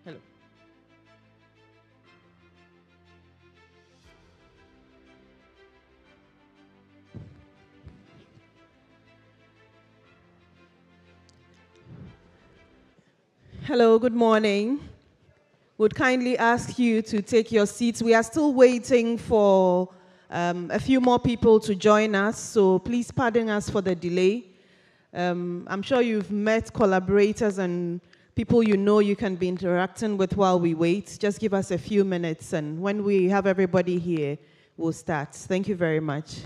Hello. Hello, good morning. Would kindly ask you to take your seats. We are still waiting for a few more people to join us, so please pardon us for the delay. I'm sure you've met collaborators and people you know you can be interacting with while we wait. Just give us a few minutes, and when we have everybody here, we'll start. Thank you very much.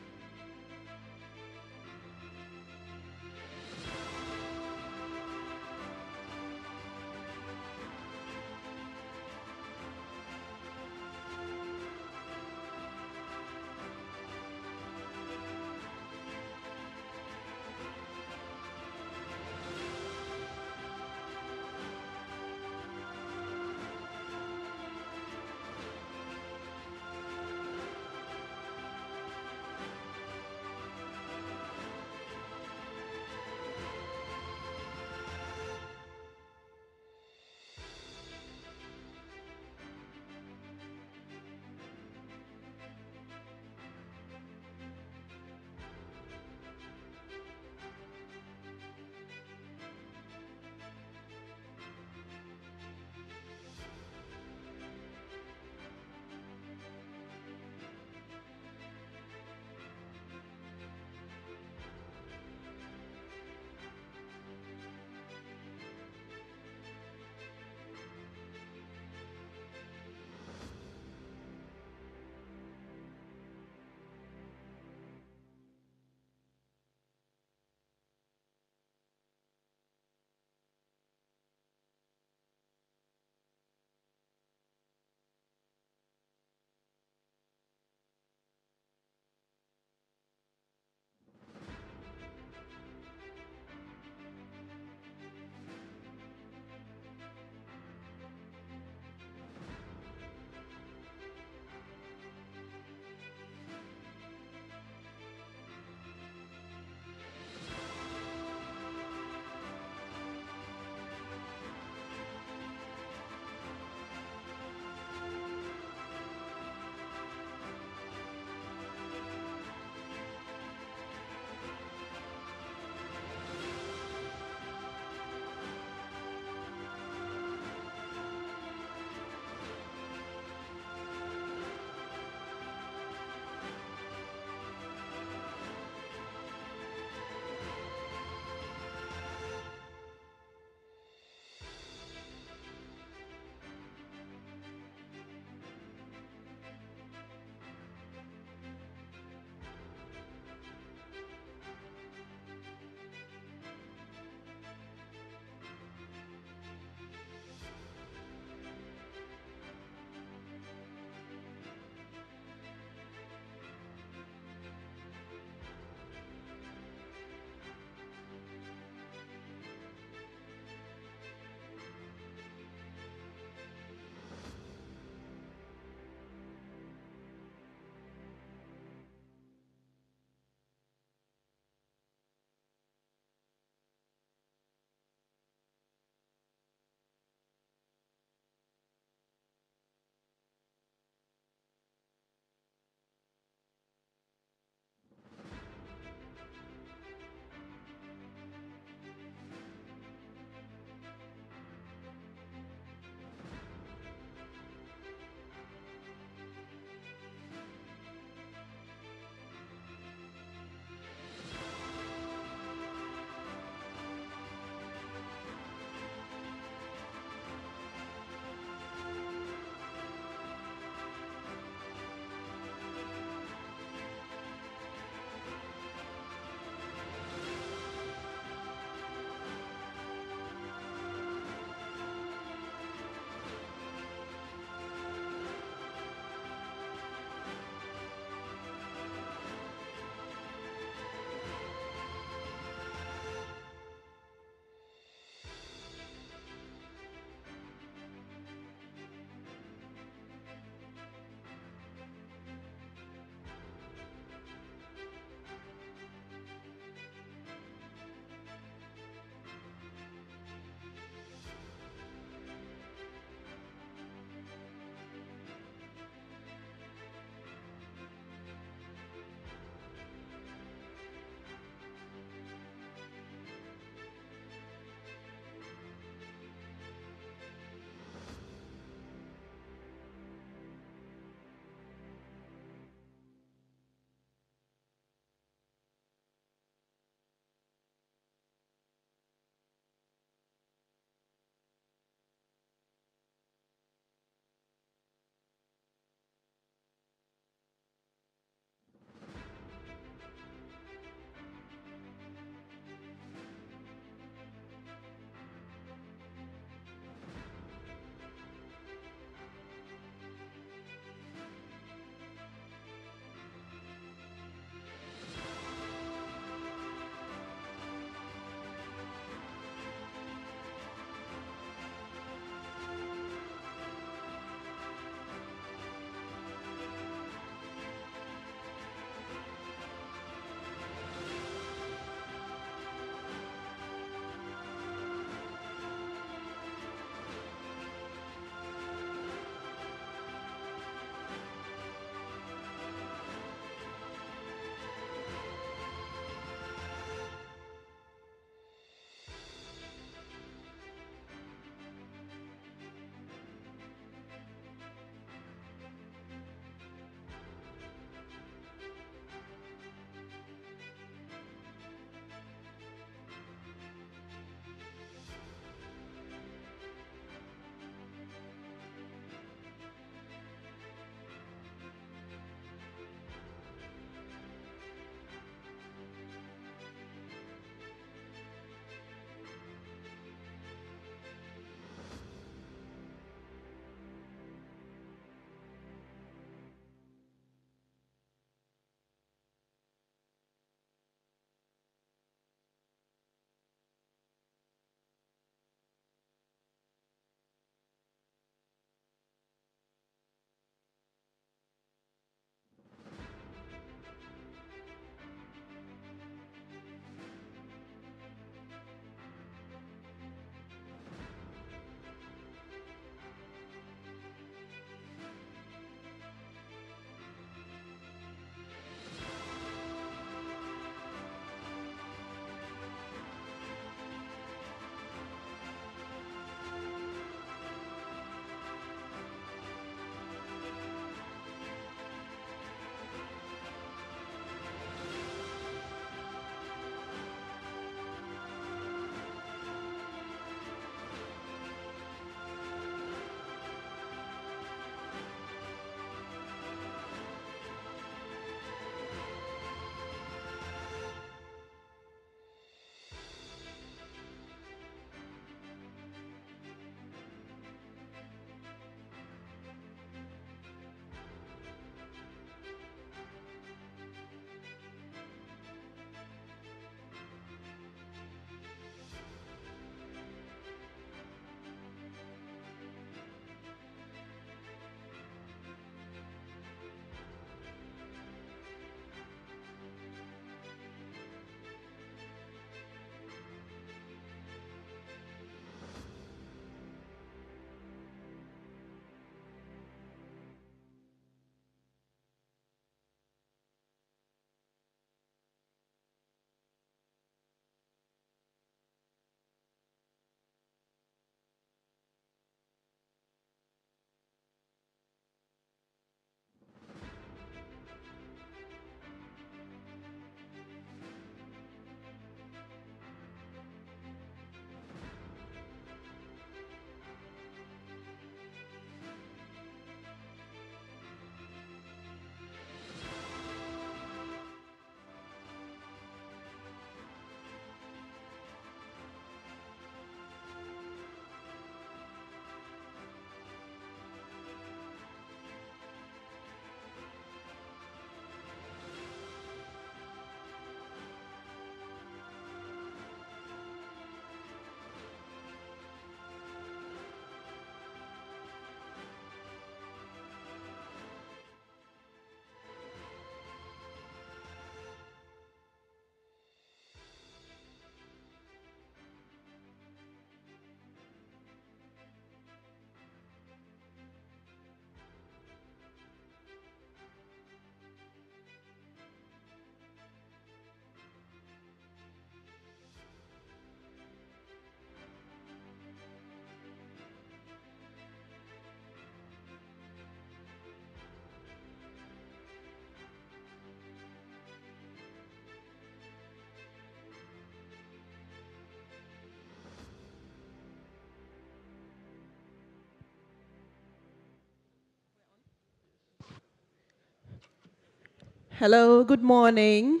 Hello, good morning.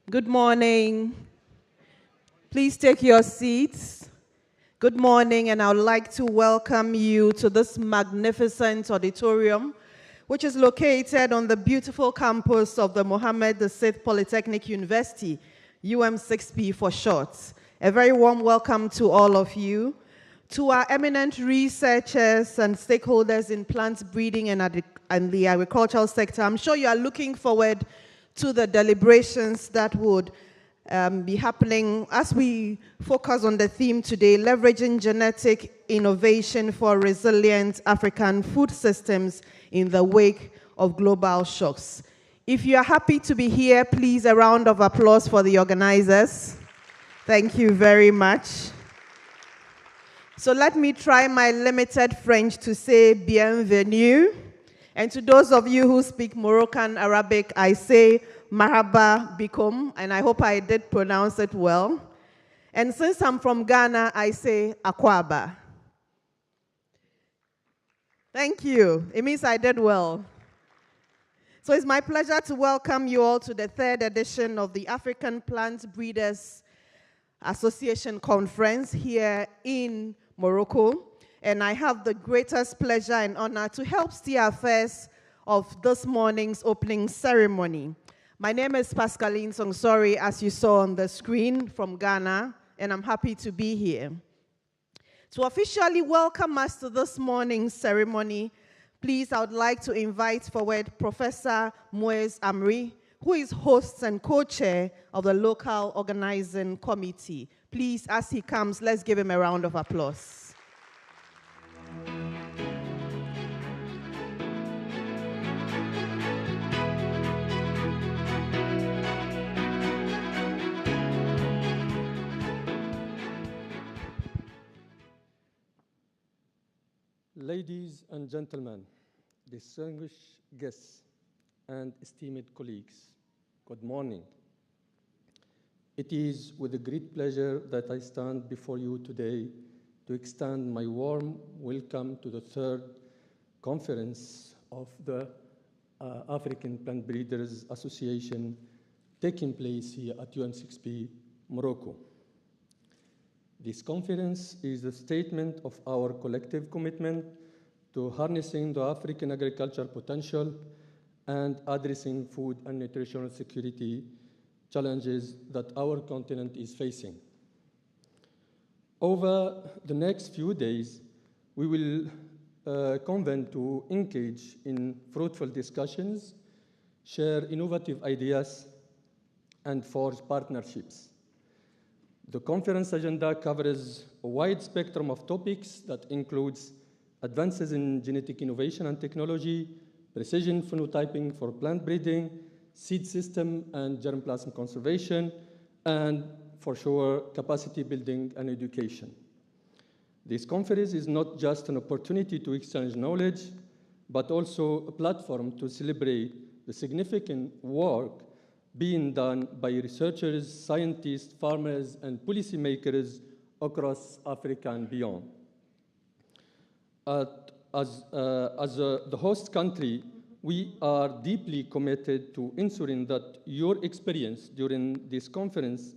Good morning. Please take your seats. Good morning, and I would like to welcome you to this magnificent auditorium, which is located on the beautiful campus of the Mohammed VI Polytechnic University, UM6P for short. A very warm welcome to all of you. To our eminent researchers and stakeholders in plant breeding and the agricultural sector, I'm sure you are looking forward to the deliberations that would be happening as we focus on the theme today, leveraging genetic innovation for resilient African food systems in the wake of global shocks. If you are happy to be here, please a round of applause for the organizers. Thank you very much. So let me try my limited French to say bienvenue. And to those of you who speak Moroccan Arabic, I say marhaba bikum, and I hope I did pronounce it well. And since I'm from Ghana, I say akwaba. Thank you. It means I did well. So it's my pleasure to welcome you all to the third edition of the African Plant Breeders Association Conference here in Morocco. And I have the greatest pleasure and honor to help steer affairs of this morning's opening ceremony. My name is Pascaline Songsori, as you saw on the screen, from Ghana, and I'm happy to be here. To officially welcome us to this morning's ceremony, please, I would like to invite forward Professor Moise Amri, who is host and co-chair of the local organizing committee. Please, as he comes, let's give him a round of applause. Ladies and gentlemen, distinguished guests, and esteemed colleagues, good morning. It is with a great pleasure that I stand before you today to extend my warm welcome to the third conference of the African Plant Breeders Association taking place here at UM6P, Morocco. This conference is a statement of our collective commitment to harnessing the African agricultural potential and addressing food and nutritional security challenges that our continent is facing. Over the next few days, we will convene to engage in fruitful discussions, share innovative ideas, and forge partnerships. The conference agenda covers a wide spectrum of topics that includes advances in genetic innovation and technology, precision phenotyping for plant breeding, seed system and germplasm conservation, and for sure, capacity building and education. This conference is not just an opportunity to exchange knowledge, but also a platform to celebrate the significant work being done by researchers, scientists, farmers, and policymakers across Africa and beyond. As the host country, we are deeply committed to ensuring that your experience during this conference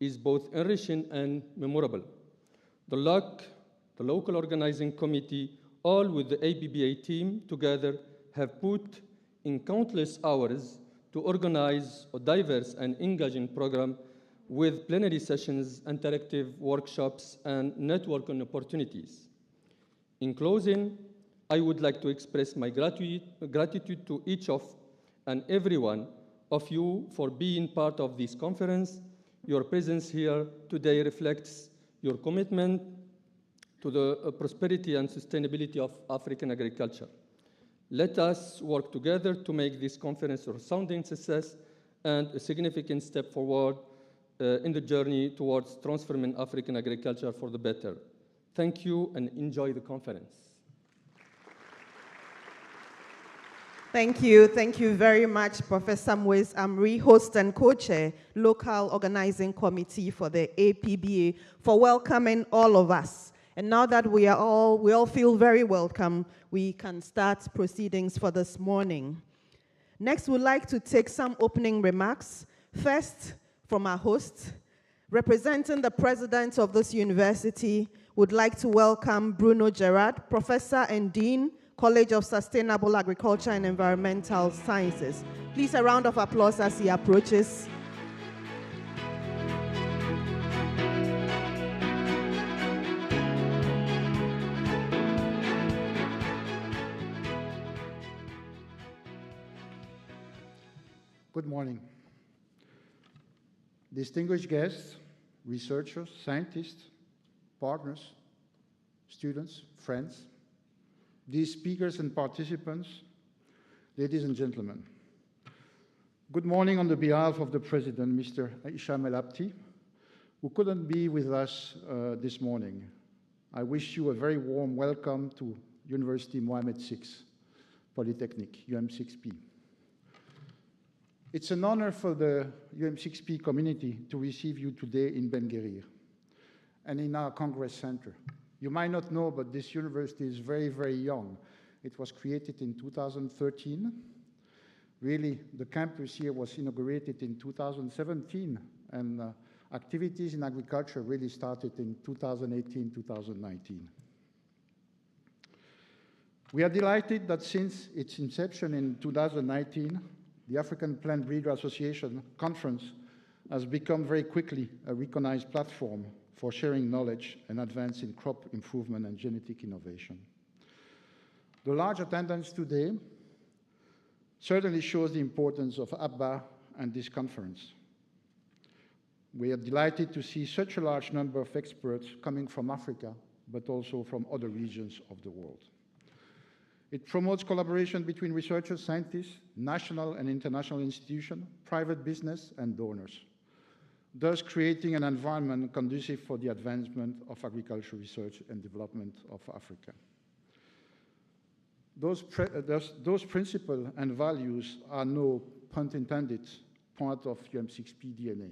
is both enriching and memorable. The local organizing committee, all with the APBA team together, have put in countless hours to organize a diverse and engaging program with plenary sessions, interactive workshops, and networking opportunities. In closing, I would like to express my gratitude to each of and every one of you for being part of this conference. Your presence here today reflects your commitment to the prosperity and sustainability of African agriculture. Let us work together to make this conference a resounding success and a significant step forward in the journey towards transforming African agriculture for the better. Thank you and enjoy the conference. Thank you. Thank you very much, Professor Moise Amri, host and co-chair, local organizing committee for the APBA, for welcoming all of us. And now that we all feel very welcome, we can start proceedings for this morning. Next, we'd like to take some opening remarks. First, from our host, representing the president of this university, would like to welcome Bruno Gerard, Professor and Dean, College of Sustainable Agriculture and Environmental Sciences. Please, a round of applause as he approaches. Good morning. Distinguished guests, researchers, scientists, partners, students, friends, these speakers and participants, ladies and gentlemen. Good morning on the behalf of the President, Mr. Isham El Abti, who couldn't be with us this morning. I wish you a very warm welcome to University Mohammed VI Polytechnic, UM6P. It's an honor for the UM6P community to receive you today in Ben Guerir and in our Congress Center. You might not know, but this university is very, very young. It was created in 2013. Really, the campus here was inaugurated in 2017, and activities in agriculture really started in 2018, 2019. We are delighted that since its inception in 2019, the African Plant Breeder Association Conference has become very quickly a recognized platform for sharing knowledge and advance in crop improvement and genetic innovation. The large attendance today certainly shows the importance of APBA and this conference. We are delighted to see such a large number of experts coming from Africa, but also from other regions of the world. It promotes collaboration between researchers, scientists, national and international institutions, private business, and donors, thus creating an environment conducive for the advancement of agricultural research and development of Africa. Those principles and values are, no pun intended, part of UM6P DNA.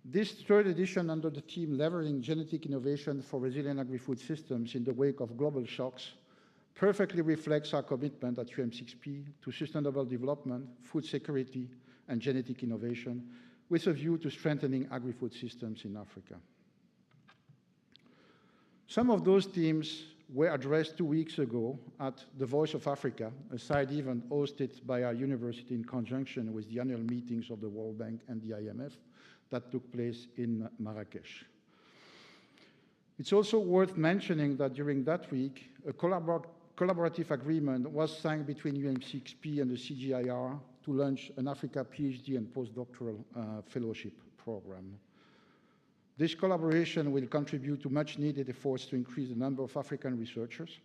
This third edition under the theme Leveraging Genetic Innovation for Resilient Agri-Food Systems in the Wake of Global Shocks perfectly reflects our commitment at UM6P to sustainable development, food security, and genetic innovation with a view to strengthening agri-food systems in Africa. Some of those themes were addressed 2 weeks ago at the Voice of Africa, a side event hosted by our university in conjunction with the annual meetings of the World Bank and the IMF that took place in Marrakesh. It's also worth mentioning that during that week, a collaborative agreement was signed between UM6P and the CGIAR to launch an Africa PhD and postdoctoral fellowship program. This collaboration will contribute to much needed efforts to increase the number of African researchers.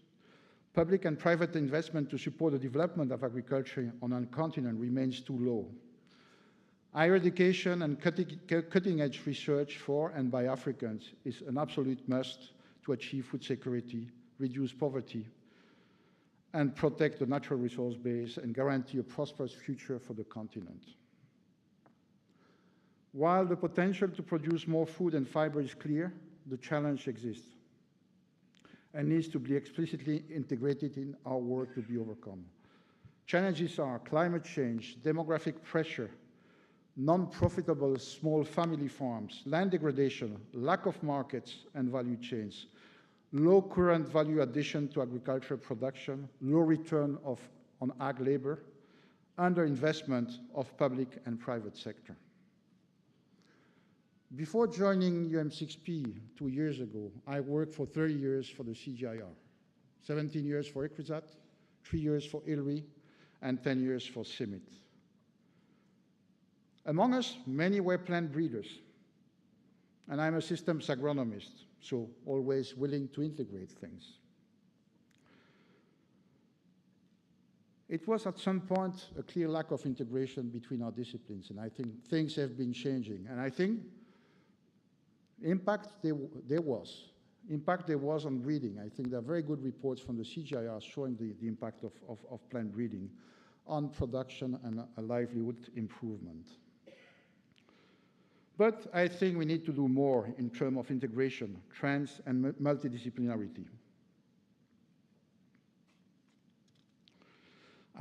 Public and private investment to support the development of agriculture on our continent remains too low. Higher education and cutting-edge research for and by Africans is an absolute must to achieve food security, reduce poverty, and protect the natural resource base and guarantee a prosperous future for the continent. While the potential to produce more food and fiber is clear, the challenge exists and needs to be explicitly integrated in our work to be overcome. Challenges are climate change, demographic pressure, non-profitable small family farms, land degradation, lack of markets and value chains, low current value addition to agricultural production, low return on ag labor, underinvestment of public and private sector. Before joining UM6P 2 years ago, I worked for 30 years for the CGIAR, 17 years for ICRISAT, 3 years for ILRI, and 10 years for CIMIT. Among us, many were plant breeders, and I'm a systems agronomist, so always willing to integrate things. It was at some point a clear lack of integration between our disciplines, and I think things have been changing. And I think impact there was. Impact there was on breeding. I think there are very good reports from the CGIAR showing the impact of plant breeding on production and a livelihood improvement. But I think we need to do more in terms of integration, trends, and multidisciplinarity.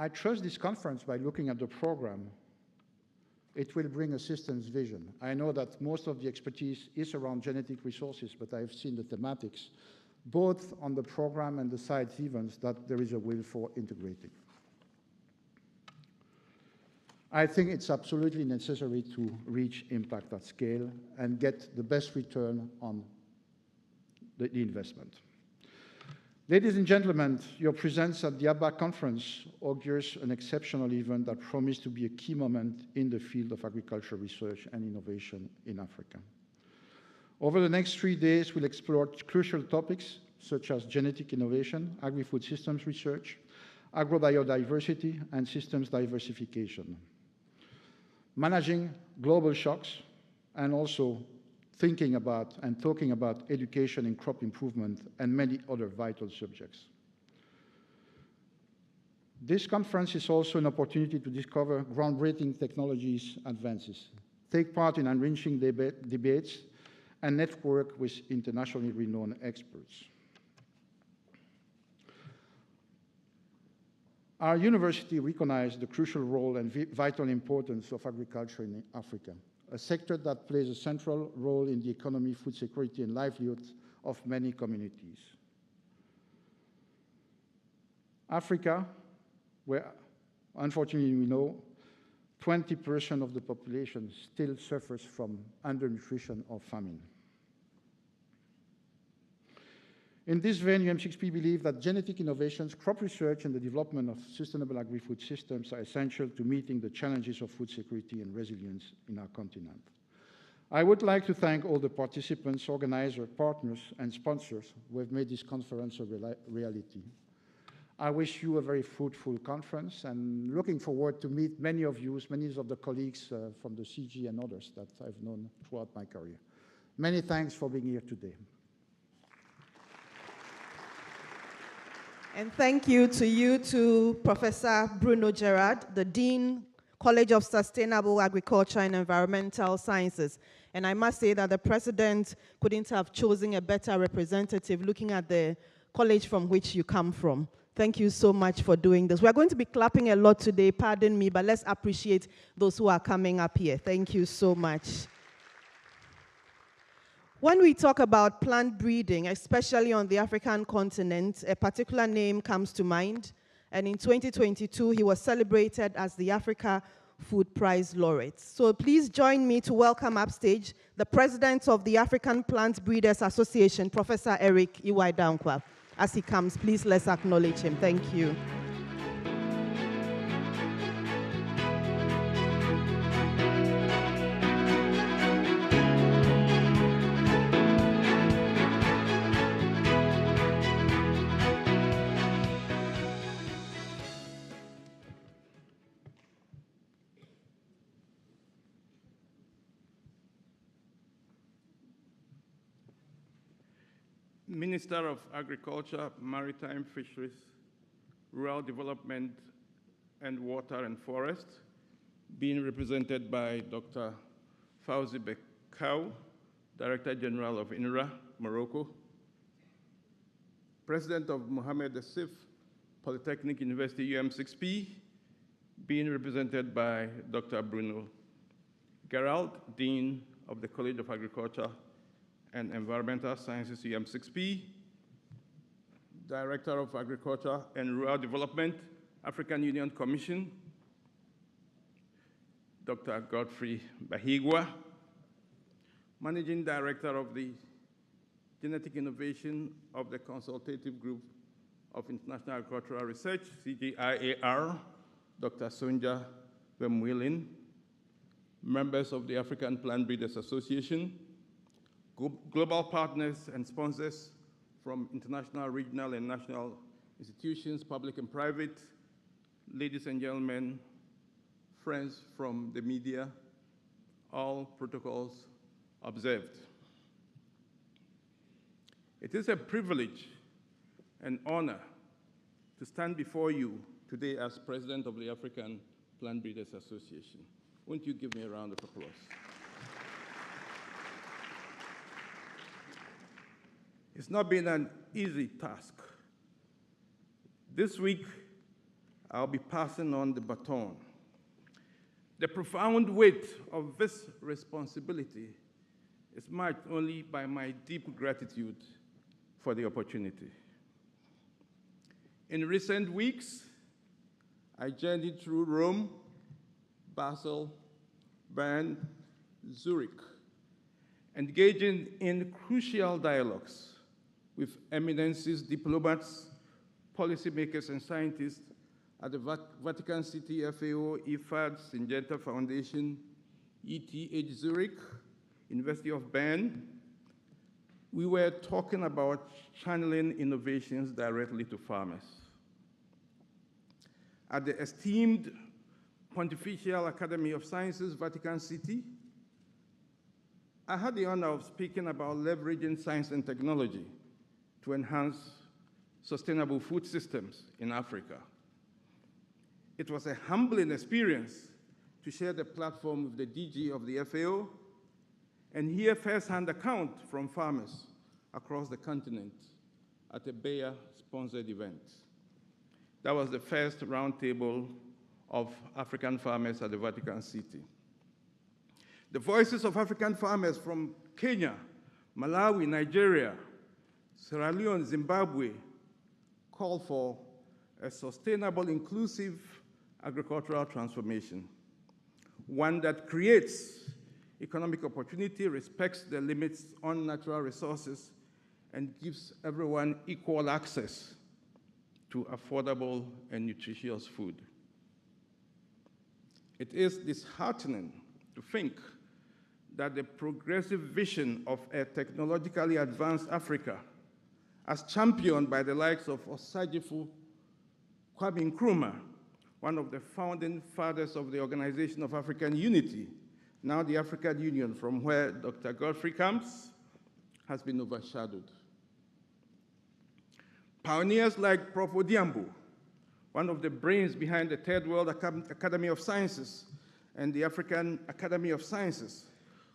I trust this conference by looking at the program. It will bring a systems vision. I know that most of the expertise is around genetic resources, but I've seen the thematics, both on the program and the side events, that there is a will for integrating. I think it's absolutely necessary to reach impact at scale and get the best return on the investment. Ladies and gentlemen, your presence at the ABBA conference augurs an exceptional event that promised to be a key moment in the field of agricultural research and innovation in Africa. Over the next 3 days, we'll explore crucial topics such as genetic innovation, agri-food systems research, agrobiodiversity, and systems diversification, managing global shocks, and also thinking about and talking about education and crop improvement and many other vital subjects. This conference is also an opportunity to discover groundbreaking technologies advances, take part in enriching debates, and network with internationally renowned experts. Our university recognized the crucial role and vital importance of agriculture in Africa, a sector that plays a central role in the economy, food security, and livelihood of many communities. Africa, where unfortunately we know 20% of the population still suffers from undernutrition or famine. In this vein, UM6P believes that genetic innovations, crop research, and the development of sustainable agri-food systems are essential to meeting the challenges of food security and resilience in our continent. I would like to thank all the participants, organizers, partners, and sponsors who have made this conference a reality. I wish you a very fruitful conference and looking forward to meet many of you, many of the colleagues from the CG and others that I've known throughout my career. Many thanks for being here today. And thank you, to Professor Bruno Gerard, the Dean, College of Sustainable Agriculture and Environmental Sciences. And I must say that the President couldn't have chosen a better representative looking at the college from which you come from. Thank you so much for doing this. We're going to be clapping a lot today, pardon me, but let's appreciate those who are coming up here. Thank you so much. When we talk about plant breeding, especially on the African continent, a particular name comes to mind. And in 2022, he was celebrated as the Africa Food Prize Laureate. So please join me to welcome upstage the President of the African Plant Breeders Association, Professor Eric Iwaidankwa. As he comes, please let's acknowledge him. Thank you. Minister of Agriculture, Maritime Fisheries, Rural Development, and Water and Forest, being represented by Dr. Fawzi Bekau, Director General of INRA, Morocco, President of Mohamed Asif Polytechnic University, UM6P, being represented by Dr. Bruno Gerald, Dean of the College of Agriculture and Environmental Sciences, UM6P, Director of Agriculture and Rural Development, African Union Commission, Dr. Godfrey Bahigwa, Managing Director of the Genetic Innovation of the Consultative Group of International Agricultural Research, CGIAR, Dr. Sonja Wemwilin, members of the African Plant Breeders Association, global partners and sponsors from international, regional, and national institutions, public and private, ladies and gentlemen, friends from the media, all protocols observed. It is a privilege and honor to stand before you today as President of the African Plant Breeders Association. Won't you give me a round of applause? It's not been an easy task. This week, I'll be passing on the baton. The profound weight of this responsibility is marked only by my deep gratitude for the opportunity. In recent weeks, I journeyed through Rome, Basel, Bern, Zurich, engaging in crucial dialogues with eminences, diplomats, policymakers, and scientists at the Vatican City FAO, IFAD, Syngenta Foundation, ETH Zurich, University of Bern. We were talking about channeling innovations directly to farmers. At the esteemed Pontifical Academy of Sciences, Vatican City, I had the honor of speaking about leveraging science and technology to enhance sustainable food systems in Africa. It was a humbling experience to share the platform with the DG of the FAO and hear firsthand account from farmers across the continent at a Bayer-sponsored event. That was the first roundtable of African farmers at the Vatican City. The voices of African farmers from Kenya, Malawi, Nigeria, Sierra Leone, Zimbabwe call for a sustainable, inclusive agricultural transformation, one that creates economic opportunity, respects the limits on natural resources, and gives everyone equal access to affordable and nutritious food. It is disheartening to think that the progressive vision of a technologically advanced Africa, as championed by the likes of Osagyefo Kwame Nkrumah, one of the founding fathers of the Organization of African Unity, now the African Union, from where Dr. Godfrey comes, has been overshadowed. Pioneers like Prof. Odiambo, one of the brains behind the Third World Academy of Sciences and the African Academy of Sciences,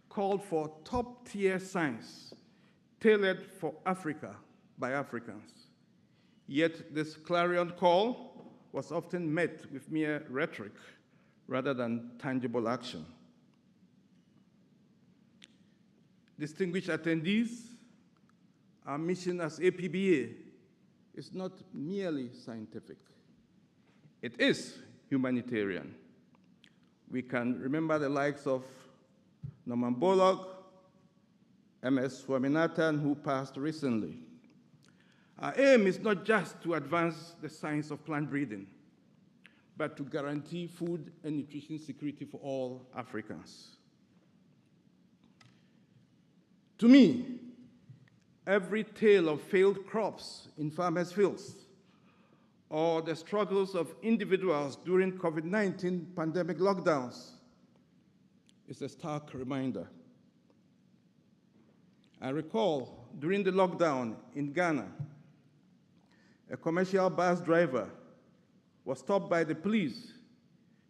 called for top-tier science tailored for Africa by Africans. Yet this clarion call was often met with mere rhetoric rather than tangible action. Distinguished attendees, our mission as APBA is not merely scientific. It is humanitarian. We can remember the likes of Norman Borlaug, MS Swaminathan, who passed recently. Our aim is not just to advance the science of plant breeding, but to guarantee food and nutrition security for all Africans. To me, every tale of failed crops in farmers' fields or the struggles of individuals during COVID-19 pandemic lockdowns is a stark reminder. I recall during the lockdown in Ghana, a commercial bus driver was stopped by the police.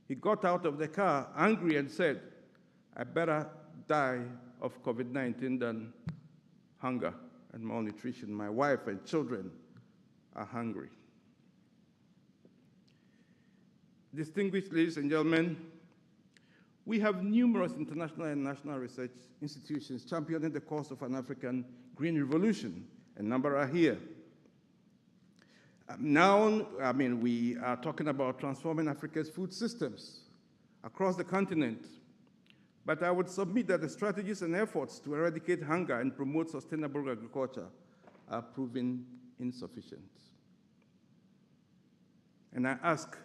He got out of the car angry and said, "I better die of COVID-19 than hunger and malnutrition. My wife and children are hungry." Distinguished ladies and gentlemen, we have numerous international and national research institutions championing the cause of an African green revolution. A number are here. We are talking about transforming Africa's food systems across the continent. But I would submit that the strategies and efforts to eradicate hunger and promote sustainable agriculture are proving insufficient. And I ask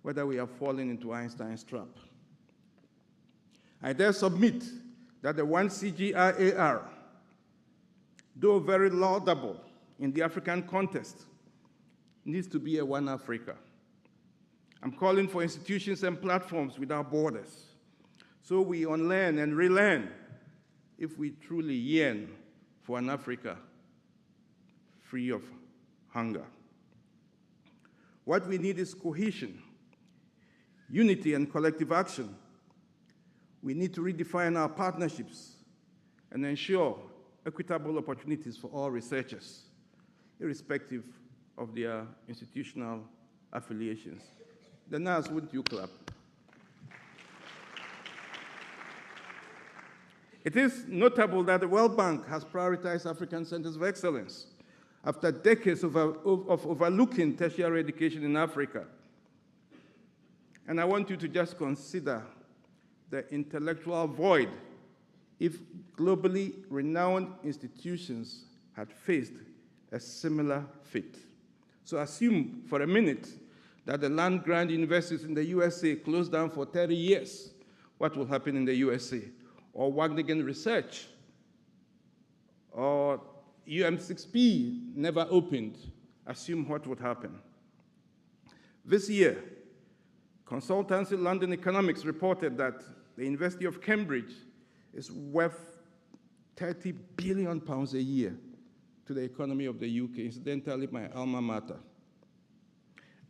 whether we are falling into Einstein's trap. I dare submit that the 1CGIAR, though very laudable in the African context, needs to be a One Africa. I'm calling for institutions and platforms without borders, so we unlearn and relearn if we truly yearn for an Africa free of hunger. What we need is cohesion, unity, and collective action. We need to redefine our partnerships and ensure equitable opportunities for all researchers, irrespective of their institutional affiliations. The NAS, wouldn't you clap? It is notable that the World Bank has prioritized African centers of excellence after decades of overlooking tertiary education in Africa. And I want you to just consider the intellectual void if globally renowned institutions had faced a similar fate. So assume for a minute that the land-grant universities in the USA closed down for 30 years. What will happen in the USA? Or Wageningen Research, or UM6P never opened. Assume what would happen. This year, Consultancy London Economics reported that the University of Cambridge is worth £30 billion a year to the economy of the UK, incidentally my alma mater.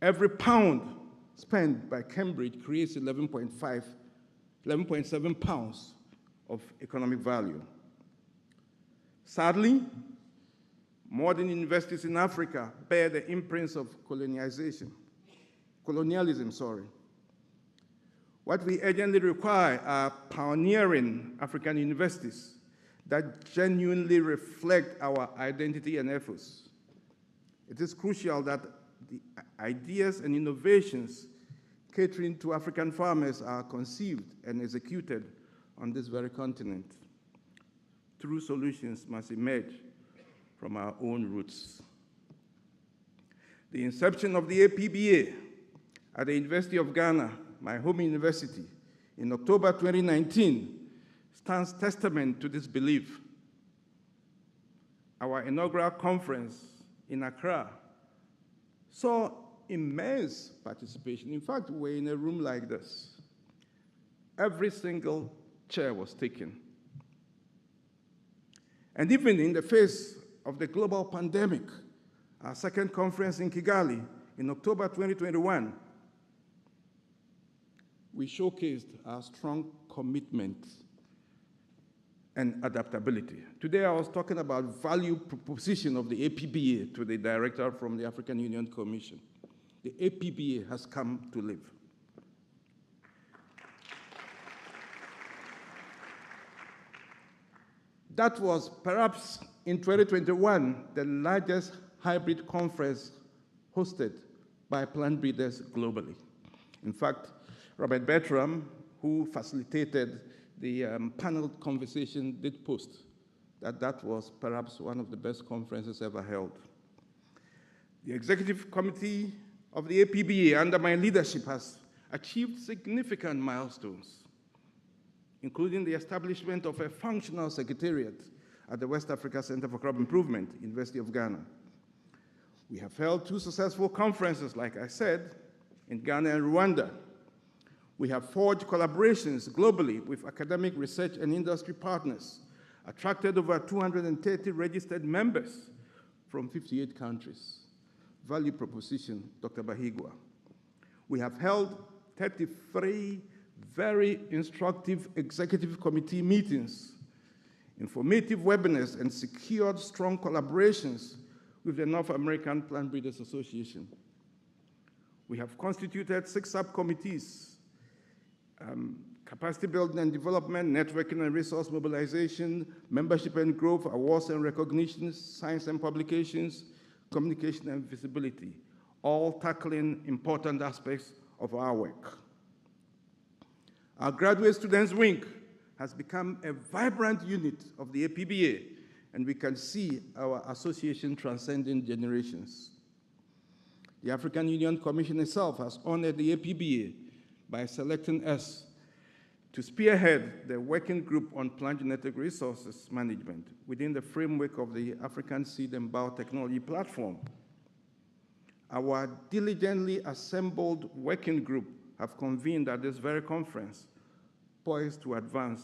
Every pound spent by Cambridge creates 11.7 pounds of economic value. Sadly, modern universities in Africa bear the imprints of colonialism. What we urgently require are pioneering African universities that genuinely reflect our identity and efforts. It is crucial that the ideas and innovations catering to African farmers are conceived and executed on this very continent. True solutions must emerge from our own roots. The inception of the APBA at the University of Ghana, my home university, in October 2019 stands testament to this belief. Our inaugural conference in Accra saw immense participation. In fact, we were in a room like this. Every single chair was taken. And even in the face of the global pandemic, our second conference in Kigali in October 2021, we showcased our strong commitment and adaptability. Today I was talking about value proposition of the APBA to the director from the African Union Commission. The APBA has come to live. That was perhaps in 2021 the largest hybrid conference hosted by plant breeders globally. In fact, Robert Bertram, who facilitated the panel conversation, did post that that was perhaps one of the best conferences ever held. The executive committee of the APBA under my leadership has achieved significant milestones, including the establishment of a functional secretariat at the West Africa Center for Crop Improvement, University of Ghana. We have held 2 successful conferences, like I said, in Ghana and Rwanda. We have forged collaborations globally with academic research and industry partners, attracted over 230 registered members from 58 countries. Value proposition, Dr. Bahigwa. We have held 33 very instructive executive committee meetings, informative webinars, and secured strong collaborations with the North American Plant Breeders Association. We have constituted 6 subcommittees: capacity building and development, networking and resource mobilization, membership and growth, awards and recognitions, science and publications, communication and visibility, all tackling important aspects of our work. Our graduate students wing has become a vibrant unit of the APBA, and we can see our association transcending generations. The African Union Commission itself has honored the APBA by selecting us to spearhead the working group on plant genetic resources management within the framework of the African Seed and Biotechnology Platform. Our diligently assembled working group have convened at this very conference, poised to advance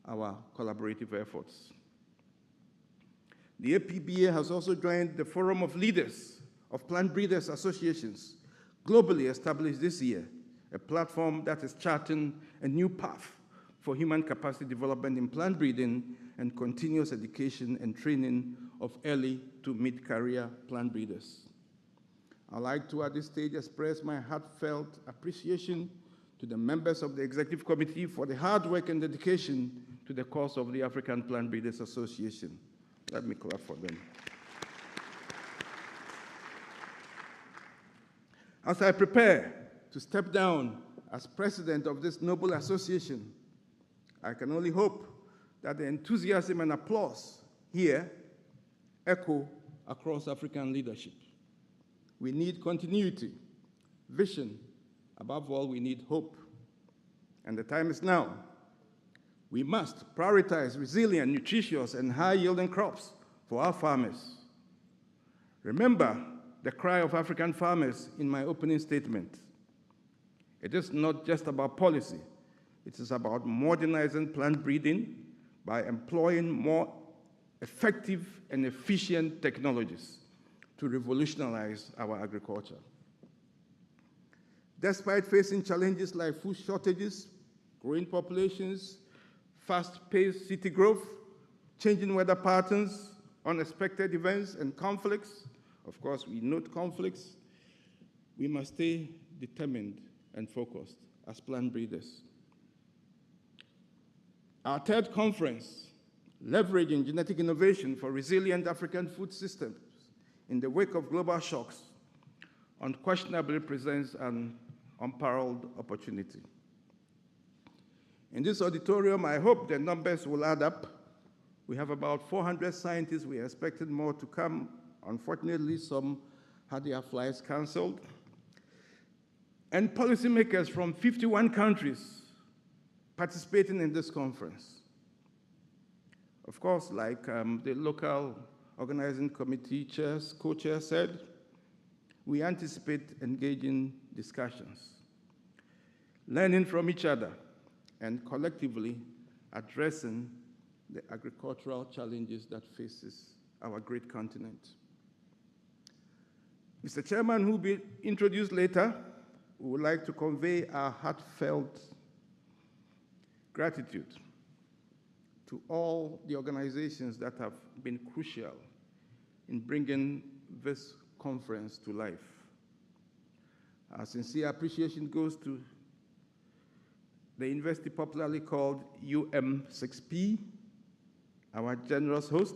our collaborative efforts. The APBA has also joined the Forum of Leaders of Plant Breeders Associations, globally established this year, a platform that is charting a new path for human capacity development in plant breeding and continuous education and training of early to mid-career plant breeders. I'd like to, at this stage, express my heartfelt appreciation to the members of the Executive Committee for the hard work and dedication to the cause of the African Plant Breeders Association. Let me clap for them. As I prepare to step down as president of this noble association, I can only hope that the enthusiasm and applause here echo across African leadership. We need continuity, vision. Above all, we need hope. And the time is now. We must prioritize resilient, nutritious, and high-yielding crops for our farmers. Remember the cry of African farmers in my opening statement. It is not just about policy. It is about modernizing plant breeding by employing more effective and efficient technologies to revolutionize our agriculture. Despite facing challenges like food shortages, growing populations, fast-paced city growth, changing weather patterns, unexpected events, and conflicts, of course, we note conflicts, we must stay determined and focused as plant breeders. Our third conference, Leveraging Genetic Innovation for Resilient African Food Systems in the Wake of Global Shocks, unquestionably presents an unparalleled opportunity. In this auditorium, I hope the numbers will add up. We have about 400 scientists. We expected more to come. Unfortunately, some had their flights canceled. And policymakers from 51 countries participating in this conference. Of course, like the local organizing committee chairs, co-chair said, we anticipate engaging discussions, learning from each other, and collectively addressing the agricultural challenges that faces our great continent. Mr. Chairman, who will be introduced later, we would like to convey our heartfelt gratitude to all the organizations that have been crucial in bringing this conference to life. Our sincere appreciation goes to the university popularly called UM6P, our generous host,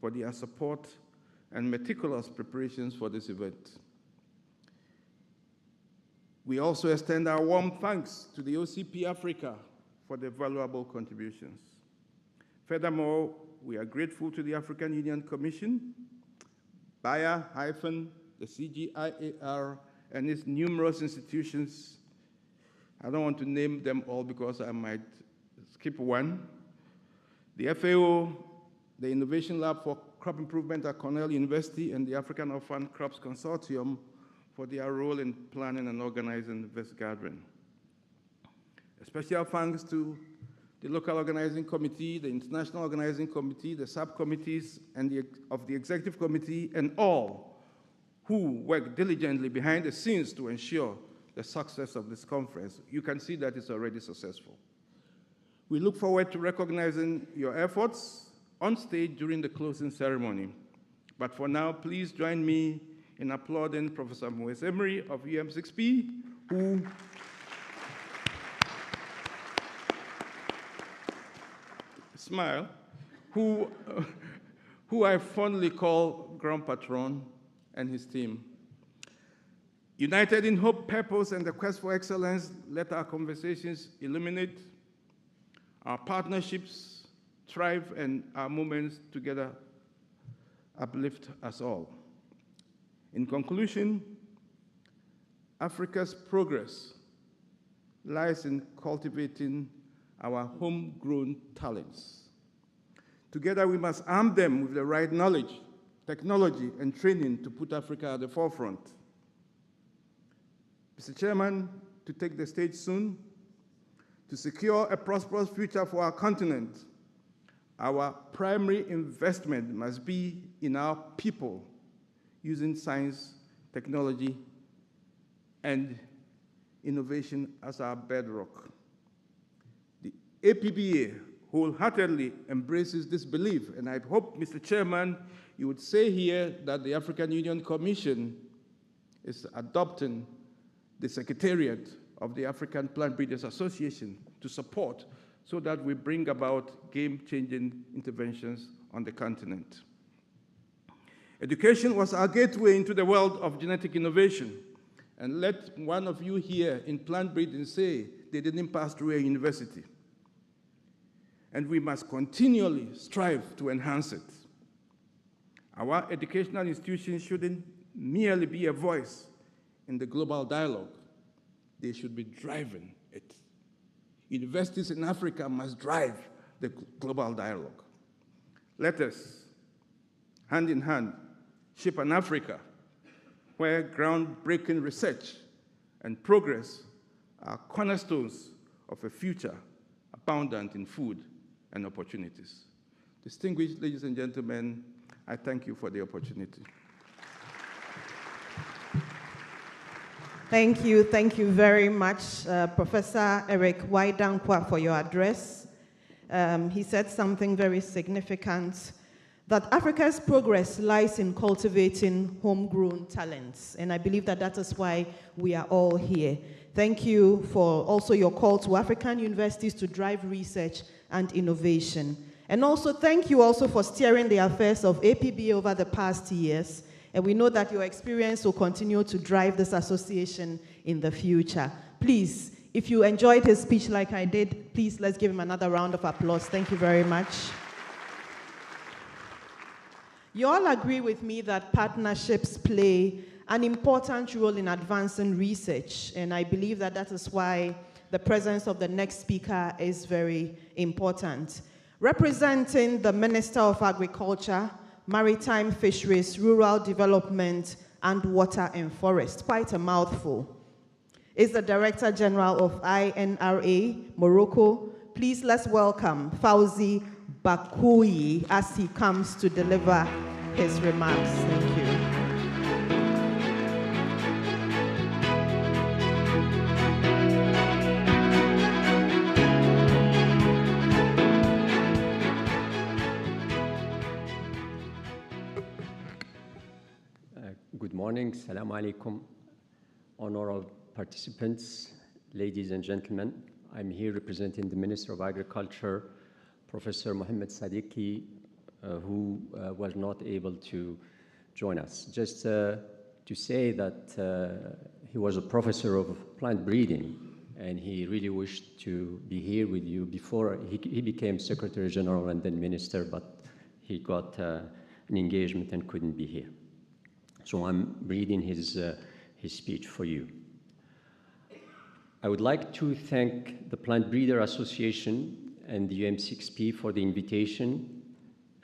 for their support and meticulous preparations for this event. We also extend our warm thanks to the OCP Africa for their valuable contributions. Furthermore, we are grateful to the African Union Commission, Bayer, the CGIAR, and its numerous institutions. I don't want to name them all because I might skip one. The FAO, the Innovation Lab for Crop Improvement at Cornell University, and the African Orphan Crops Consortium for their role in planning and organizing this gathering. A special thanks to the local organizing committee, the international organizing committee, the subcommittees of the executive committee, and all who work diligently behind the scenes to ensure the success of this conference. You can see that it's already successful. We look forward to recognizing your efforts on stage during the closing ceremony. But for now, please join me in applauding Professor Moise Emery of UM6P, who I fondly call Grand Patron, and his team. United in hope, purpose, and the quest for excellence, let our conversations illuminate, our partnerships thrive, and our moments together uplift us all. In conclusion, Africa's progress lies in cultivating our homegrown talents. Together, we must arm them with the right knowledge, technology, and training to put Africa at the forefront. Mr. Chairman, to take the stage soon, to secure a prosperous future for our continent, our primary investment must be in our people, using science, technology, and innovation as our bedrock. The APBA wholeheartedly embraces this belief, and I hope, Mr. Chairman, you would say here that the African Union Commission is adopting the Secretariat of the African Plant Breeders Association to support so that we bring about game-changing interventions on the continent. Education was our gateway into the world of genetic innovation. And let one of you here in plant breeding say they didn't pass through a university. And we must continually strive to enhance it. Our educational institutions shouldn't merely be a voice in the global dialogue. They should be driving it. Universities in Africa must drive the global dialogue. Let us, hand in hand, shape an Africa where groundbreaking research and progress are cornerstones of a future abundant in food and opportunities. Distinguished ladies and gentlemen, I thank you for the opportunity. Thank you very much, Professor Eric Waidankwa, for your address. He said something very significant, that Africa's progress lies in cultivating homegrown talents, and I believe that that is why we are all here. Thank you for also your call to African universities to drive research and innovation. And also thank you also for steering the affairs of APB over the past years. And we know that your experience will continue to drive this association in the future. Please, if you enjoyed his speech like I did, please let's give him another round of applause. Thank you very much. You all agree with me that partnerships play an important role in advancing research, and I believe that that is why the presence of the next speaker is very important. Representing the Minister of Agriculture, Maritime Fisheries, Rural Development, and Water and Forest, quite a mouthful, is the Director General of INRA, Morocco. Please let's welcome Fawzi Bakoui as he comes to deliver his remarks. Thank you. Good morning, Assalamu alaikum, honorable participants, ladies and gentlemen. I'm here representing the Minister of Agriculture, Professor Mohammed Sadiqi, who was not able to join us. Just to say that he was a professor of plant breeding, and he really wished to be here with you before he became Secretary General and then Minister, but he got an engagement and couldn't be here. So I'm reading his speech for you. I would like to thank the Plant Breeder Association and the UM6P for the invitation,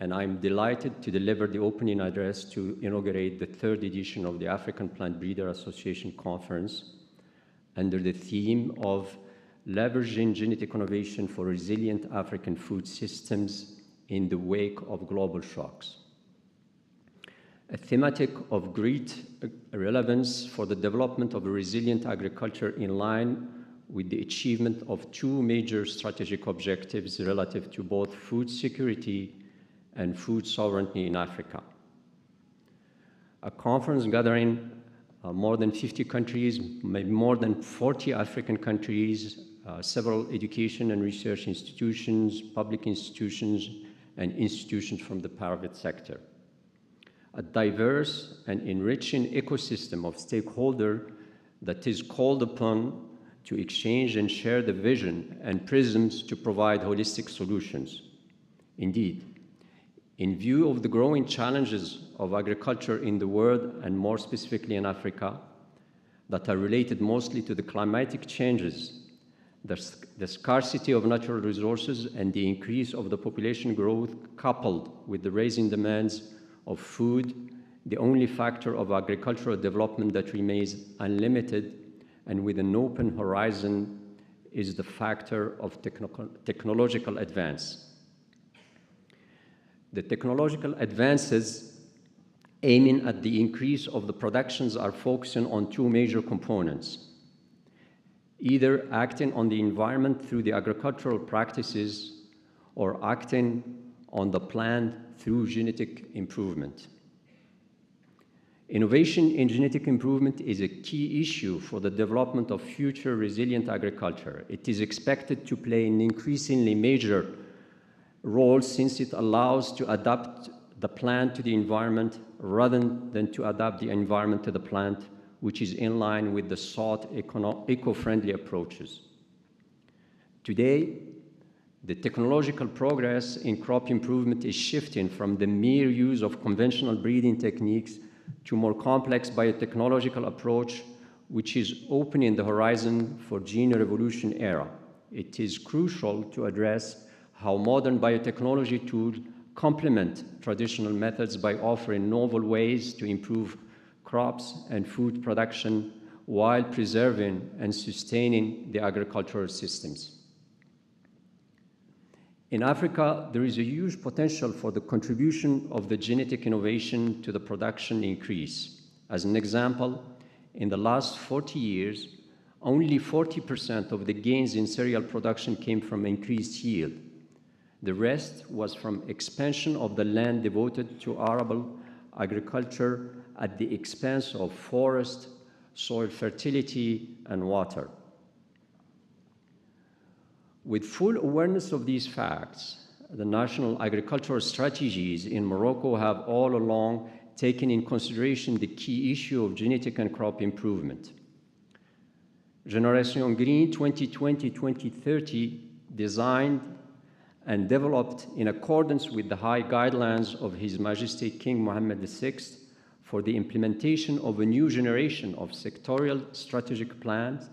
and I'm delighted to deliver the opening address to inaugurate the third edition of the African Plant Breeder Association Conference under the theme of leveraging genetic innovation for resilient African food systems in the wake of global shocks. A thematic of great relevance for the development of a resilient agriculture in line with the achievement of two major strategic objectives relative to both food security and food sovereignty in Africa. A conference gathering more than 50 countries, maybe more than 40 African countries, several education and research institutions, public institutions, and institutions from the private sector. A diverse and enriching ecosystem of stakeholders that is called upon to exchange and share the vision and prisms to provide holistic solutions. Indeed, in view of the growing challenges of agriculture in the world, and more specifically in Africa, that are related mostly to the climatic changes, the scarcity of natural resources, and the increase of the population growth coupled with the rising demands of food, the only factor of agricultural development that remains unlimited and with an open horizon is the factor of technological advance. The technological advances aiming at the increase of the productions are focusing on two major components, either acting on the environment through the agricultural practices or acting on the plant through genetic improvement. Innovation in genetic improvement is a key issue for the development of future resilient agriculture. It is expected to play an increasingly major role since it allows to adapt the plant to the environment rather than to adapt the environment to the plant, which is in line with the sought eco-friendly approaches. Today, the technological progress in crop improvement is shifting from the mere use of conventional breeding techniques to more complex biotechnological approach, which is opening the horizon for gene revolution era. It is crucial to address how modern biotechnology tools complement traditional methods by offering novel ways to improve crops and food production while preserving and sustaining the agricultural systems. In Africa, there is a huge potential for the contribution of the genetic innovation to the production increase. As an example, in the last 40 years, only 40% of the gains in cereal production came from increased yield. The rest was from expansion of the land devoted to arable agriculture at the expense of forest, soil fertility, and water. With full awareness of these facts, the national agricultural strategies in Morocco have all along taken in consideration the key issue of genetic and crop improvement. Generation Green 2020-2030 designed and developed in accordance with the high guidelines of His Majesty King Mohammed VI for the implementation of a new generation of sectorial strategic plans,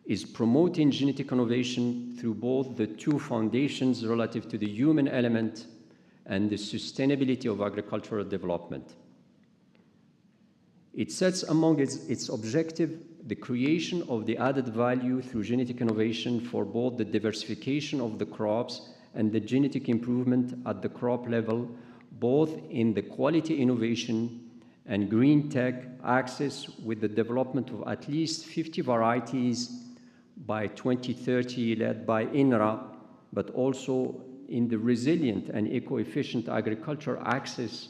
is promoting genetic innovation through both the two foundations relative to the human element and the sustainability of agricultural development. It sets among its objective the creation of the added value through genetic innovation for both the diversification of the crops and the genetic improvement at the crop level, both in the quality innovation and green tech axis, with the development of at least 50 varieties by 2030 led by INRA, but also in the resilient and eco-efficient agriculture axis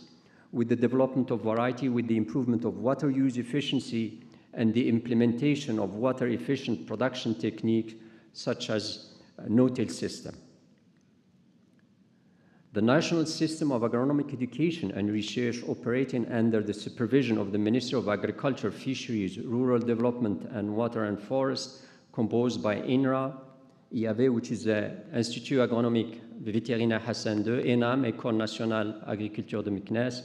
with the development of variety with the improvement of water use efficiency and the implementation of water-efficient production techniques such as no-till system. The National System of Agronomic Education and Research operating under the supervision of the Ministry of Agriculture, Fisheries, Rural Development and Water and Forest, composed by INRA, IAV, which is the Institut Agronomique Vétérinaire Hassan II, ENAM, École Nationale Agriculture de Meknès,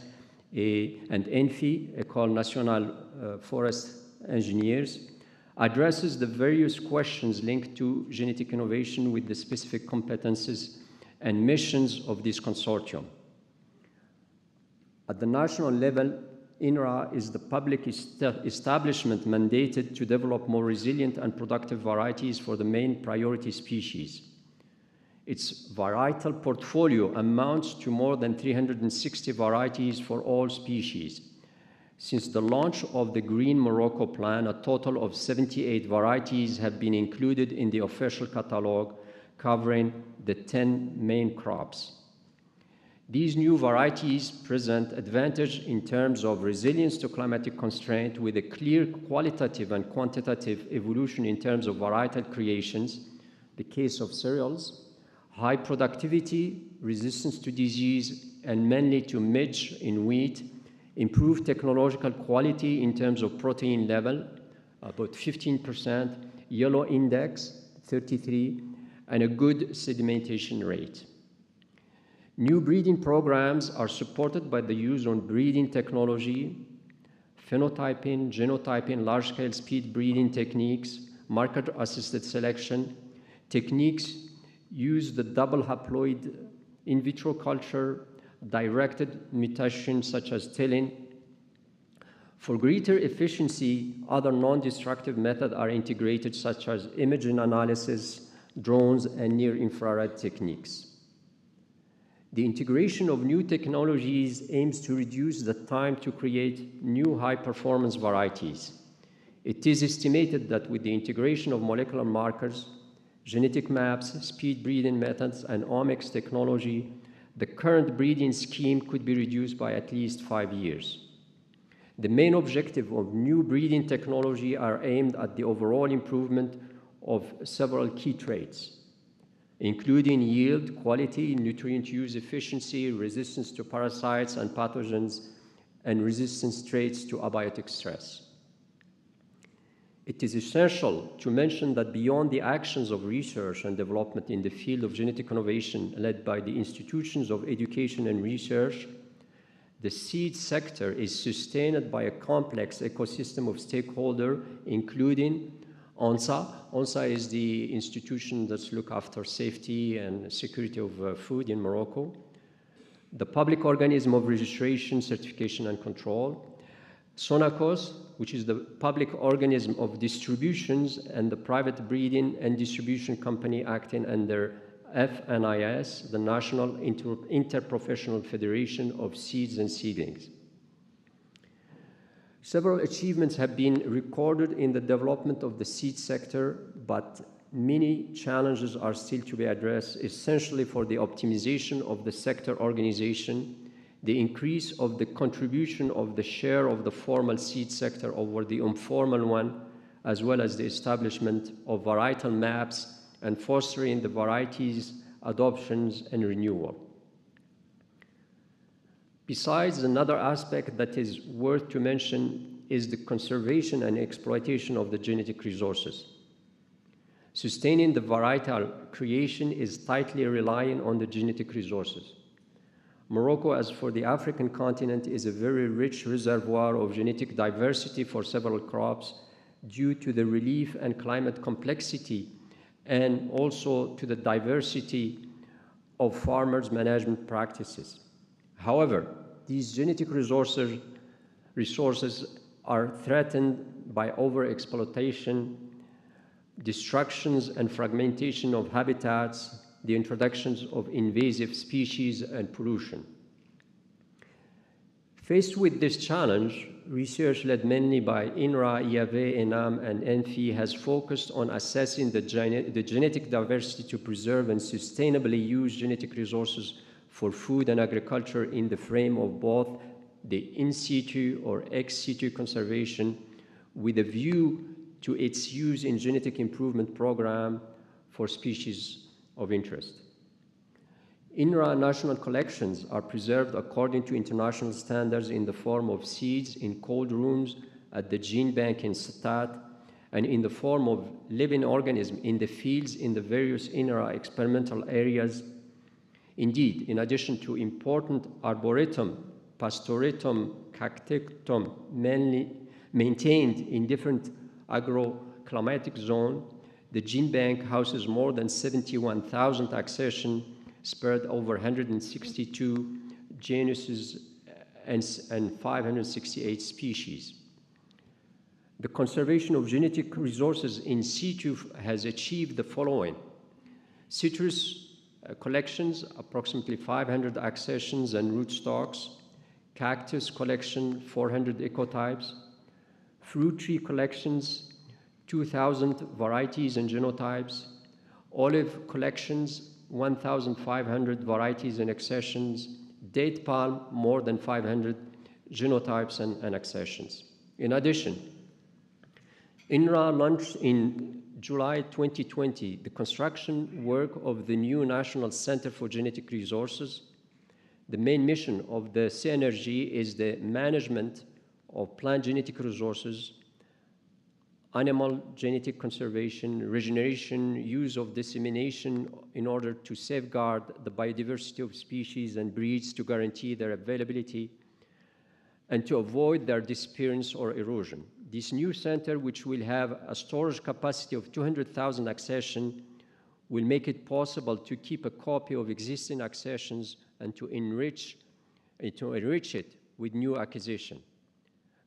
and ENFI, École Nationale Forest Engineers, addresses the various questions linked to genetic innovation with the specific competences and missions of this consortium. At the national level, INRA is the public establishment mandated to develop more resilient and productive varieties for the main priority species. Its varietal portfolio amounts to more than 360 varieties for all species. Since the launch of the Green Morocco Plan, a total of 78 varieties have been included in the official catalogue covering the 10 main crops. These new varieties present advantage in terms of resilience to climatic constraint with a clear qualitative and quantitative evolution in terms of varietal creations, the case of cereals, high productivity, resistance to disease, and mainly to midge in wheat, improved technological quality in terms of protein level, about 15%, yellow index, 33, and a good sedimentation rate. New breeding programs are supported by the use of breeding technology, phenotyping, genotyping, large-scale speed breeding techniques, marker-assisted selection. Techniques use the double haploid in vitro culture, directed mutation such as tilling. For greater efficiency, other non-destructive methods are integrated such as imaging analysis, drones, and near-infrared techniques. The integration of new technologies aims to reduce the time to create new high-performance varieties. It is estimated that with the integration of molecular markers, genetic maps, speed breeding methods, and omics technology, the current breeding scheme could be reduced by at least 5 years. The main objective of new breeding technology are aimed at the overall improvement of several key traits, including yield, quality, nutrient use efficiency, resistance to parasites and pathogens, and resistance traits to abiotic stress. It is essential to mention that beyond the actions of research and development in the field of genetic innovation led by the institutions of education and research, the seed sector is sustained by a complex ecosystem of stakeholders, including ONSA. ONSA is the institution that looks after safety and security of food in Morocco, the Public Organism of Registration, Certification and Control, SONACOS, which is the public organism of distributions, and the private breeding and distribution company acting under FNIS, the National Interprofessional Federation of Seeds and Seedlings. Several achievements have been recorded in the development of the seed sector, but many challenges are still to be addressed, essentially for the optimization of the sector organization, the increase of the contribution of the share of the formal seed sector over the informal one, as well as the establishment of varietal maps and fostering the varieties, adoptions, and renewal. Besides, another aspect that is worth to mention is the conservation and exploitation of the genetic resources. Sustaining the varietal creation is tightly relying on the genetic resources. Morocco, as for the African continent, is a very rich reservoir of genetic diversity for several crops due to the relief and climate complexity, and also to the diversity of farmers' management practices. However, these genetic resources are threatened by overexploitation, destructions and fragmentation of habitats, the introductions of invasive species, and pollution. Faced with this challenge, research led mainly by INRA, IAV, ENAM, and ENFI has focused on assessing the genetic diversity to preserve and sustainably use genetic resources for food and agriculture in the frame of both the in situ or ex situ conservation, with a view to its use in genetic improvement program for species of interest. INRA national collections are preserved according to international standards in the form of seeds in cold rooms at the gene bank in Satat, and in the form of living organisms in the fields in the various INRA experimental areas. Indeed, in addition to important arboretum, pastoretum, cacticum, mainly maintained in different agroclimatic zones, the gene bank houses more than 71,000 accessions spread over 162 genuses and 568 species. The conservation of genetic resources in situ has achieved the following: citrus collections, approximately 500 accessions and rootstocks; cactus collection, 400 ecotypes; fruit tree collections, 2,000 varieties and genotypes; olive collections, 1,500 varieties and accessions; date palm, more than 500 genotypes and accessions. In addition, INRA launched in July 2020 the construction work of the new National Center for Genetic Resources. The main mission of the CNRG is the management of plant genetic resources, animal genetic conservation, regeneration, use of dissemination in order to safeguard the biodiversity of species and breeds to guarantee their availability and to avoid their disappearance or erosion. This new center, which will have a storage capacity of 200,000 accessions, will make it possible to keep a copy of existing accessions and to enrich it with new acquisition.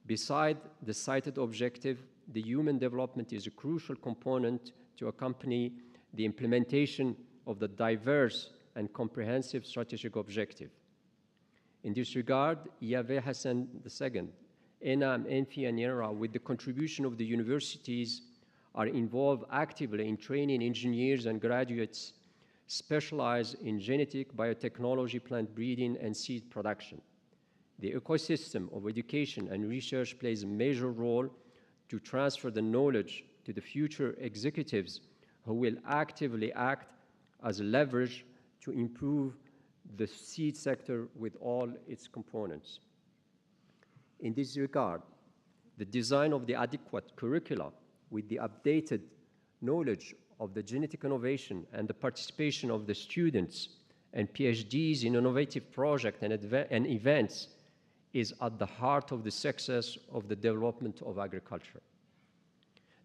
Beside the cited objective, the human development is a crucial component to accompany the implementation of the diverse and comprehensive strategic objective. In this regard, Yahweh Hassan II, ENAM, ENFI, and INRA, with the contribution of the universities, are involved actively in training engineers and graduates specialized in genetic, biotechnology, plant breeding, and seed production. The ecosystem of education and research plays a major role to transfer the knowledge to the future executives who will actively act as a leverage to improve the seed sector with all its components. In this regard, the design of the adequate curricula with the updated knowledge of the genetic innovation and the participation of the students and PhDs in innovative projects and events is at the heart of the success of the development of agriculture.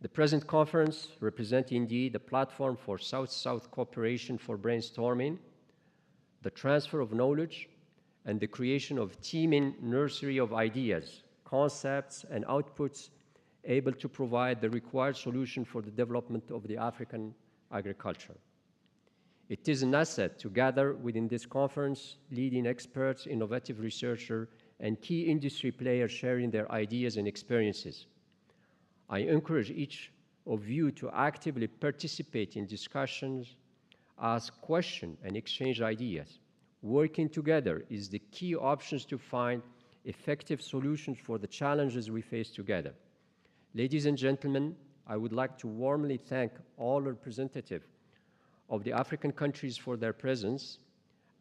The present conference represents indeed a platform for South-South cooperation for brainstorming, the transfer of knowledge, and the creation of teeming nursery of ideas, concepts, and outputs able to provide the required solution for the development of the African agriculture. It is an asset to gather within this conference leading experts, innovative researchers, and key industry players sharing their ideas and experiences. I encourage each of you to actively participate in discussions, ask questions, and exchange ideas. Working together is the key options to find effective solutions for the challenges we face together. Ladies and gentlemen, I would like to warmly thank all representatives of the African countries for their presence,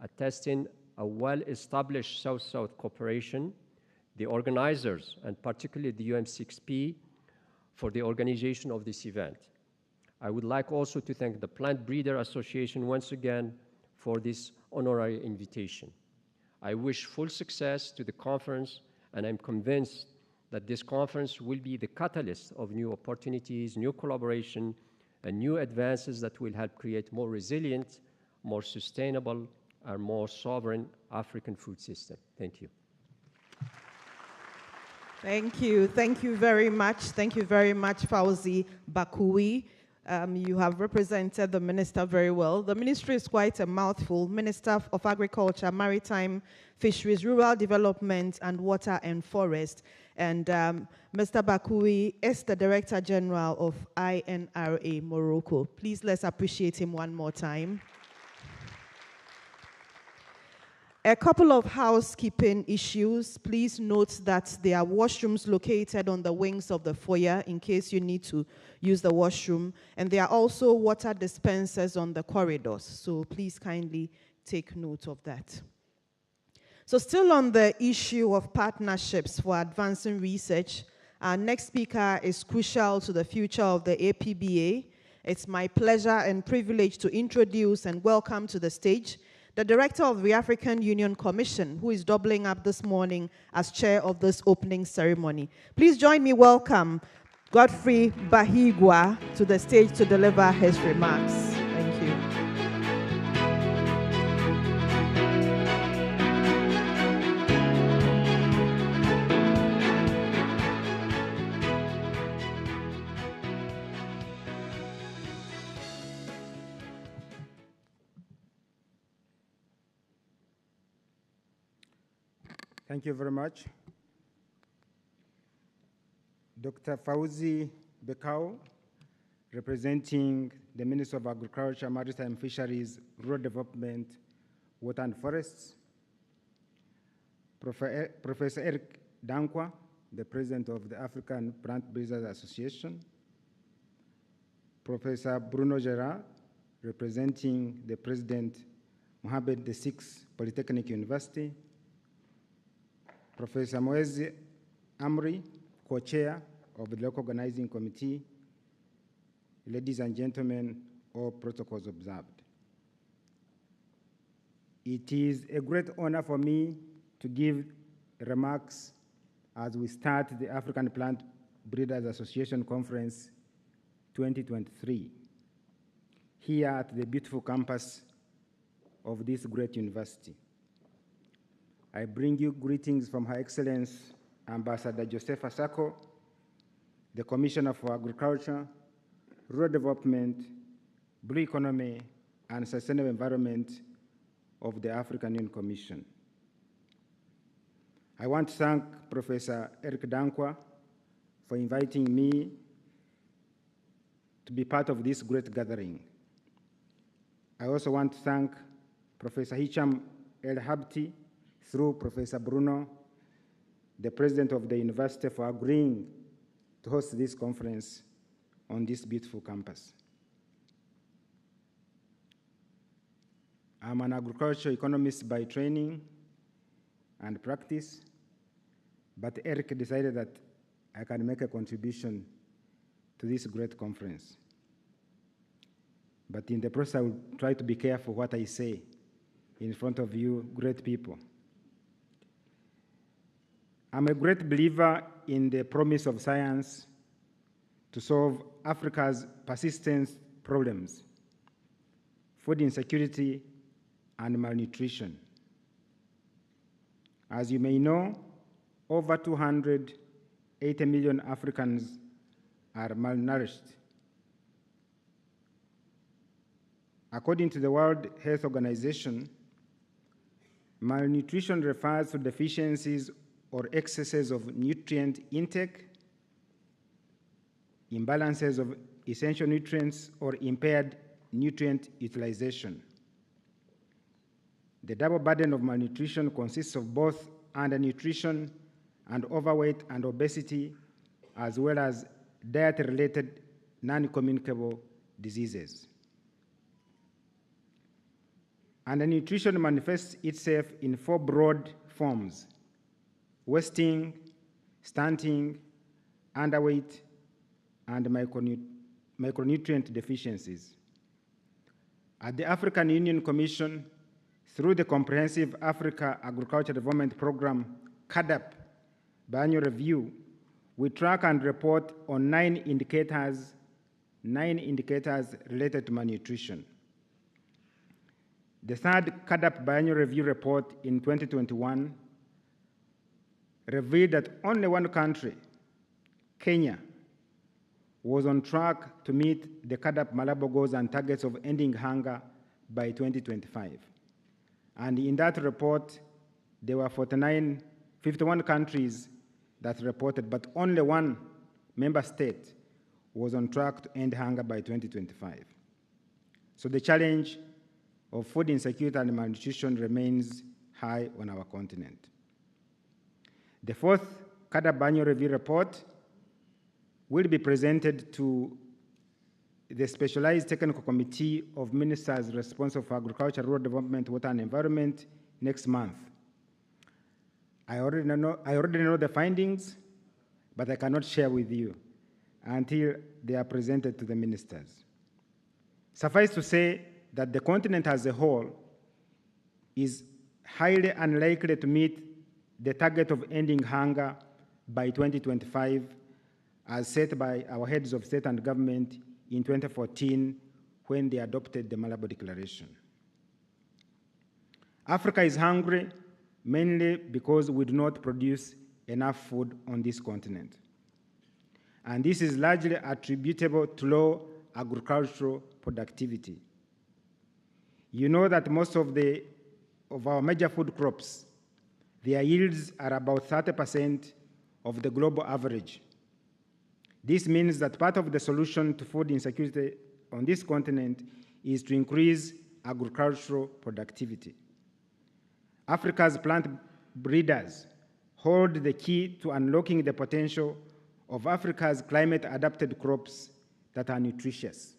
attesting a well-established South-South cooperation, the organizers, and particularly the UM6P, for the organization of this event. I would like also to thank the Plant Breeder Association once again for this honorary invitation. I wish full success to the conference, and I'm convinced that this conference will be the catalyst of new opportunities, new collaboration, and new advances that will help create more resilient, more sustainable, and more sovereign African food system. Thank you. Thank you. Thank you very much. Thank you very much, Fauzi Bakoui. You have represented the minister very well. The ministry is quite a mouthful. Minister of Agriculture, Maritime, Fisheries, Rural Development, and Water and Forest. And Mr. Bakoui is the Director General of INRA Morocco. Please let's appreciate him one more time. A couple of housekeeping issues. Please note that there are washrooms located on the wings of the foyer in case you need to use the washroom. And there are also water dispensers on the corridors. So please kindly take note of that. So still on the issue of partnerships for advancing research, our next speaker is crucial to the future of the APBA. It's my pleasure and privilege to introduce and welcome to the stage the Director of the African Union Commission, who is doubling up this morning as chair of this opening ceremony. Please join me welcome Godfrey Bahigwa to the stage to deliver his remarks. Thank you. Thank you very much. Dr. Fauzi Bekau, representing the Minister of Agriculture, Maritime Fisheries, Rural Development, Water and Forests. Professor Eric Dankwa, the President of the African Plant Breeders Association. Professor Bruno Gerard, representing the President Mohammed VI Polytechnic University. Professor Moezi Amri, co-chair of the local organizing committee. Ladies and gentlemen, all protocols observed. It is a great honor for me to give remarks as we start the African Plant Breeders Association Conference 2023 here at the beautiful campus of this great university. I bring you greetings from Her Excellency Ambassador Joseph Asako, the Commissioner for Agriculture, Rural Development, Blue Economy, and Sustainable Environment of the African Union Commission. I want to thank Professor Eric Dankwa for inviting me to be part of this great gathering. I also want to thank Professor Hicham El Habti through Professor Bruno the president of the university, for agreeing to host this conference on this beautiful campus. I'm an agricultural economist by training and practice, but Eric decided that I can make a contribution to this great conference. But in the process, I will try to be careful what I say in front of you, great people. I'm a great believer in the promise of science to solve Africa's persistent problems: food insecurity and malnutrition. As you may know, over 280 million Africans are malnourished. According to the World Health Organization, malnutrition refers to deficiencies or excesses of nutrient intake, imbalances of essential nutrients, or impaired nutrient utilization. The double burden of malnutrition consists of both undernutrition and overweight and obesity, as well as diet-related non-communicable diseases. Undernutrition manifests itself in 4 broad forms: wasting, stunting, underweight, and micronutrient deficiencies. At the African Union Commission, through the Comprehensive Africa Agriculture Development Program, CAADP, biannual review, we track and report on 9 indicators related to malnutrition. The third CAADP biannual review report in 2021 revealed that only one country, Kenya, was on track to meet the CAADP Malabo goals and targets of ending hunger by 2025. And in that report, there were 51 countries that reported, but only one member state was on track to end hunger by 2025. So the challenge of food insecurity and malnutrition remains high on our continent. The 4th CAADP biannual review report will be presented to the Specialized Technical Committee of Ministers responsible for agriculture, rural development, water, and environment next month. I already know the findings, but I cannot share with you until they are presented to the ministers. Suffice to say that the continent as a whole is highly unlikely to meet the target of ending hunger by 2025, as set by our heads of state and government in 2014 when they adopted the Malabo Declaration. Africa is hungry mainly because we do not produce enough food on this continent. And this is largely attributable to low agricultural productivity. You know that most of our major food crops, their yields are about 30% of the global average. This means that part of the solution to food insecurity on this continent is to increase agricultural productivity. Africa's plant breeders hold the key to unlocking the potential of Africa's climate-adapted crops that are nutritious.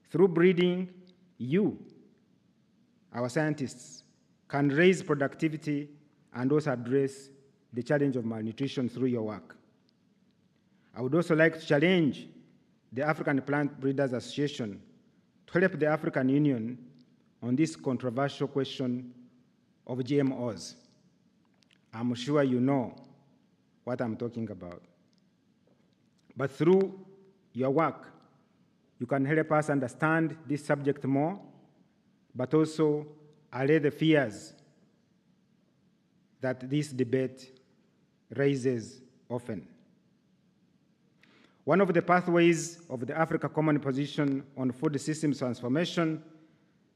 Through breeding, you, our scientists, can raise productivity and also address the challenge of malnutrition through your work. I would also like to challenge the African Plant Breeders Association to help the African Union on this controversial question of GMOs. I'm sure you know what I'm talking about. But through your work, you can help us understand this subject more, but also allay the fears that this debate raises often. One of the pathways of the Africa Common Position on Food Systems Transformation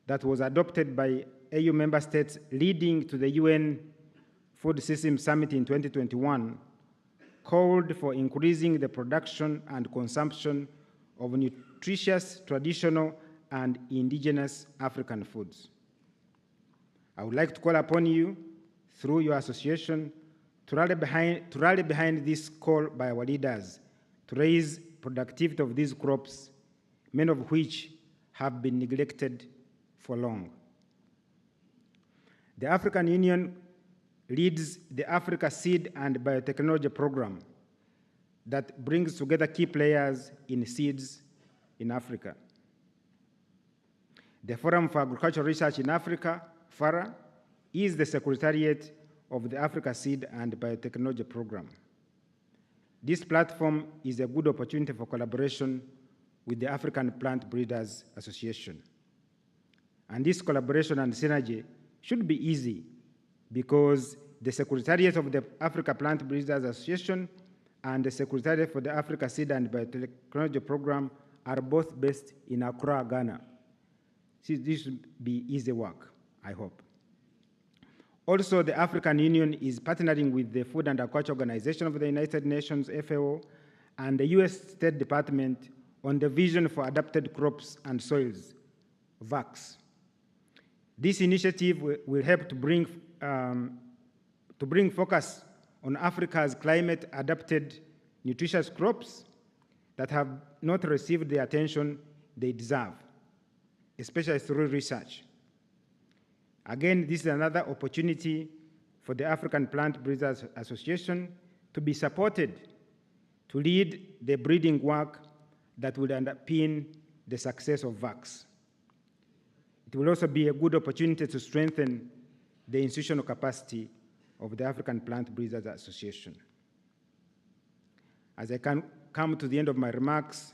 that was adopted by AU member states leading to the UN Food Systems Summit in 2021 called for increasing the production and consumption of nutritious, traditional, and indigenous African foods. I would like to call upon you, through your association, to rally behind this call by our leaders to raise productivity of these crops, many of which have been neglected for long. The African Union leads the Africa Seed and Biotechnology Program that brings together key players in seeds in Africa. The Forum for Agricultural Research in Africa, FARA, is the secretariat of the Africa Seed and Biotechnology Program. This platform is a good opportunity for collaboration with the African Plant Breeders Association. And this collaboration and synergy should be easy because the Secretariat of the Africa Plant Breeders Association and the Secretariat for the Africa Seed and Biotechnology Program are both based in Accra, Ghana. So this should be easy work, I hope. Also, the African Union is partnering with the Food and Agriculture Organization of the United Nations, FAO, and the US State Department on the Vision for Adapted Crops and Soils, VACS. This initiative will help to bring focus on Africa's climate-adapted nutritious crops that have not received the attention they deserve, especially through research. Again, this is another opportunity for the African Plant Breeders Association to be supported to lead the breeding work that will underpin the success of VACS. It will also be a good opportunity to strengthen the institutional capacity of the African Plant Breeders Association. As I come to the end of my remarks,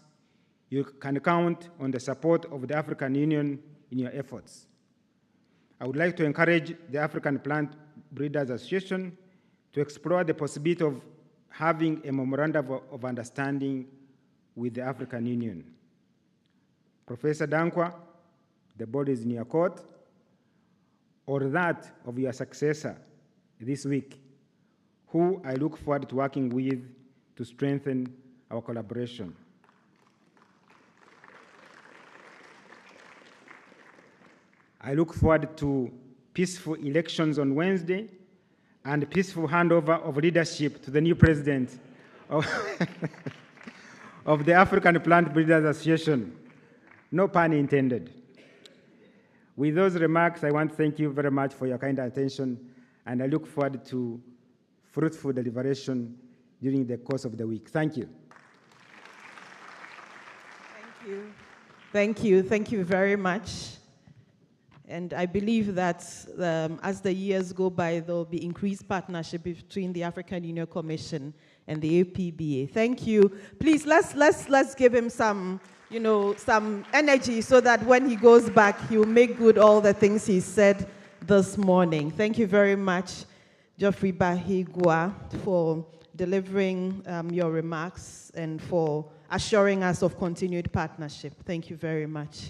you can count on the support of the African Union in your efforts. I would like to encourage the African Plant Breeders Association to explore the possibility of having a memorandum of understanding with the African Union. Professor Dankwa, the ball is in your court, or that of your successor this week, who I look forward to working with to strengthen our collaboration. I look forward to peaceful elections on Wednesday and peaceful handover of leadership to the new president of, of the African Plant Breeders Association. No pun intended. With those remarks, I want to thank you very much for your kind attention, and I look forward to fruitful deliberation during the course of the week. Thank you. Thank you. Thank you. Thank you very much. And I believe that as the years go by, there will be increased partnership between the African Union Commission and the APBA. Thank you. Please, let's give him some, some energy so that when he goes back, he will make good all the things he said this morning. Thank you very much, Geoffrey Bahigwa, for delivering your remarks and for assuring us of continued partnership. Thank you very much.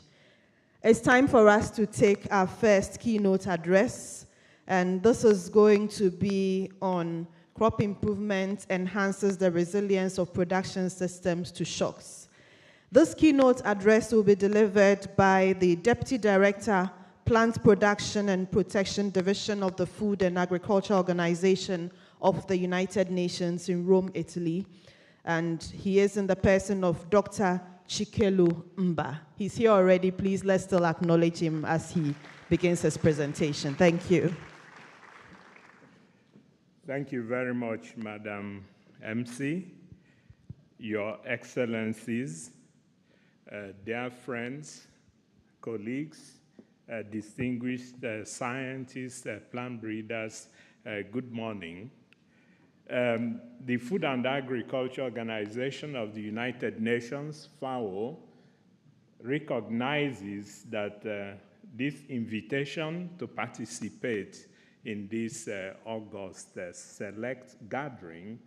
It's time for us to take our first keynote address, and this is going to be on crop improvement enhances the resilience of production systems to shocks. This keynote address will be delivered by the Deputy Director, Plant Production and Protection Division of the Food and Agriculture Organization of the United Nations in Rome, Italy, and he is in the person of Dr. Chikelu Mba. He's here already. Please, let's still acknowledge him as he begins his presentation. Thank you. Thank you very much, Madam MC, Your Excellencies, dear friends, colleagues, distinguished scientists, plant breeders, good morning. The Food and Agriculture Organization of the United Nations, FAO, recognizes that this invitation to participate in this August select gathering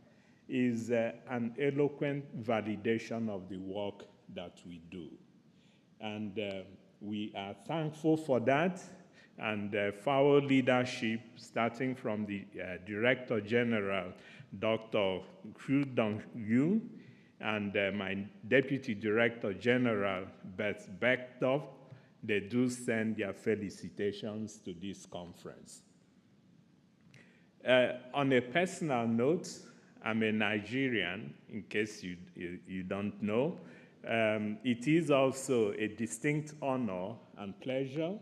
is an eloquent validation of the work that we do. And we are thankful for that. And FAO leadership, starting from the Director General, Dr. Xu Dongyu, and my Deputy Director General, Beth Bechtov, they do send their felicitations to this conference. On a personal note, I'm a Nigerian, in case you don't know. It is also a distinct honor and pleasure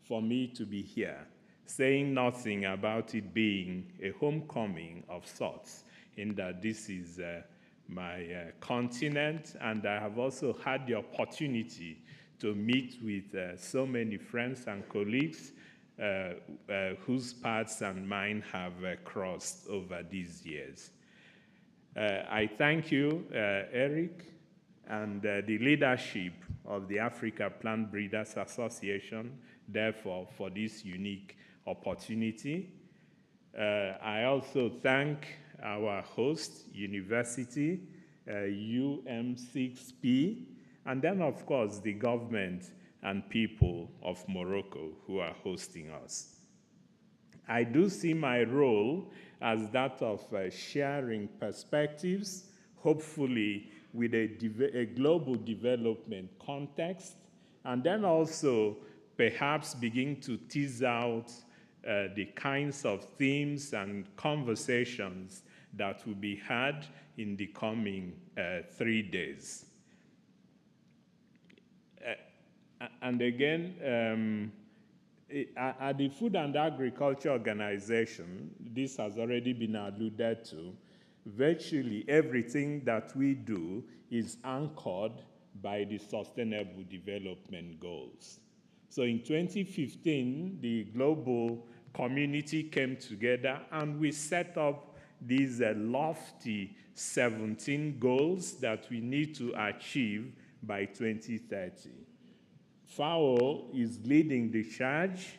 for me to be here, saying nothing about it being a homecoming of sorts, in that this is my continent, and I have also had the opportunity to meet with so many friends and colleagues whose paths and mine have crossed over these years. I thank you, Eric, and the leadership of the Africa Plant Breeders Association, therefore, for this unique opportunity. I also thank our host university, UM6P, and then, of course, the government and people of Morocco who are hosting us. I do see my role as that of sharing perspectives, hopefully with a global development context, and then also perhaps begin to tease out the kinds of themes and conversations that will be had in the coming 3 days. And again, at the Food and Agriculture Organization, this has already been alluded to, virtually everything that we do is anchored by the Sustainable Development Goals. So in 2015, the global community came together and we set up these lofty 17 goals that we need to achieve by 2030. FAO is leading the charge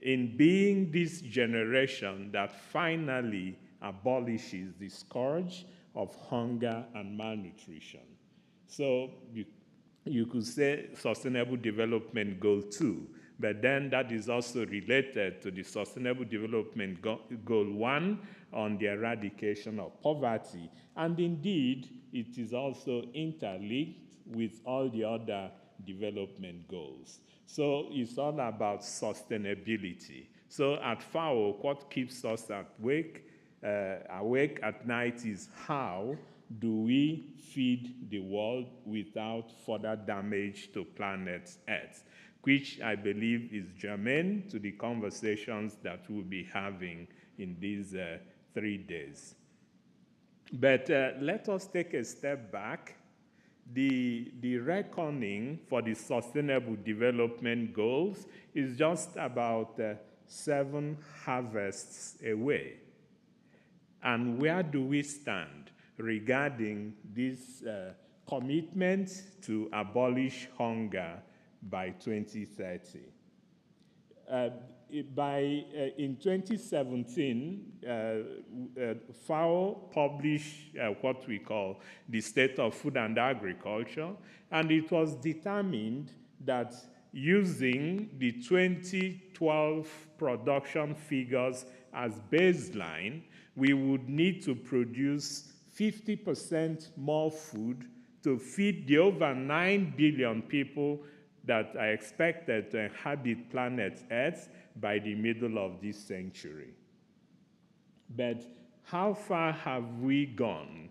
in being this generation that finally abolishes the scourge of hunger and malnutrition. So you could say Sustainable Development Goal 2, but then that is also related to the Sustainable Development Goal 1 on the eradication of poverty. And indeed, it is also interlinked with all the other development goals. So it's all about sustainability. So at FAO, what keeps us awake at night is how do we feed the world without further damage to planet Earth, which I believe is germane to the conversations that we'll be having in these 3 days. But let us take a step back. The reckoning for the Sustainable Development Goals is just about 7 harvests away. And where do we stand regarding this commitment to abolish hunger by 2030? In 2017, FAO published what we call the State of Food and Agriculture, and it was determined that using the 2012 production figures as baseline, we would need to produce 50% more food to feed the over 9 billion people that are expected to inhabit planet Earth by the middle of this century. But how far have we gone?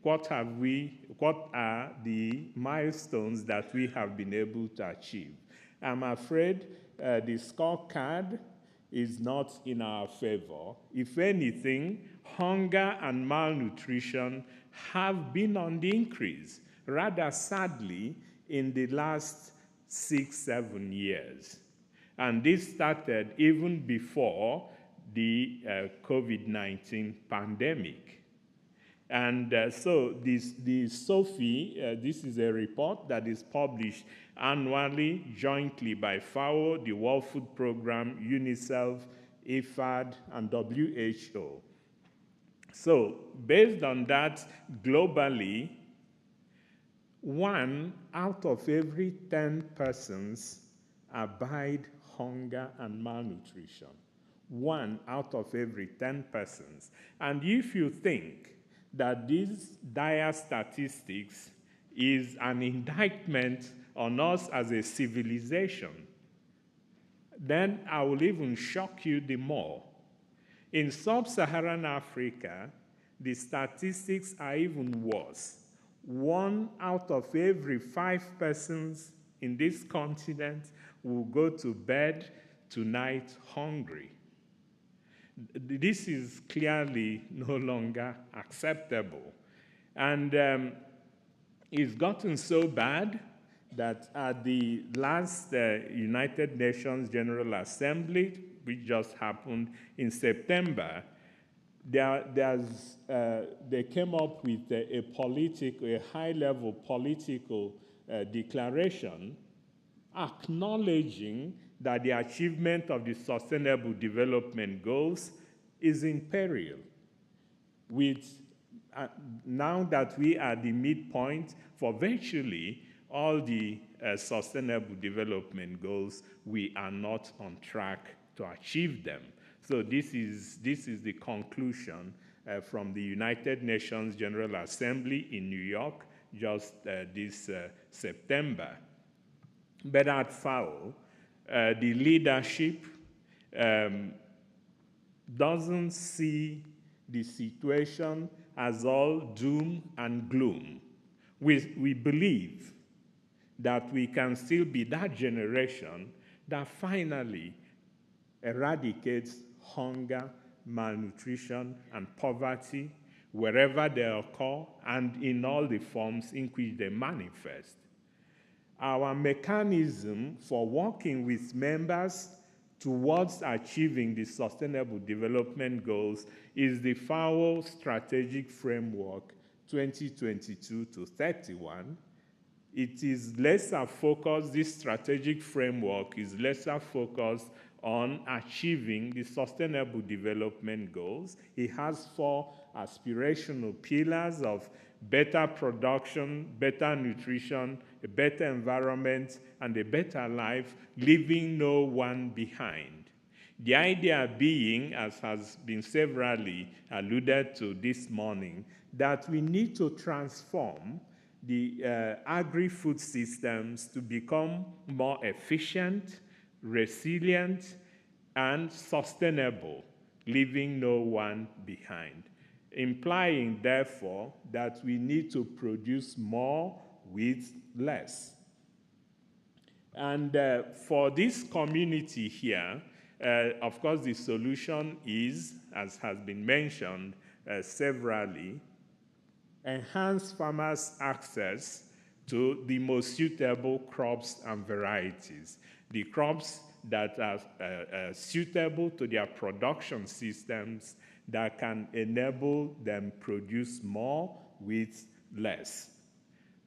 What are the milestones that we have been able to achieve? I'm afraid the scorecard is not in our favor. If anything, hunger and malnutrition have been on the increase, rather sadly, in the last 6-7 years. And this started even before the COVID-19 pandemic. And so the SOFI, this is a report that is published annually jointly by FAO, the World Food Programme, UNICEF, IFAD, and WHO. So based on that, globally, 1 out of every 10 persons abide hunger and malnutrition. 1 out of every 10 persons. And if you think that these dire statistics is an indictment on us as a civilization, then I will even shock you the more. In sub-Saharan Africa, the statistics are even worse. 1 out of every 5 persons in this continent will go to bed tonight hungry. This is clearly no longer acceptable. And it's gotten so bad that at the last United Nations General Assembly, which just happened in September, they came up with a high-level political declaration acknowledging that the achievement of the Sustainable Development Goals is in peril. Now that we are at the midpoint for virtually all the Sustainable Development Goals, we are not on track to achieve them. So this is the conclusion from the United Nations General Assembly in New York just this September. But at FAO, the leadership doesn't see the situation as all doom and gloom. We believe that we can still be that generation that finally eradicates hunger, malnutrition, and poverty wherever they occur and in all the forms in which they manifest. Our mechanism for working with members towards achieving the Sustainable Development Goals is the FAO Strategic Framework 2022 to 31. It is lesser focused, this strategic framework is lesser focused on achieving the Sustainable Development Goals. It has 4 aspirational pillars of better production, better nutrition, a better environment, and a better life, leaving no one behind. The idea being, as has been severally alluded to this morning, that we need to transform the agri-food systems to become more efficient, resilient, and sustainable, leaving no one behind. Implying, therefore, that we need to produce more with less. And for this community here, of course, the solution is, as has been mentioned severally, enhance farmers' access to the most suitable crops and varieties, the crops that are suitable to their production systems that can enable them produce more with less.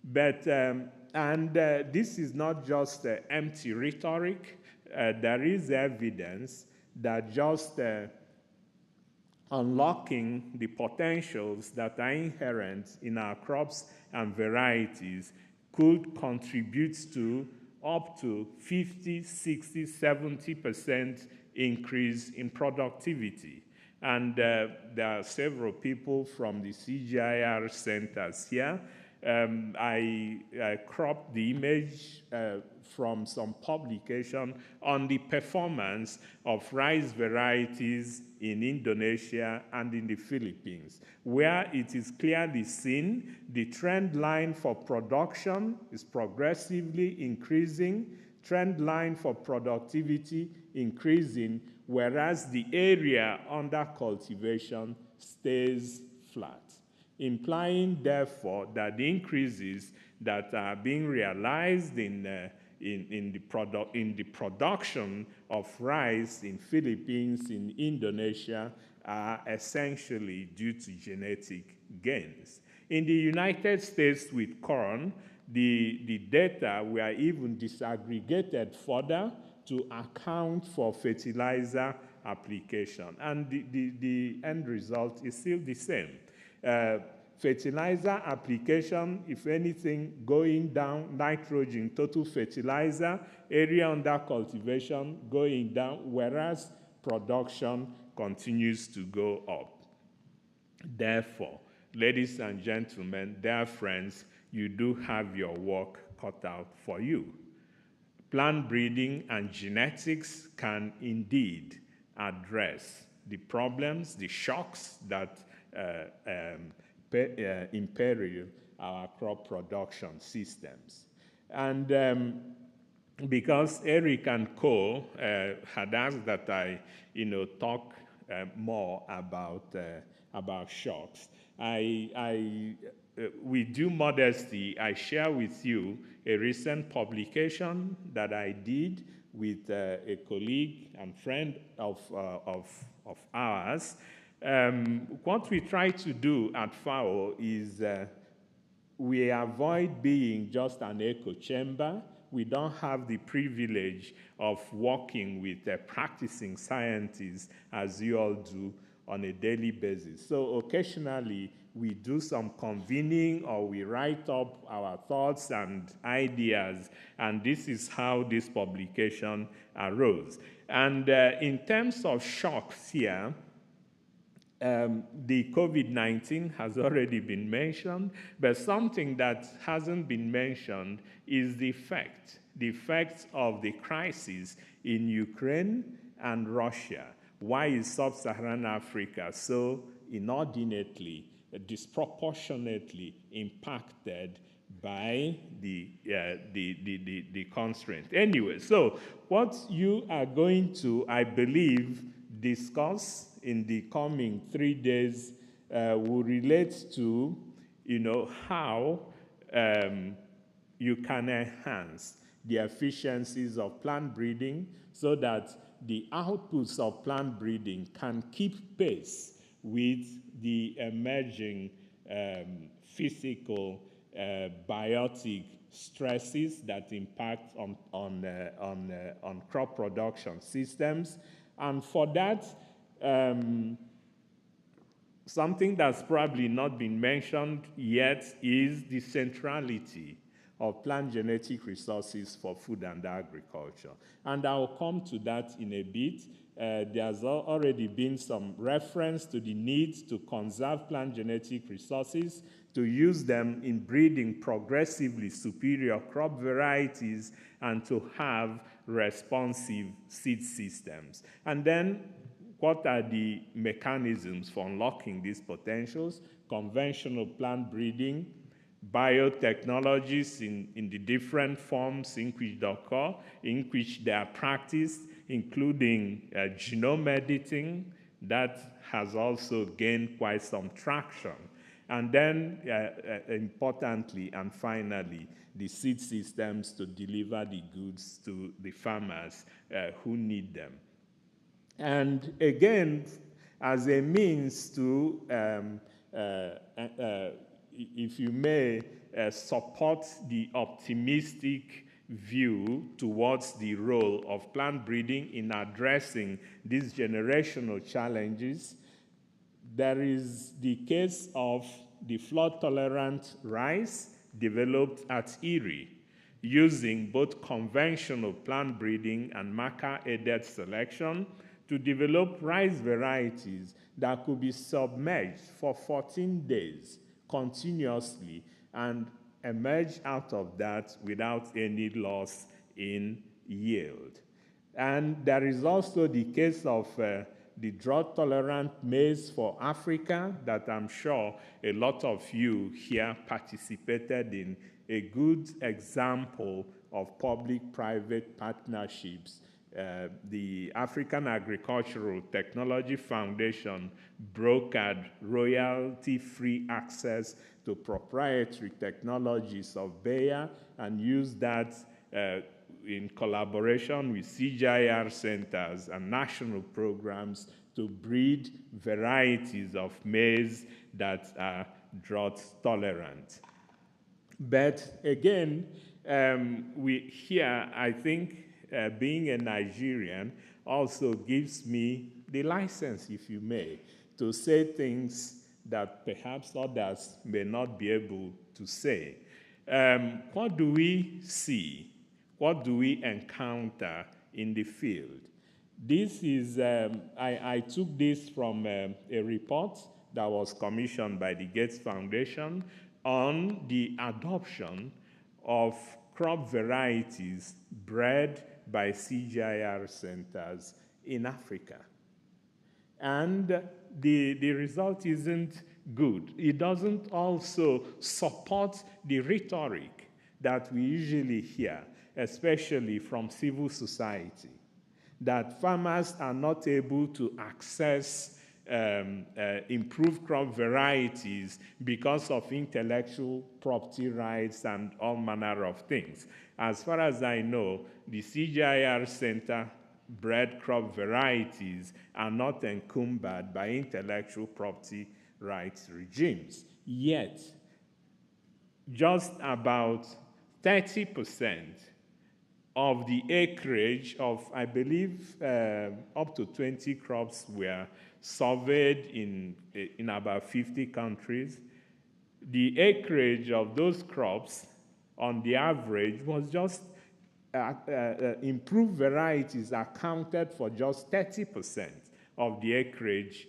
But, this is not just empty rhetoric. There is evidence that just unlocking the potentials that are inherent in our crops and varieties could contribute to up to 50, 60, 70% increase in productivity. And there are several people from the CGIAR centers here. I cropped the image from some publication on the performance of rice varieties in Indonesia and in the Philippines, where it is clearly seen the trend line for production is progressively increasing, trend line for productivity increasing, whereas the area under cultivation stays flat, implying, therefore, that the increases that are being realized in the production of rice in Philippines, in Indonesia, are essentially due to genetic gains. In the United States with corn, the data were even disaggregated further to account for fertilizer application. And the end result is still the same. Fertilizer application, if anything, going down, nitrogen, total fertilizer, area under cultivation going down, whereas production continues to go up. Therefore, ladies and gentlemen, dear friends, you do have your work cut out for you. Plant breeding and genetics can indeed address the problems, the shocks that imperil our crop production systems. And because Eric and Co. Had asked that I, talk more about shocks, with due modesty, I share with you a recent publication that I did with a colleague and friend of ours. What we try to do at FAO is we avoid being just an echo chamber. We don't have the privilege of working with practicing scientists as you all do on a daily basis. So occasionally we do some convening or we write up our thoughts and ideas, and this is how this publication arose. And in terms of shocks here, the COVID-19 has already been mentioned, but something that hasn't been mentioned is the effects of the crisis in Ukraine and Russia. Why is sub-Saharan Africa so inordinately, disproportionately impacted by the constraint? Anyway, so what you are going to, I believe, discuss in the coming 3 days will relate to, how you can enhance the efficiencies of plant breeding so that the outputs of plant breeding can keep pace with the emerging physical, biotic stresses that impact on crop production systems. And for that, something that's probably not been mentioned yet is the centrality of plant genetic resources for food and agriculture. And I'll come to that in a bit. There's already been some reference to the need to conserve plant genetic resources, to use them in breeding progressively superior crop varieties, and to have responsive seed systems. And then, what are the mechanisms for unlocking these potentials? Conventional plant breeding, biotechnologies in the different forms in which they occur, in which they are practiced, including genome editing, that has also gained quite some traction. And then, importantly and finally, the seed systems to deliver the goods to the farmers who need them. And again, as a means to, if you may, support the optimistic view towards the role of plant breeding in addressing these generational challenges, there is the case of the flood-tolerant rice developed at Erie, using both conventional plant breeding and marker-aided selection to develop rice varieties that could be submerged for 14 days continuously and emerge out of that without any loss in yield. And there is also the case of the drought-tolerant maize for Africa that I'm sure a lot of you here participated in, a good example of public-private partnerships. The African Agricultural Technology Foundation brokered royalty-free access to proprietary technologies of Bayer and used that in collaboration with CGIAR centers and national programs to breed varieties of maize that are drought tolerant. But again, I think being a Nigerian also gives me the license, if you may, to say things that perhaps others may not be able to say. What do we see? What do we encounter in the field? This is, I took this from a report that was commissioned by the Gates Foundation on the adoption of crop varieties bred by CGIAR centers in Africa. and the result isn't good. It doesn't also support the rhetoric that we usually hear, especially from civil society, that farmers are not able to access improved crop varieties because of intellectual property rights and all manner of things. As far as I know, the CGIAR Center bred crop varieties are not encumbered by intellectual property rights regimes. Yet, just about 30% of the acreage of, I believe, up to 20 crops were surveyed in about 50 countries. The acreage of those crops, on the average, was just improved varieties accounted for just 30% of the acreage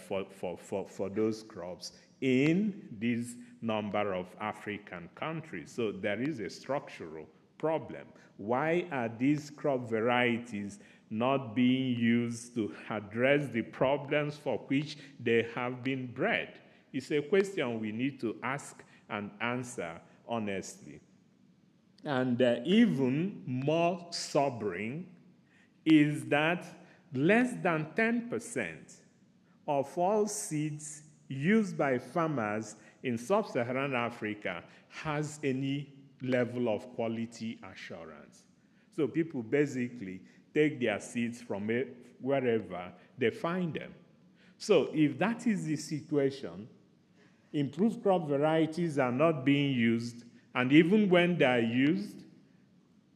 for those crops in this number of African countries. So there is a structural problem. Why are these crop varieties not being used to address the problems for which they have been bred? It's a question we need to ask and answer honestly. And even more sobering is that less than 10% of all seeds used by farmers in sub-Saharan Africa has any level of quality assurance. So people basically take their seeds from wherever they find them. So if that is the situation, improved crop varieties are not being used, and even when they are used,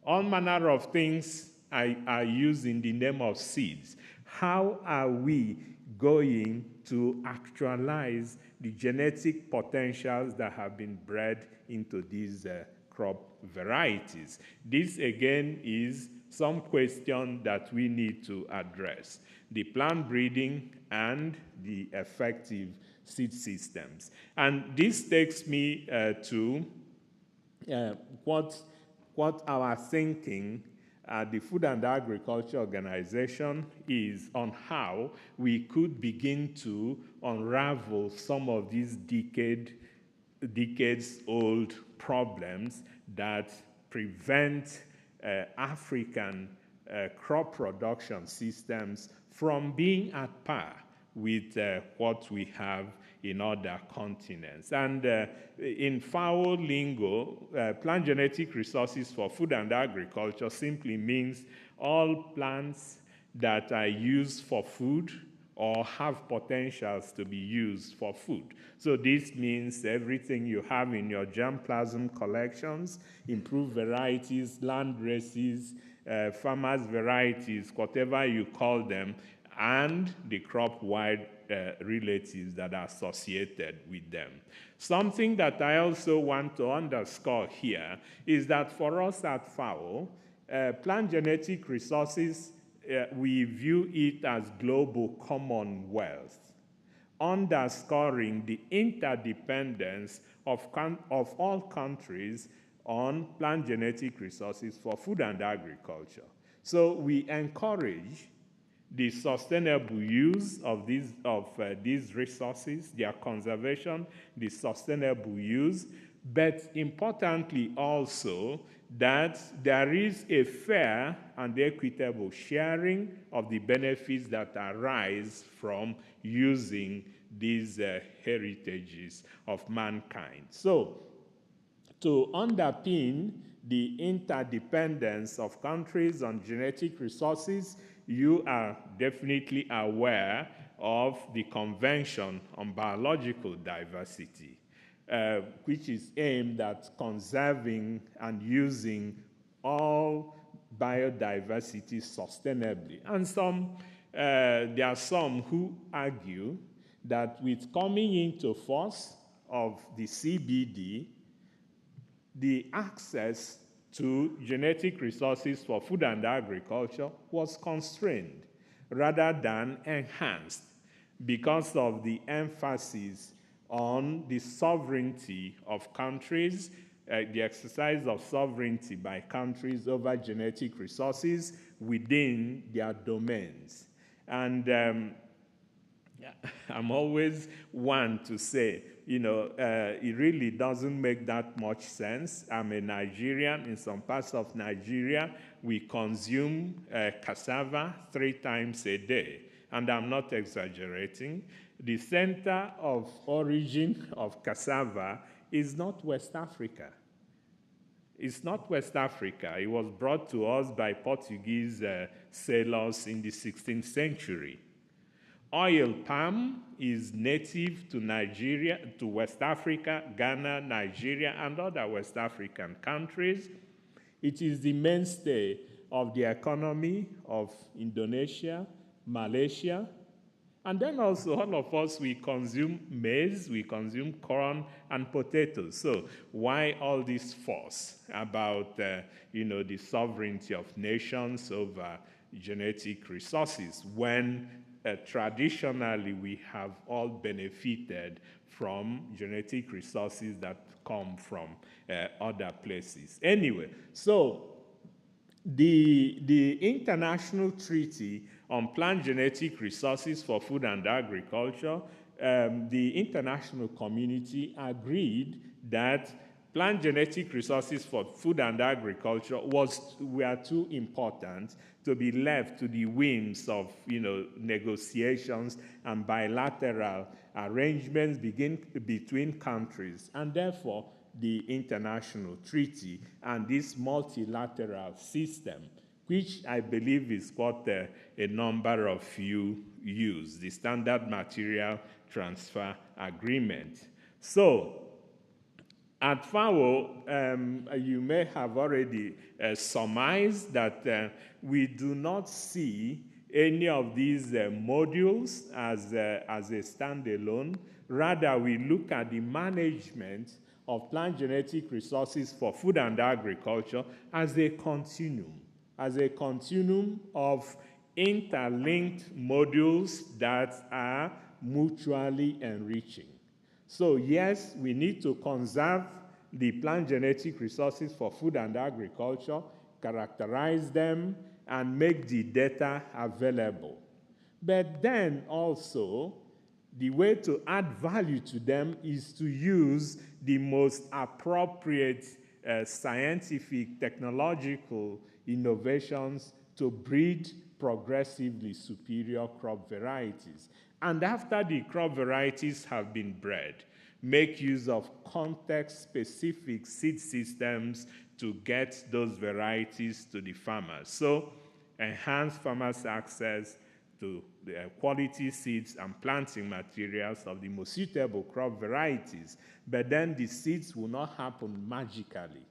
all manner of things are used in the name of seeds. How are we going to actualize the genetic potentials that have been bred into these crop varieties? This, again, is some question that we need to address: the plant breeding and the effective seed systems. And this takes me to what our thinking at the Food and Agriculture Organization is on how we could begin to unravel some of these decades-old problems that prevent African crop production systems from being at par with what we have in other continents. And in FAO lingo, plant genetic resources for food and agriculture simply means all plants that are used for food or have potentials to be used for food. So this means everything you have in your germplasm collections, improved varieties, land races, farmers' varieties, whatever you call them, and the crop-wide relatives that are associated with them. Something that I also want to underscore here is that for us at FAO, plant genetic resources, we view it as global commonwealth, underscoring the interdependence of all countries on plant genetic resources for food and agriculture. So we encourage the sustainable use of these resources, their conservation, the sustainable use, but importantly also that there is a fair and equitable sharing of the benefits that arise from using these heritages of mankind. So, to underpin the interdependence of countries on genetic resources, you are definitely aware of the Convention on Biological Diversity, which is aimed at conserving and using all biodiversity sustainably. And there are some who argue that with coming into force of the CBD, the access to genetic resources for food and agriculture was constrained rather than enhanced because of the emphasis on the sovereignty of countries, the exercise of sovereignty by countries over genetic resources within their domains. And I'm always one to say, it really doesn't make that much sense. I'm a Nigerian. In some parts of Nigeria, we consume cassava 3 times a day. And I'm not exaggerating. The center of origin of cassava is not West Africa. It's not West Africa. It was brought to us by Portuguese sailors in the 16th century. Oil palm is native to Nigeria, to West Africa, Ghana, Nigeria, and other West African countries. It is the mainstay of the economy of Indonesia, Malaysia, and then also all of us, we consume maize, we consume corn and potatoes. So why all this fuss about, the sovereignty of nations over genetic resources when traditionally we have all benefited from genetic resources that come from other places? Anyway, so the International Treaty on Plant Genetic Resources for Food and Agriculture, the international community agreed that plant genetic resources for food and agriculture were too important to be left to the whims of negotiations and bilateral arrangements between countries, and therefore the international treaty and this multilateral system, which I believe is what a number of you use, the Standard Material Transfer Agreement. So, at FAO, you may have already surmised that we do not see any of these modules as a standalone. Rather, we look at the management of plant genetic resources for food and agriculture as a continuum of interlinked modules that are mutually enriching. So yes, we need to conserve the plant genetic resources for food and agriculture, characterize them, and make the data available. But then also, the way to add value to them is to use the most appropriate scientific, technological innovations to breed progressively superior crop varieties. And after the crop varieties have been bred, make use of context-specific seed systems to get those varieties to the farmers. So enhance farmers' access to the quality seeds and planting materials of the most suitable crop varieties. But then the seeds will not happen magically.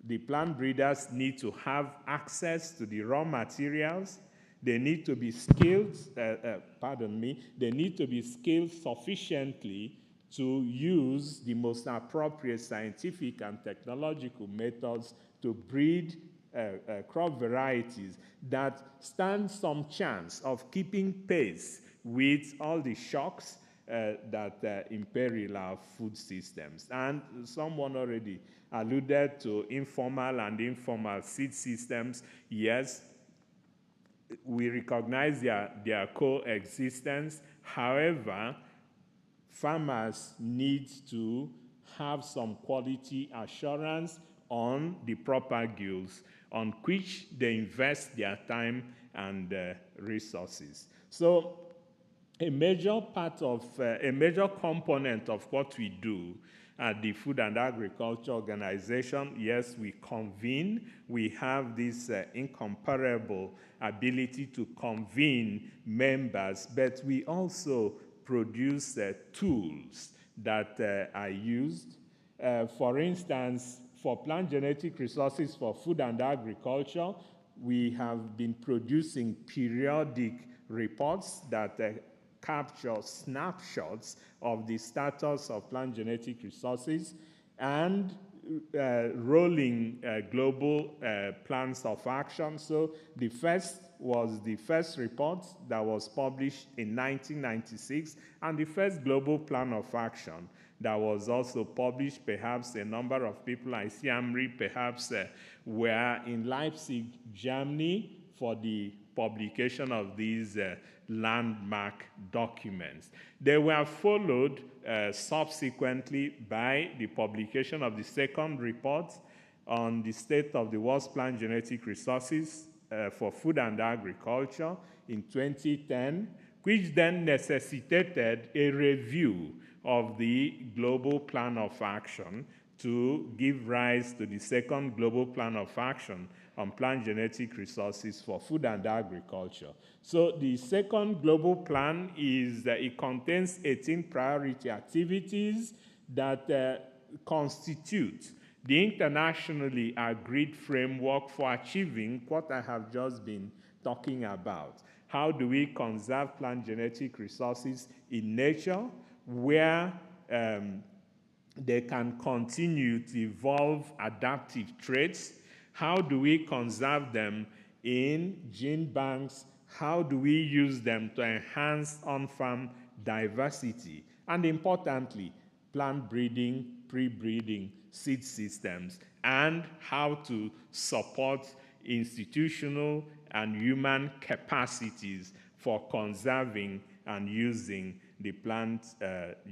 The plant breeders need to have access to the raw materials. They need to be skilled, they need to be skilled sufficiently to use the most appropriate scientific and technological methods to breed crop varieties that stand some chance of keeping pace with all the shocks that imperil our food systems. And someone already alluded to informal and informal seed systems. Yes, we recognize their coexistence. However, farmers need to have some quality assurance on the propagules on which they invest their time and resources. So a major component of what we do at the Food and Agriculture Organization, yes, we convene. We have this incomparable ability to convene members, but we also produce tools that are used. For instance, for plant genetic resources for food and agriculture, we have been producing periodic reports that capture snapshots of the status of plant genetic resources and rolling global plans of action. So the first was the first report that was published in 1996, and the first global plan of action that was also published. Perhaps a number of people, I see Amri, perhaps were in Leipzig, Germany, for the publication of these landmark documents. They were followed subsequently by the publication of the second report on the state of the world's plant genetic resources for food and agriculture in 2010, which then necessitated a review of the Global Plan of Action to give rise to the second Global Plan of Action on plant genetic resources for food and agriculture. So the second global plan is it contains 18 priority activities that constitute the internationally agreed framework for achieving what I have just been talking about. How do we conserve plant genetic resources in nature where they can continue to evolve adaptive traits? How do we conserve them in gene banks? How do we use them to enhance on-farm diversity? And importantly, plant breeding, pre-breeding, seed systems, and how to support institutional and human capacities for conserving and using the plant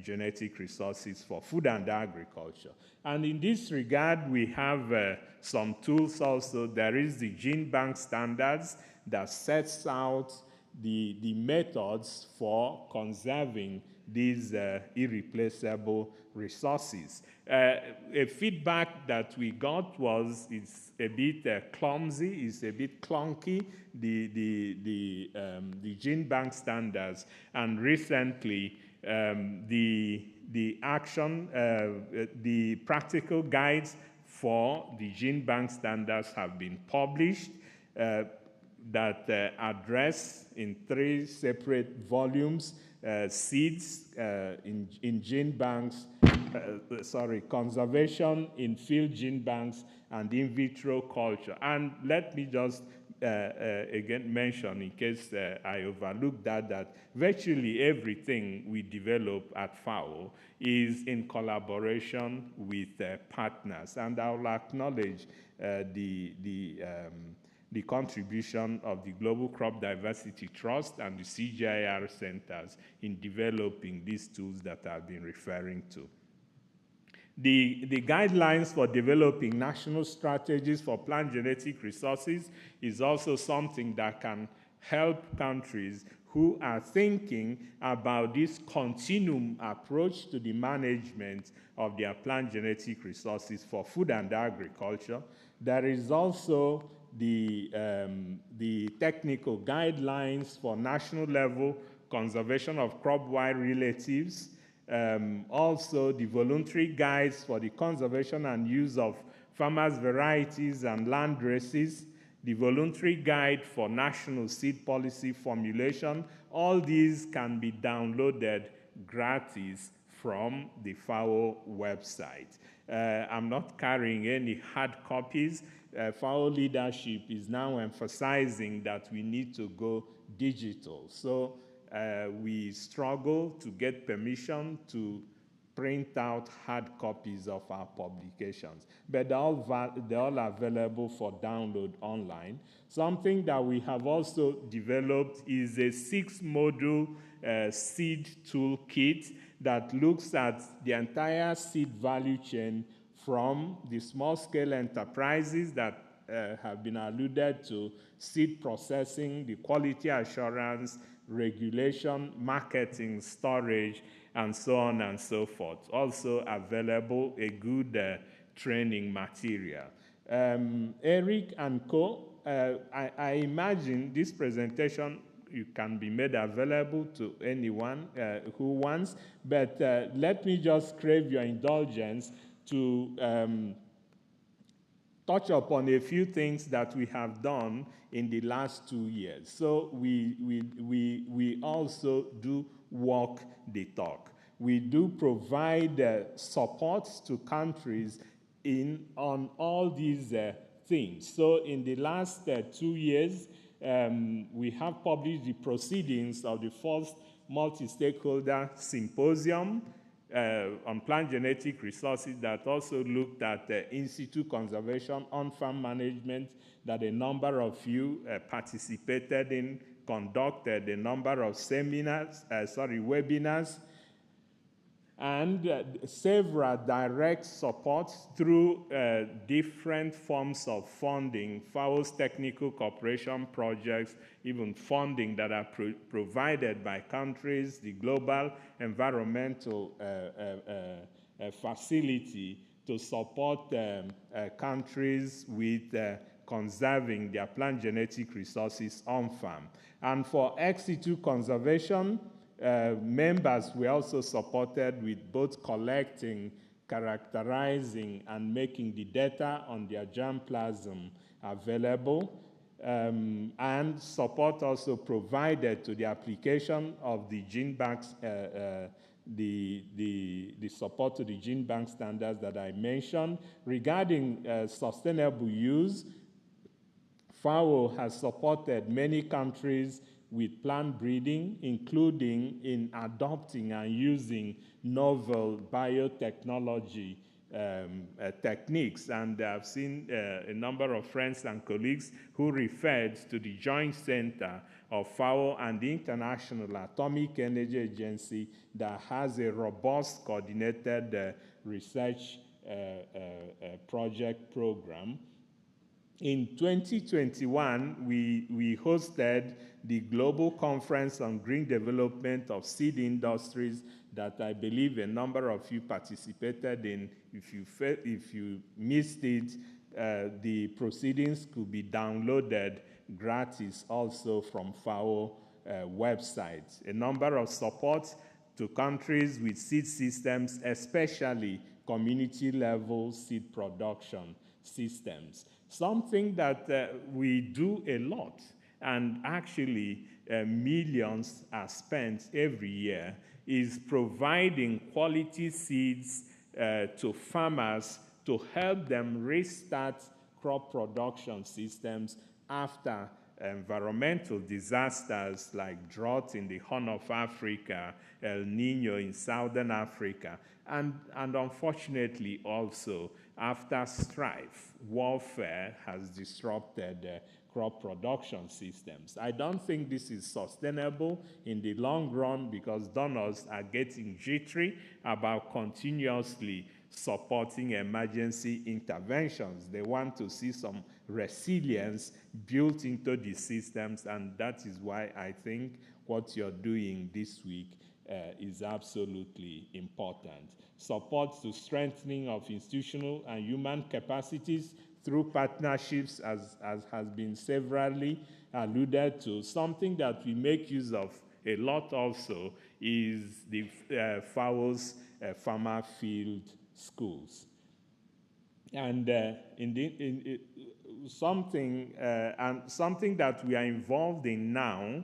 genetic resources for food and agriculture. And in this regard, we have some tools also. There is the gene bank standards that sets out the methods for conserving these irreplaceable resources. A feedback that we got was it's a bit clumsy, it's a bit clunky, the gene bank standards, and recently the action, the practical guides for the gene bank standards have been published that address in 3 separate volumes seeds in gene banks, conservation in field gene banks, and in vitro culture. And let me just again mention, in case I overlooked that virtually everything we develop at FAO is in collaboration with partners. And I will acknowledge the contribution of the Global Crop Diversity Trust and the CGIAR centers in developing these tools that I've been referring to. The guidelines for developing national strategies for plant genetic resources is also something that can help countries who are thinking about this continuum approach to the management of their plant genetic resources for food and agriculture. There is also the technical guidelines for national level conservation of crop-wide relatives, also the voluntary guides for the conservation and use of farmers' varieties and land races, the voluntary guide for national seed policy formulation. All these can be downloaded gratis from the FAO website. I'm not carrying any hard copies. FAO leadership is now emphasizing that we need to go digital. So we struggle to get permission to print out hard copies of our publications, but they're all available for download online. Something that we have also developed is a 6-module seed toolkit that looks at the entire seed value chain from the small-scale enterprises that have been alluded to, seed processing, the quality assurance, regulation, marketing, storage, and so on and so forth. Also available a good training material. Eric and co, I imagine this presentation can be made available to anyone who wants, but let me just crave your indulgence to touch upon a few things that we have done in the last 2 years. So we also do walk the talk. We do provide support to countries on all these things. So in the last 2 years, we have published the proceedings of the first multi-stakeholder symposium on plant genetic resources that also looked at in situ conservation, on-farm management, that a number of you participated in, conducted a number of webinars, and several direct supports through different forms of funding, FAO's technical cooperation projects, even funding that are provided by countries, the Global Environmental Facility to support countries with conserving their plant genetic resources on farm. And for ex situ conservation, members were also supported with both collecting, characterizing, and making the data on their germplasm available, and support also provided to the application of the gene banks, the support to the gene bank standards that I mentioned. Regarding sustainable use, FAO has supported many countries with plant breeding, including in adopting and using novel biotechnology techniques. And I've seen a number of friends and colleagues who referred to the Joint Center of FAO and the International Atomic Energy Agency that has a robust coordinated research project program. In 2021, we hosted the Global Conference on Green Development of Seed Industries that I believe a number of you participated in. If you missed it, the proceedings could be downloaded gratis also from FAO website. A number of supports to countries with seed systems, especially community-level seed production systems. Something that we do a lot, and actually millions are spent every year, is providing quality seeds to farmers to help them restart crop production systems after environmental disasters like drought in the Horn of Africa, El Nino in Southern Africa, and unfortunately also after strife, warfare has disrupted crop production systems. I don't think this is sustainable in the long run because donors are getting jittery about continuously supporting emergency interventions. They want to see some resilience built into the systems, and that is why I think what you're doing this week is absolutely important. Support to strengthening of institutional and human capacities through partnerships, as has been severally alluded to. Something that we make use of a lot also is the FAO's farmer field schools. And something that we are involved in now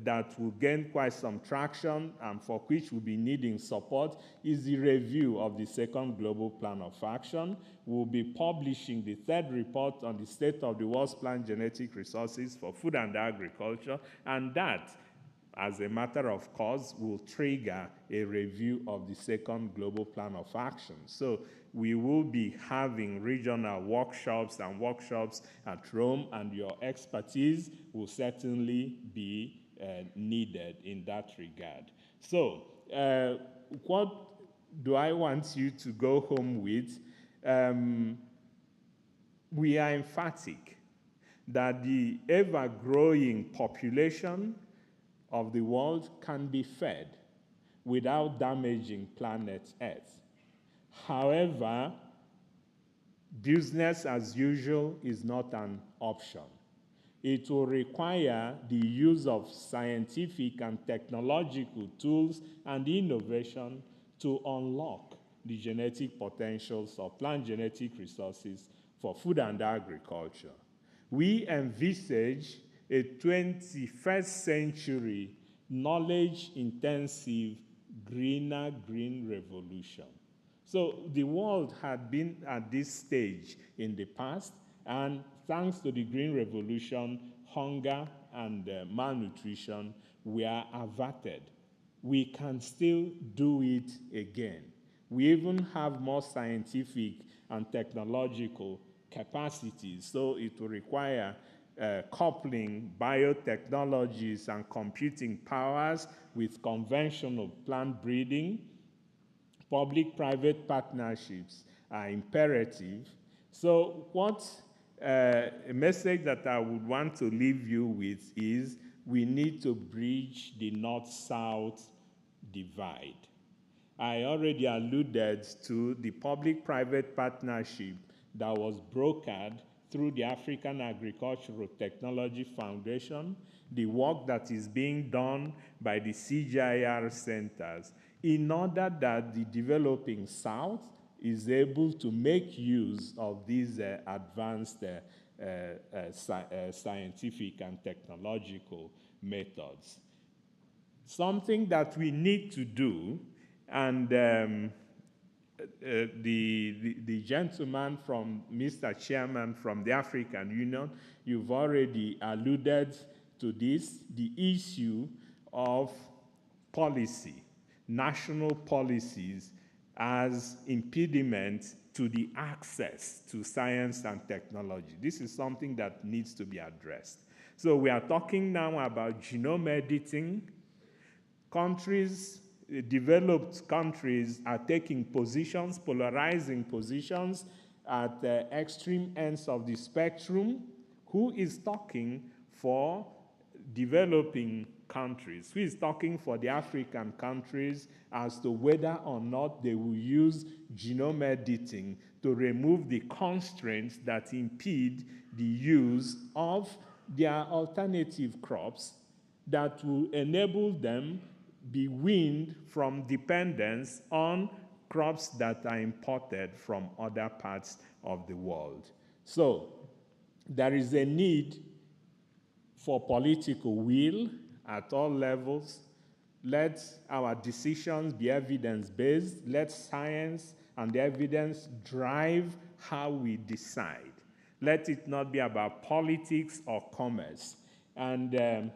that will gain quite some traction and for which we'll be needing support is the review of the second Global Plan of Action. We'll be publishing the third report on the state of the world's plant genetic resources for food and agriculture, and that, as a matter of course, will trigger a review of the second Global Plan of Action. So we will be having regional workshops and workshops at Rome, and your expertise will certainly be needed in that regard. So what do I want you to go home with? We are emphatic that the ever-growing population of the world can be fed without damaging planet Earth. However, business as usual is not an option. It will require the use of scientific and technological tools and innovation to unlock the genetic potentials of plant genetic resources for food and agriculture. We envisage a 21st century knowledge-intensive green revolution. So the world had been at this stage in the past, and thanks to the Green Revolution, hunger and malnutrition were averted. we can still do it again. We even have more scientific and technological capacities, so it will require coupling biotechnologies and computing powers with conventional plant breeding. Public-private partnerships are imperative. So a message that I would want to leave you with is we need to bridge the North-South divide. I already alluded to the public-private partnership that was brokered through the African Agricultural Technology Foundation, the work that is being done by the CGIAR centers, in order that the developing South is able to make use of these advanced scientific and technological methods. Something that we need to do, and the gentleman from Mr. Chairman from the African Union, you've already alluded to this, the issue of policy, national policies as impediment to the access to science and technology. This is something that needs to be addressed. So we are talking now about genome editing. Developed countries are taking positions, polarizing positions at the extreme ends of the spectrum. Who is talking for developing countries? Who is talking for the African countries as to whether or not they will use genome editing to remove the constraints that impede the use of their alternative crops that will enable them be weaned from dependence on crops that are imported from other parts of the world. So there is a need for political will at all levels. Let our decisions be evidence-based. Let science and evidence drive how we decide. Let it not be about politics or commerce. And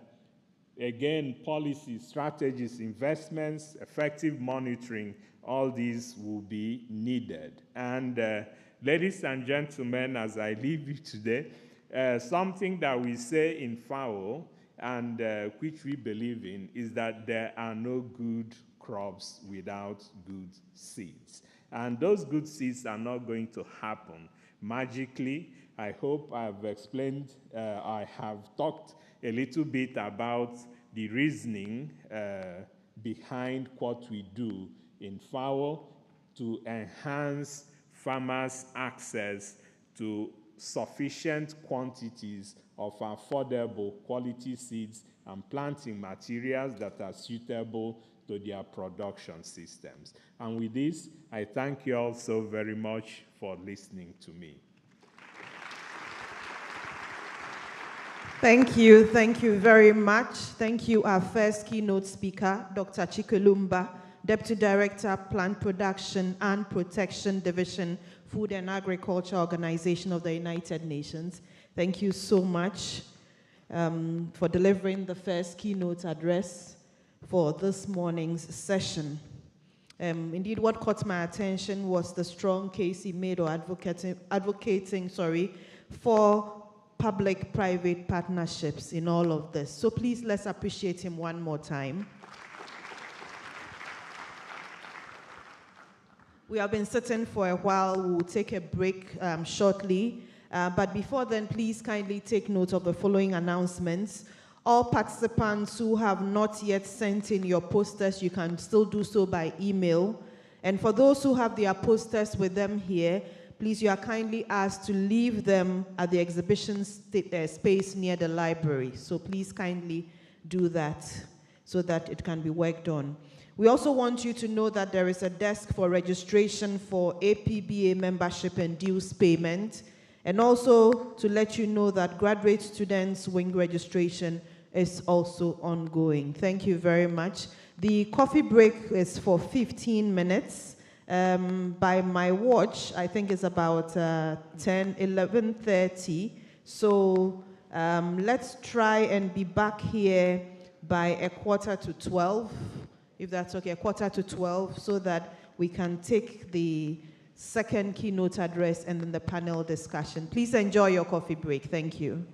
again, policy, strategies, investments, effective monitoring, all these will be needed. And ladies and gentlemen, as I leave you today, something that we say in FAO and which we believe in is that there are no good crops without good seeds. And those good seeds are not going to happen magically. I hope I've explained, I have talked a little bit about the reasoning behind what we do in FAO to enhance farmers' access to sufficient quantities of affordable quality seeds and planting materials that are suitable to their production systems. And with this, I thank you all so very much for listening to me. Thank you very much. Thank you, our first keynote speaker, Dr. Chikulumba, Deputy Director, Plant Production and Protection Division, Food and Agriculture Organization of the United Nations. Thank you so much for delivering the first keynote address for this morning's session. Indeed, what caught my attention was the strong case he made, or advocating, for public-private partnerships in all of this. So please, let's appreciate him one more time. We have been sitting for a while. We'll take a break shortly. But before then, please kindly take note of the following announcements. All participants who have not yet sent in your posters, you can still do so by email. And for those who have their posters with them here, please, you are kindly asked to leave them at the exhibition space near the library. So please kindly do that so that it can be worked on. We also want you to know that there is a desk for registration for APBA membership and dues payment, and also to let you know that graduate students' wing registration is also ongoing. Thank you very much. The coffee break is for 15 minutes. By my watch, I think it's about 11:30. So let's try and be back here by 11:45. if that's okay, 11:45, so that we can take the second keynote address and then the panel discussion. Please enjoy your coffee break. Thank you.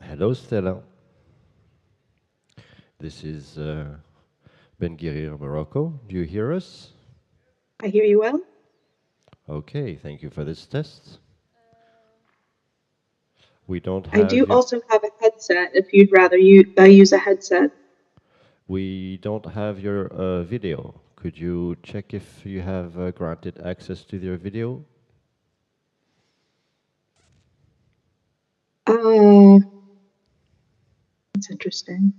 Hello, Stella. This is Ben Guirir, Morocco. Do you hear us? I hear you well. Okay, thank you for this test. We don't I have do also have a headset if you'd rather use a headset. we don't have your video. Could you check if you have granted access to your video? That's interesting.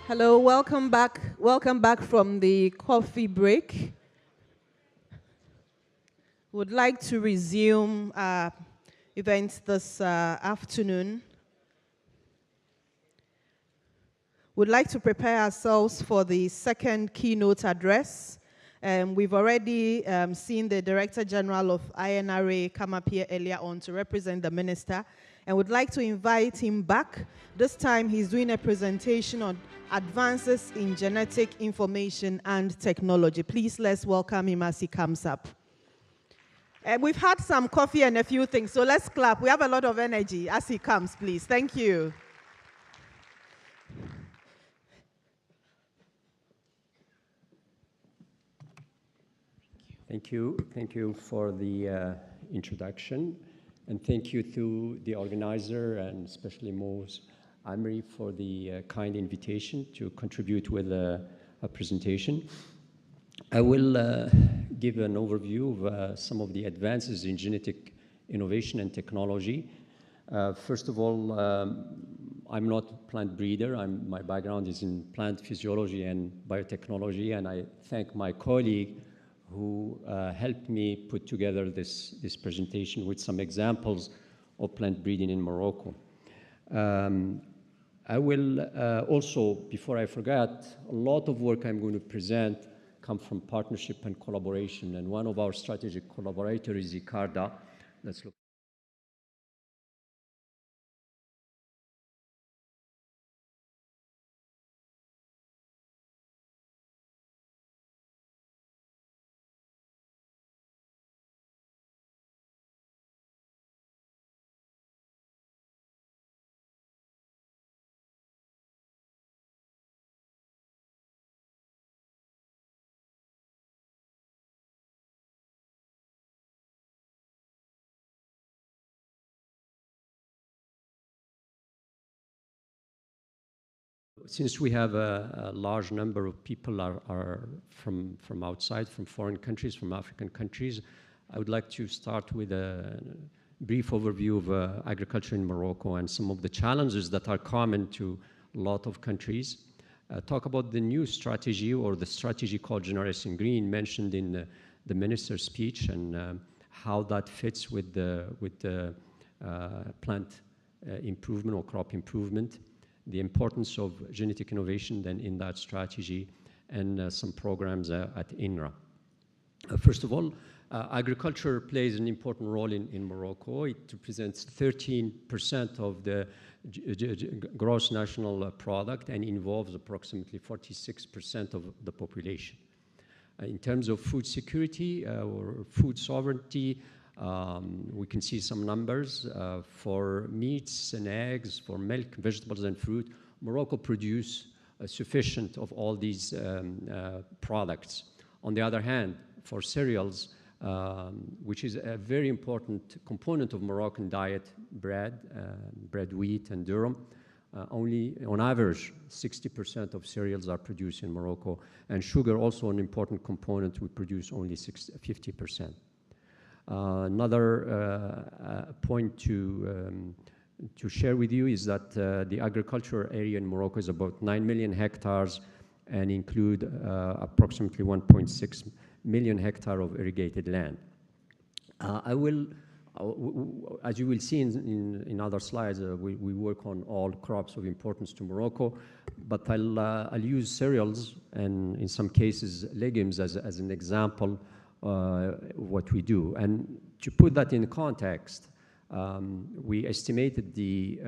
Hello, welcome back. Welcome back from the coffee break. Would like to resume events this afternoon. Would like to prepare ourselves for the second keynote address. We've already seen the Director General of INRA come up here earlier on to represent the Minister, and would like to invite him back. This time he's doing a presentation on advances in genetic information and technology. Please let's welcome him as he comes up. We've had some coffee and a few things, so let's clap. We have a lot of energy as he comes, please. Thank you. Thank you. Thank you for the introduction. And thank you to the organizer and especially Mose Amri for the kind invitation to contribute with a presentation. I will give an overview of some of the advances in genetic innovation and technology. First of all, I'm not a plant breeder. My background is in plant physiology and biotechnology, and I thank my colleague who helped me put together this presentation with some examples of plant breeding in Morocco. I will also, before I forget, a lot of work I'm going to present come from partnership and collaboration, and one of our strategic collaborators is ICARDA. Let's look. Since we have a large number of people are from outside, from foreign countries, from African countries, I would like to start with a brief overview of agriculture in Morocco and some of the challenges that are common to a lot of countries. Talk about the new strategy, or the strategy called Generation Green, mentioned in the minister's speech, and how that fits with the plant improvement or crop improvement, the importance of genetic innovation then in that strategy, and some programs at INRA. First of all, agriculture plays an important role in Morocco. It represents 13% of the gross national product and involves approximately 46% of the population. In terms of food security or food sovereignty, we can see some numbers for meats and eggs, for milk, vegetables, and fruit. Morocco produces sufficient of all these products. On the other hand, for cereals, which is a very important component of Moroccan diet, bread, wheat, and durum, only on average 60% of cereals are produced in Morocco, and sugar, also an important component, we produce only 50%. Another point to share with you is that the agricultural area in Morocco is about 9 million hectares and include approximately 1.6 million hectares of irrigated land. As you will see in other slides, we work on all crops of importance to Morocco, but I'll use cereals and in some cases legumes as an example what we do. And to put that in context, we estimated the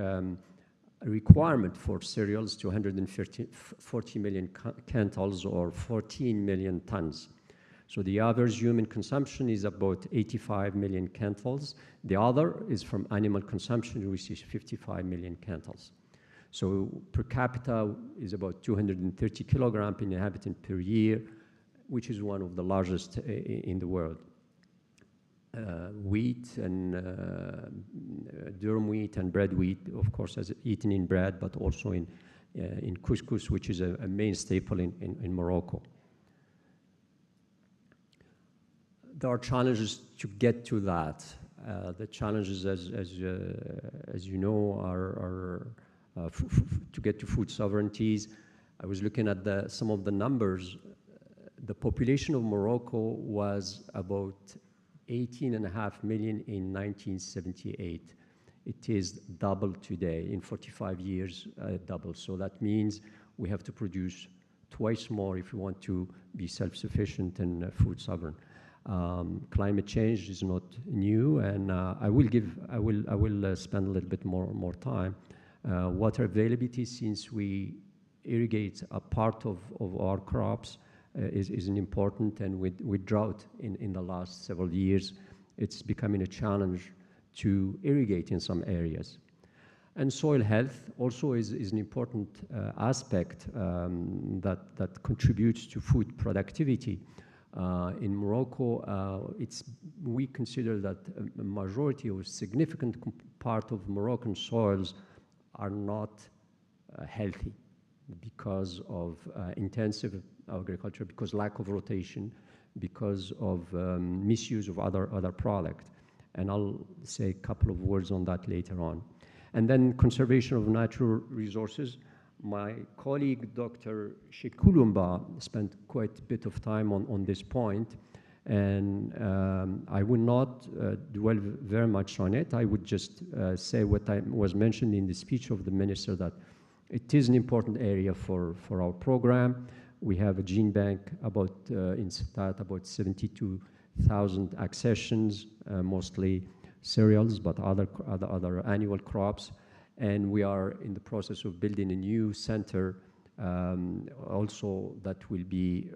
requirement for cereals to 140 million quintals, or 14 million tons. So the average human consumption is about 85 million quintals. The other is from animal consumption, which is 55 million quintals. So per capita is about 230 kilograms per inhabitant per year, which is one of the largest in the world. Wheat and durum wheat and bread wheat, of course, is eaten in bread, but also in couscous, which is a main staple in Morocco. There are challenges to get to that. The challenges, as you know, are to get to food sovereignties. I was looking at some of the numbers. The population of Morocco was about 18.5 million in 1978. It is double today. In 45 years, double. So that means we have to produce twice more if we want to be self-sufficient and food sovereign. Climate change is not new, and I will spend a little bit more time. Water availability, since we irrigate a part of our crops, is an important, and with drought in the last several years, it's becoming a challenge to irrigate in some areas. And soil health also is an important aspect that contributes to food productivity. In Morocco, we consider that a majority or significant part of Moroccan soils are not healthy because of intensive agriculture, because lack of rotation, because of misuse of other products. And I'll say a couple of words on that later on. And then conservation of natural resources. My colleague, Dr. Shekulumba, spent quite a bit of time on this point, and I will not dwell very much on it. I would just say what was mentioned in the speech of the minister, that it is an important area for our program. We have a gene bank in Satat, about 72,000 accessions, mostly cereals, but other annual crops. And we are in the process of building a new center also that will be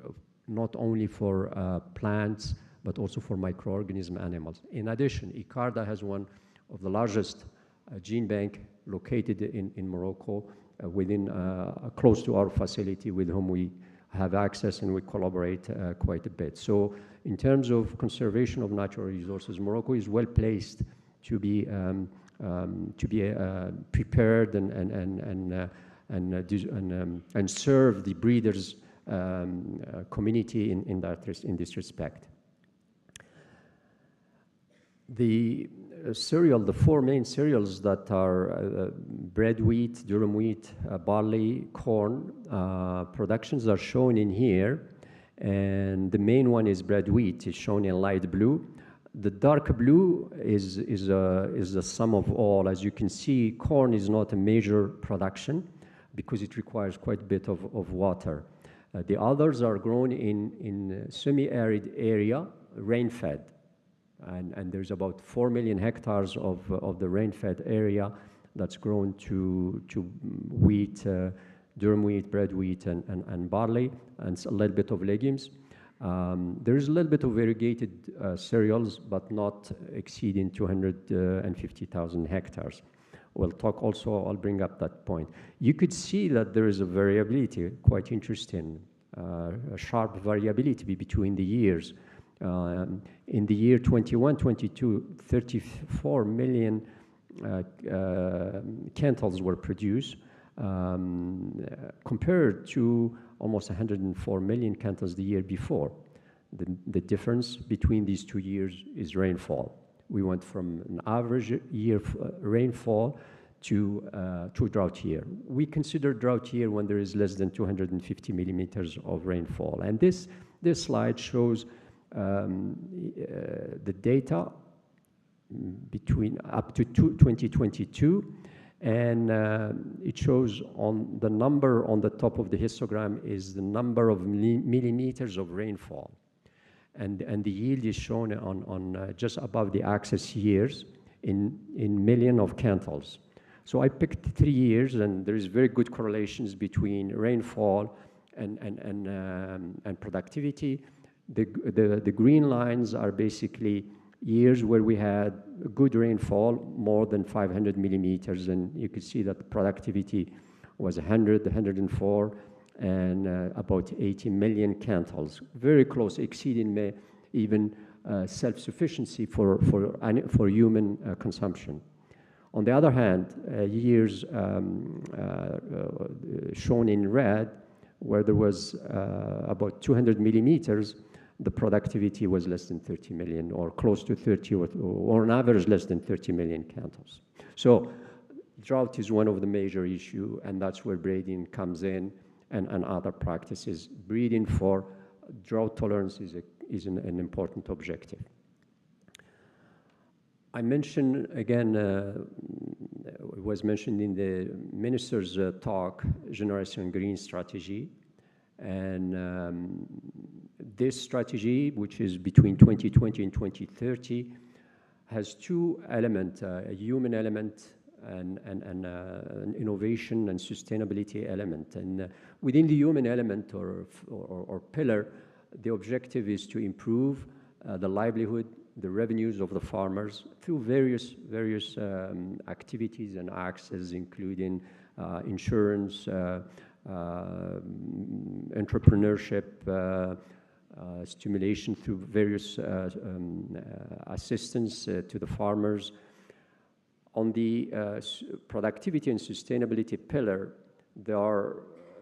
not only for plants, but also for microorganism animals. In addition, ICARDA has one of the largest gene bank located in Morocco, close to our facility, with whom we have access and we collaborate quite a bit. So in terms of conservation of natural resources, Morocco is well placed to be prepared and serve the breeders community in this respect. The four main cereals that are bread wheat, durum wheat, barley, corn, productions are shown in here. And the main one is bread wheat, is shown in light blue. The dark blue is the sum of all. As you can see, corn is not a major production because it requires quite a bit of water. The others are grown in semi-arid area, rain-fed. And there's about 4 million hectares of the rain-fed area that's grown to wheat, durum wheat, bread wheat, and barley, and a little bit of legumes. There is a little bit of irrigated cereals, but not exceeding 250,000 hectares. I'll bring up that point. You could see that there is a variability, quite interesting, a sharp variability between the years. In the year 21-22, 34 million quintals were produced, compared to almost 104 million quintals the year before. The difference between these 2 years is rainfall. We went from an average year rainfall to drought year. We consider drought year when there is less than 250 millimeters of rainfall. And this slide shows the data between up to 2022, and it shows on the number on the top of the histogram is the number of millimeters of rainfall, and the yield is shown on just above the axis years in million of quintals. So I picked 3 years, and there is very good correlations between rainfall and productivity. The green lines are basically years where we had good rainfall, more than 500 millimeters, and you could see that the productivity was 100, 104, and about 80 million quintals, very close, exceeding even self-sufficiency for human consumption. On the other hand, years shown in red, where there was about 200 millimeters, the productivity was less than 30 million, or close to 30, or on average less than 30 million quintals. So drought is one of the major issues, and that's where breeding comes in. and other practices. Breeding for drought tolerance is an important objective. I mentioned, again, it was mentioned in the minister's talk, Generation Green strategy. And this strategy, which is between 2020 and 2030, has two elements, a human element and an innovation and sustainability element. And within the human element or pillar, the objective is to improve the livelihood, the revenues of the farmers through various activities and access, including insurance, entrepreneurship, stimulation through various assistance to the farmers. On the productivity and sustainability pillar,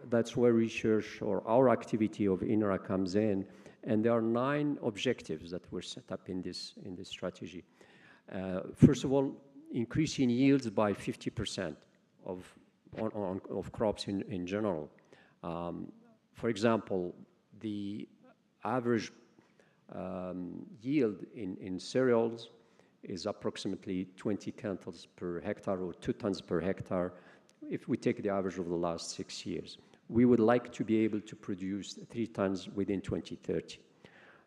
that's where research or our activity of INRA comes in, and there are 9 objectives that were set up in this strategy. First of all, increasing yields by 50% of crops in general. For example, the average yield in cereals is approximately 20 quintals per hectare or 2 tons per hectare if we take the average of the last 6 years. We would like to be able to produce 3 tons within 2030.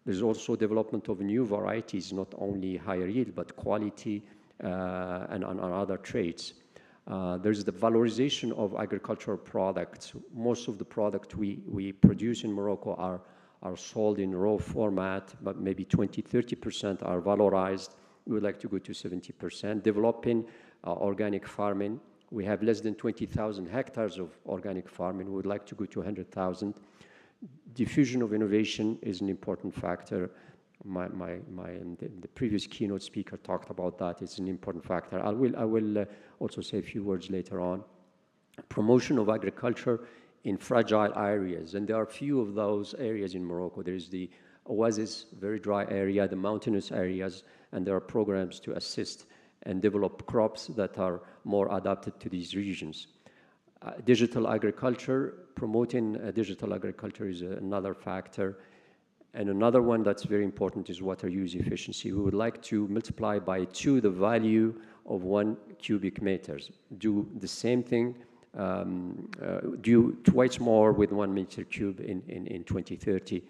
There's also development of new varieties, not only higher yield, but quality and other traits. There's the valorization of agricultural products. Most of the products we produce in Morocco are sold in raw format, but maybe 20-30% are valorized. We would like to go to 70%. Developing organic farming. We have less than 20,000 hectares of organic farming. We would like to go to 100,000. Diffusion of innovation is an important factor. The previous keynote speaker talked about that. It's an important factor. I will also say a few words later on. Promotion of agriculture in fragile areas, and there are a few of those areas in Morocco. There is the oasis, very dry area, the mountainous areas, and there are programs to assist and develop crops that are more adapted to these regions. Digital agriculture, promoting digital agriculture is another factor. And another one that's very important is water use efficiency. We would like to multiply by 2 the value of 1 cubic meters. Do the same thing, do twice more with 1 meter cube in 2030.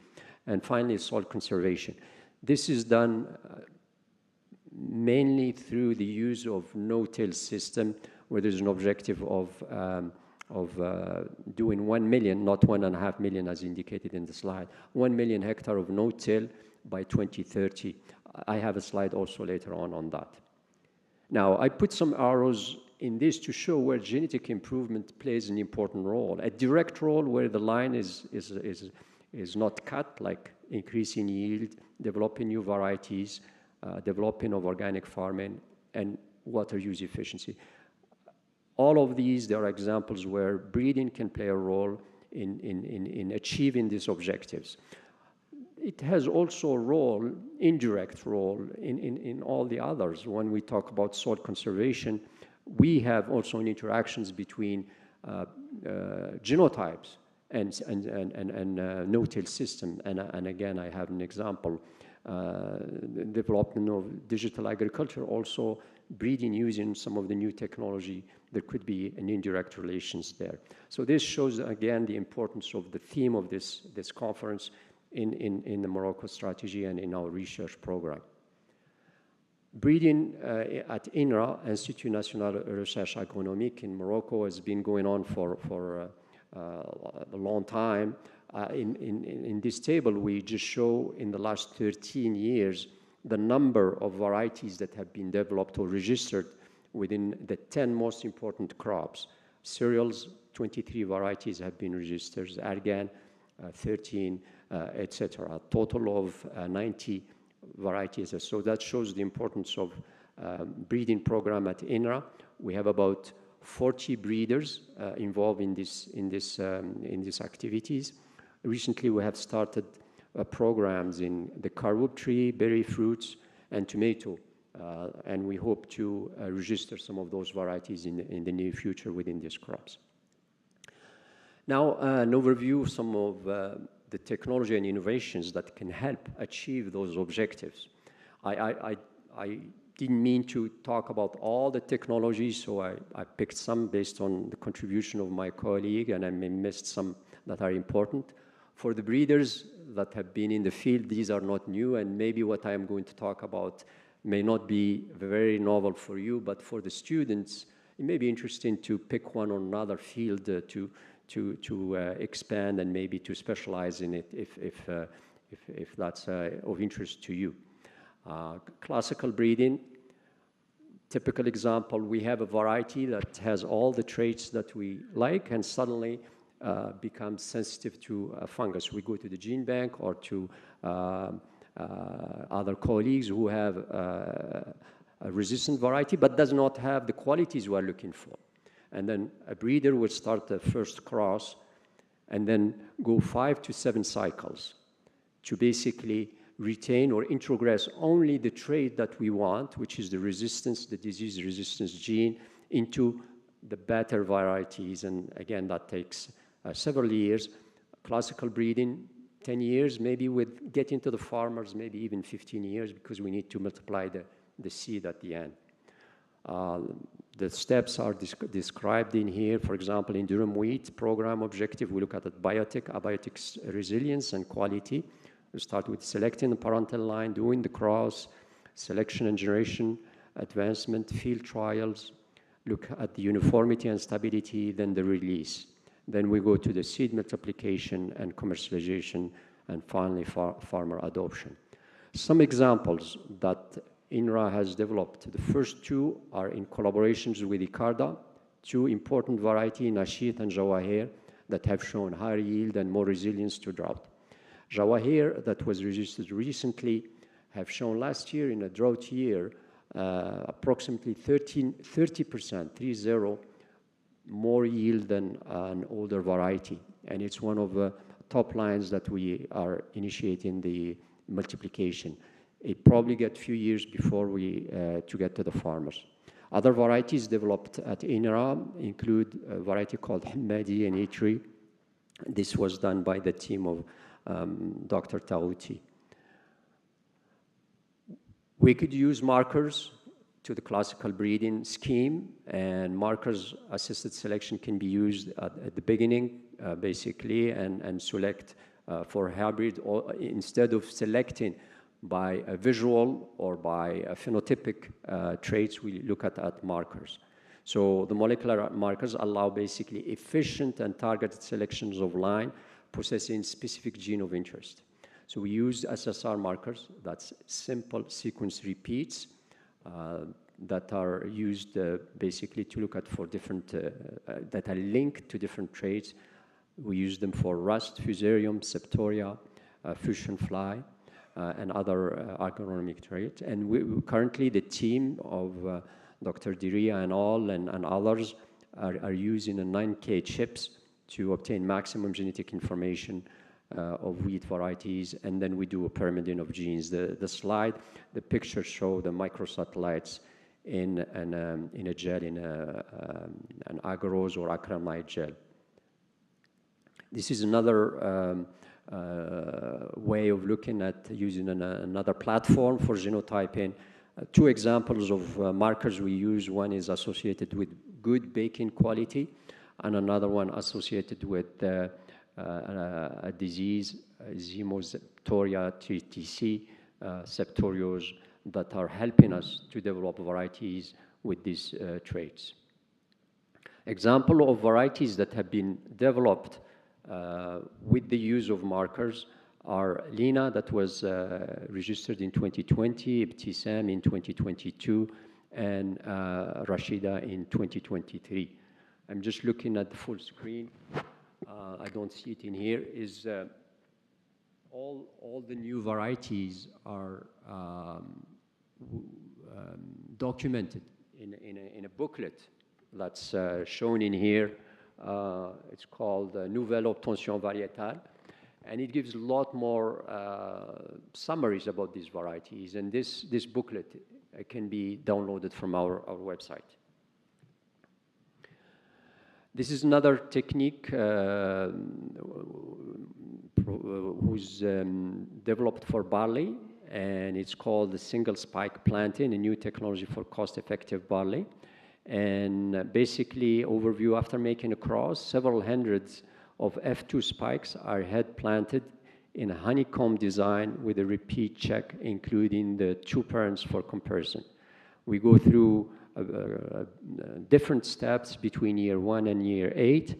And finally, soil conservation. This is done mainly through the use of no-till system, where there's an objective of doing 1 million, not 1.5 million as indicated in the slide, 1 million hectare of no-till by 2030. I have a slide also later on that. Now, I put some arrows in this to show where genetic improvement plays an important role. A direct role where the line is not cut, like increasing yield, developing new varieties, developing of organic farming, and water use efficiency. All of these, there are examples where breeding can play a role in achieving these objectives. It has also a role, indirect role, in all the others. When we talk about soil conservation, we have also interactions between genotypes and no-till system. And again, I have an example. Development of digital agriculture, also breeding using some of the new technology, there could be an indirect relations there. So this shows, again, the importance of the theme of this conference in the Morocco strategy and in our research program. Breeding at INRA, Institut National de Recherche Agronomique in Morocco, has been going on for a long time. In this table, we just show in the last 13 years the number of varieties that have been developed or registered within the 10 most important crops. Cereals, 23 varieties have been registered, argan, 13, etc. A total of 90 varieties. So that shows the importance of breeding program at INRA. We have about 40 breeders involved in these activities. Recently, we have started programs in the carob tree, berry fruits, and tomato. And we hope to register some of those varieties in the near future within these crops. Now, an overview of some of the technology and innovations that can help achieve those objectives. I didn't mean to talk about all the technologies, so I picked some based on the contribution of my colleague, and I missed some that are important. For the breeders that have been in the field, these are not new, and maybe what I am going to talk about may not be very novel for you, but for the students, it may be interesting to pick one or another field to expand and maybe to specialize in it if that's of interest to you. Classical breeding, typical example, we have a variety that has all the traits that we like and suddenly becomes sensitive to a fungus. We go to the gene bank or to other colleagues who have a resistant variety but does not have the qualities we're looking for. And then a breeder will start the first cross and then go 5 to 7 cycles to basically retain or introgress only the trait that we want, which is the resistance, the disease resistance gene, into the better varieties. And again, that takes several years. Classical breeding, 10 years, maybe with getting to the farmers, maybe even 15 years, because we need to multiply the seed at the end. The steps are described in here. For example, in durum wheat program objective, we look at abiotic resilience and quality. We start with selecting the parental line, doing the cross, selection and generation, advancement, field trials, look at the uniformity and stability, then the release. Then we go to the seed multiplication and commercialization, and finally farmer adoption. Some examples that INRA has developed. The first two are in collaborations with ICARDA, two important varieties, Nasheed and Jawahir, that have shown higher yield and more resilience to drought. Jawahir, that was registered recently, have shown last year in a drought year approximately 30%, 30, more yield than an older variety. And it's one of the top lines that we are initiating the multiplication. It probably get a few years before we to get to the farmers. Other varieties developed at INRA include a variety called Hamadi and Itri. This was done by the team of Dr. Taouti. We could use markers to the classical breeding scheme, and markers assisted selection can be used at the beginning, basically, and select for hybrid, or instead of selecting by a visual or by a phenotypic traits, we look at markers. So the molecular markers allow basically efficient and targeted selections of line possessing specific gene of interest. So we use SSR markers, that's simple sequence repeats, that are used basically to look at for different, that are linked to different traits. We use them for rust, fusarium, septoria, fusion fly, and other agronomic traits. And currently the team of Dr. Diria and all and others are using a 9K chips to obtain maximum genetic information of wheat varieties, and then we do a pyramiding of genes. The slide, the pictures show the microsatellites in a gel, in an agarose or acrylamide gel. This is another way of looking at using another platform for genotyping. Two examples of markers we use. One is associated with good baking quality, and another one associated with a disease, Zimoseptoria TTC, septorios, that are helping us to develop varieties with these traits. Example of varieties that have been developed with the use of markers are Lina, that was registered in 2020, Ibtisam in 2022, and Rashida in 2023. I'm just looking at the full screen. I don't see it in here. Is all the new varieties are documented in a booklet that's shown in here. It's called Nouvelle Obtention Variétale, and it gives a lot more summaries about these varieties. And this booklet can be downloaded from our website. This is another technique who's developed for barley, and it's called the single spike planting, a new technology for cost-effective barley. And basically, overview, after making a cross, several hundreds of F2 spikes are head planted in a honeycomb design with a repeat check, including the 2 parents for comparison. We go through different steps between year 1 and year 8,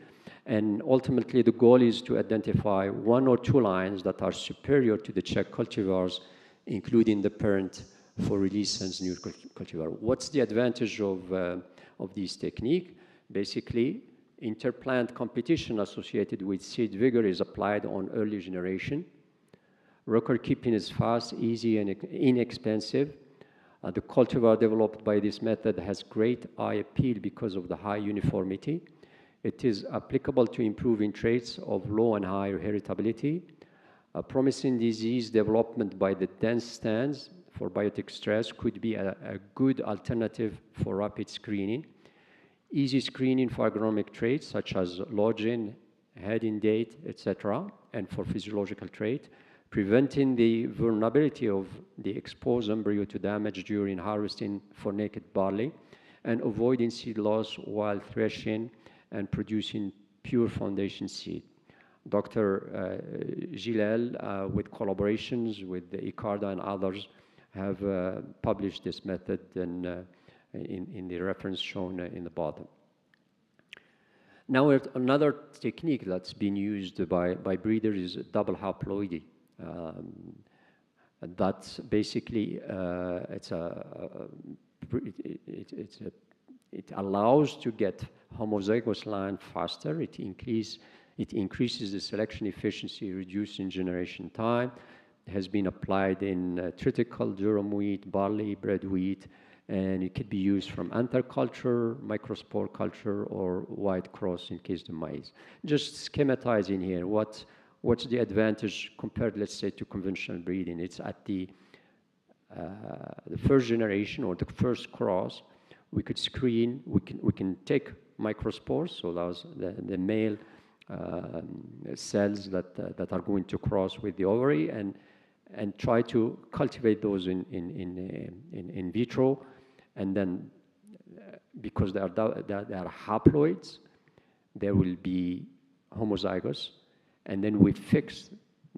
and ultimately the goal is to identify 1 or 2 lines that are superior to the check cultivars, including the parent for release as new cultivar. What's the advantage of this technique? Basically, interplant competition associated with seed vigor is applied on early generation. Record keeping is fast, easy, and inexpensive. The cultivar developed by this method has great eye appeal because of the high uniformity. It is applicable to improving traits of low and high heritability. Promising disease development by the dense stands for biotic stress could be a good alternative for rapid screening. Easy screening for agronomic traits such as lodging, heading date, etc., and for physiological trait, preventing the vulnerability of the exposed embryo to damage during harvesting for naked barley, and avoiding seed loss while threshing and producing pure foundation seed. Dr. Gilel, with collaborations with the ICARDA and others, have published this method in the reference shown in the bottom. Now, another technique that's been used by breeders is double haploidy. That's basically it allows to get homozygous line faster. It increases the selection efficiency, reducing generation time. It has been applied in triticale, durum wheat, barley, bread wheat, and it could be used from anther culture, microspore culture, or white cross in case of maize. Just schematizing here, what's the advantage compared, let's say, to conventional breeding? It's at the first generation or the first cross. We could screen. We can take microspores, so those the male cells that are going to cross with the ovary, and try to cultivate those in vitro, and then because they are haploids, they will be homozygous. And then we fix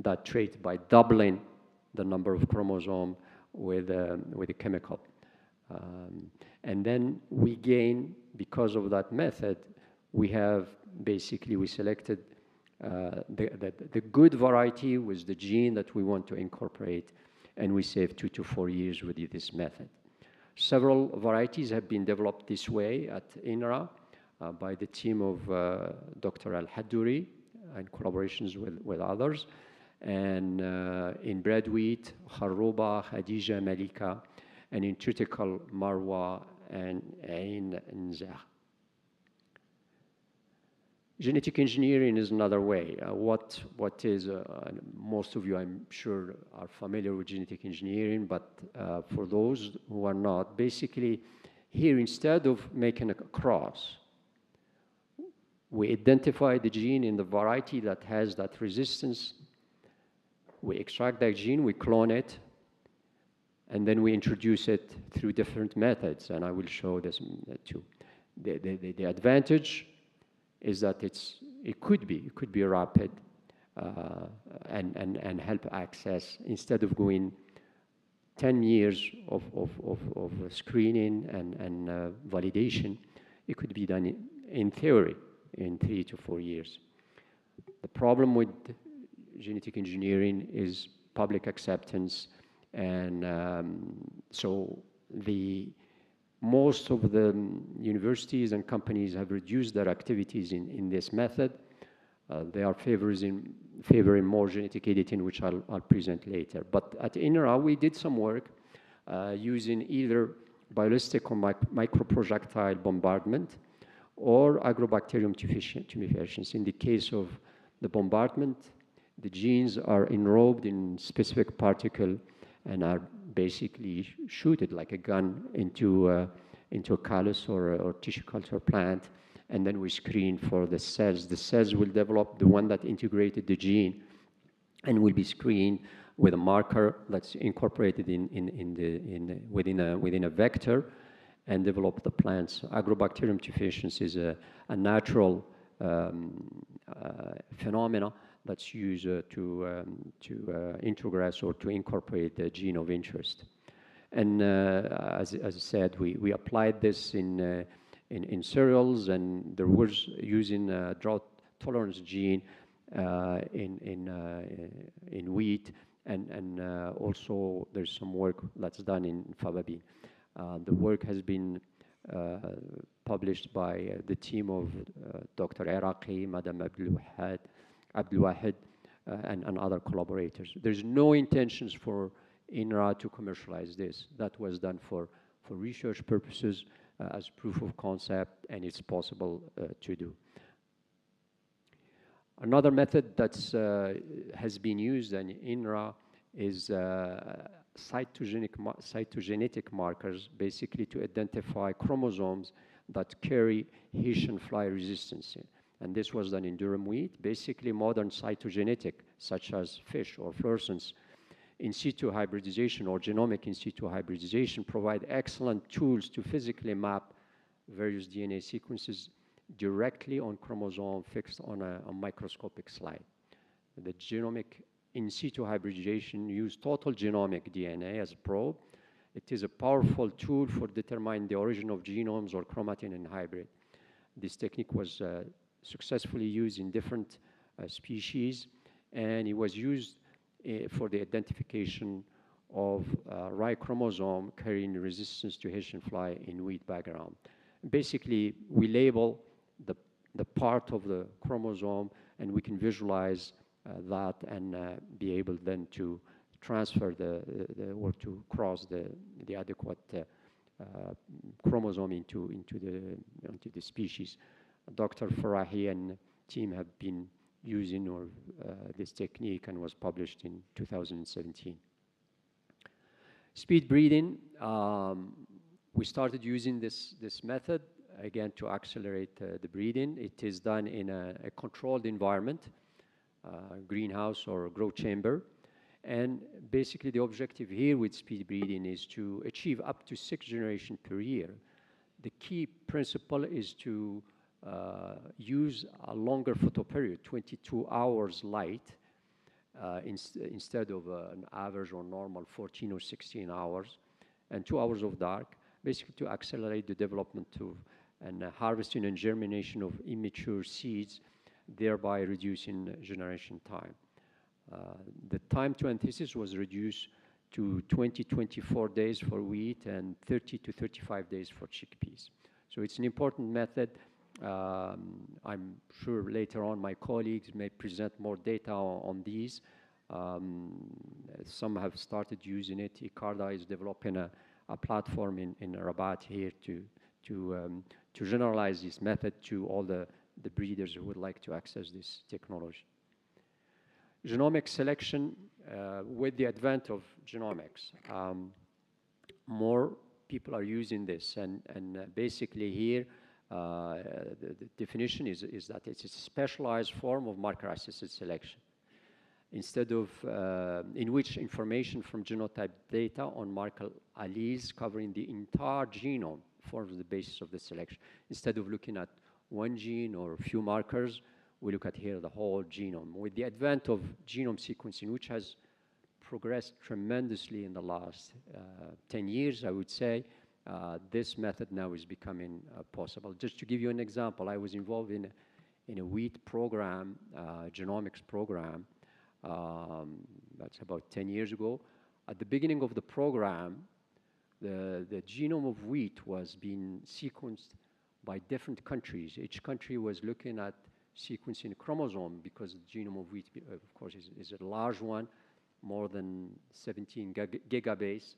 that trait by doubling the number of chromosomes with a chemical. And then we gain, because of that method, we selected the good variety with the gene that we want to incorporate, and we save 2 to 4 years with this method. Several varieties have been developed this way at INRA by the team of Dr. Al-Haddouri, in collaborations with others, and in bread wheat, Kharouba, Khadija, Malika, and in triticale, Marwa and Ain Nzah. Genetic engineering is another way. What is, most of you, I'm sure, are familiar with genetic engineering, but for those who are not, basically, here, instead of making a cross, we identify the gene in the variety that has that resistance. We extract that gene, we clone it, and then we introduce it through different methods, and I will show this too. The advantage is that it could be rapid and help access, instead of going 10 years of screening and validation. It could be done in theory in 3 to 4 years. The problem with genetic engineering is public acceptance, and so most of the universities and companies have reduced their activities in this method. They are favoring more genetic editing, which I'll present later. But at INRA, we did some work using either ballistic or microprojectile bombardment or agrobacterium tumefaciens. In the case of the bombardment, the genes are enrobed in specific particle and are basically shooted like a gun into a callus or tissue culture plant, and then we screen for the cells. The cells will develop the one that integrated the gene and will be screened with a marker that's incorporated within a vector and develop the plants. Agrobacterium tufescens is a natural phenomena that's used to introgress or to incorporate the gene of interest. And as I said, we applied this in cereals, and there was using drought tolerance gene in wheat, and also there's some work that's done in faba bean. The work has been published by the team of Dr. Iraqi, Madam Abdul Wahid, and other collaborators. There's no intentions for INRA to commercialize this. That was done for research purposes as proof of concept, and it's possible to do. Another method that has been used in INRA is cytogenetic markers, basically to identify chromosomes that carry Haitian fly resistance. And this was done in durum wheat. Basically, modern cytogenetic, such as fish or fluorescence, in situ hybridization or genomic in situ hybridization, provide excellent tools to physically map various DNA sequences directly on chromosome fixed on a microscopic slide. The genomic in situ hybridization use total genomic DNA as a probe. It is a powerful tool for determining the origin of genomes or chromatin in hybrid. This technique was successfully used in different species, and it was used for the identification of Y chromosome carrying resistance to Haitian fly in wheat background. Basically, we label the part of the chromosome, and we can visualize that and be able then to transfer or to cross the adequate chromosome into the species. Dr. Farahi and team have been using this technique and was published in 2017. Speed breeding, we started using this method again to accelerate the breeding. It is done in a controlled environment, greenhouse or grow chamber. And basically the objective here with speed breeding is to achieve up to 6 generations per year. The key principle is to use a longer photoperiod, 22 hours light, instead of an average or normal 14 or 16 hours, and 2 hours of dark, basically to accelerate the development of and harvesting and germination of immature seeds, thereby reducing generation time. The time to anthesis was reduced to 24 days for wheat and 30 to 35 days for chickpeas. So it's an important method. I'm sure later on my colleagues may present more data on these. Some have started using it. Icarda is developing a platform in Rabat here to generalize this method to all the breeders who would like to access this technology. Genomic selection, with the advent of genomics, more people are using this, and basically here the definition is that it's a specialized form of marker-assisted selection, instead of in which information from genotype data on marker alleles covering the entire genome forms the basis of the selection. Instead of looking at one gene or a few markers, we look at here the whole genome. With the advent of genome sequencing, which has progressed tremendously in the last 10 years, I would say, this method now is becoming possible. Just to give you an example, I was involved in a wheat program, genomics program, that's about 10 years ago. At the beginning of the program, the genome of wheat was being sequenced by different countries. Each country was looking at sequencing chromosome because the genome of wheat, of course, is a large one, more than 17 gigabase.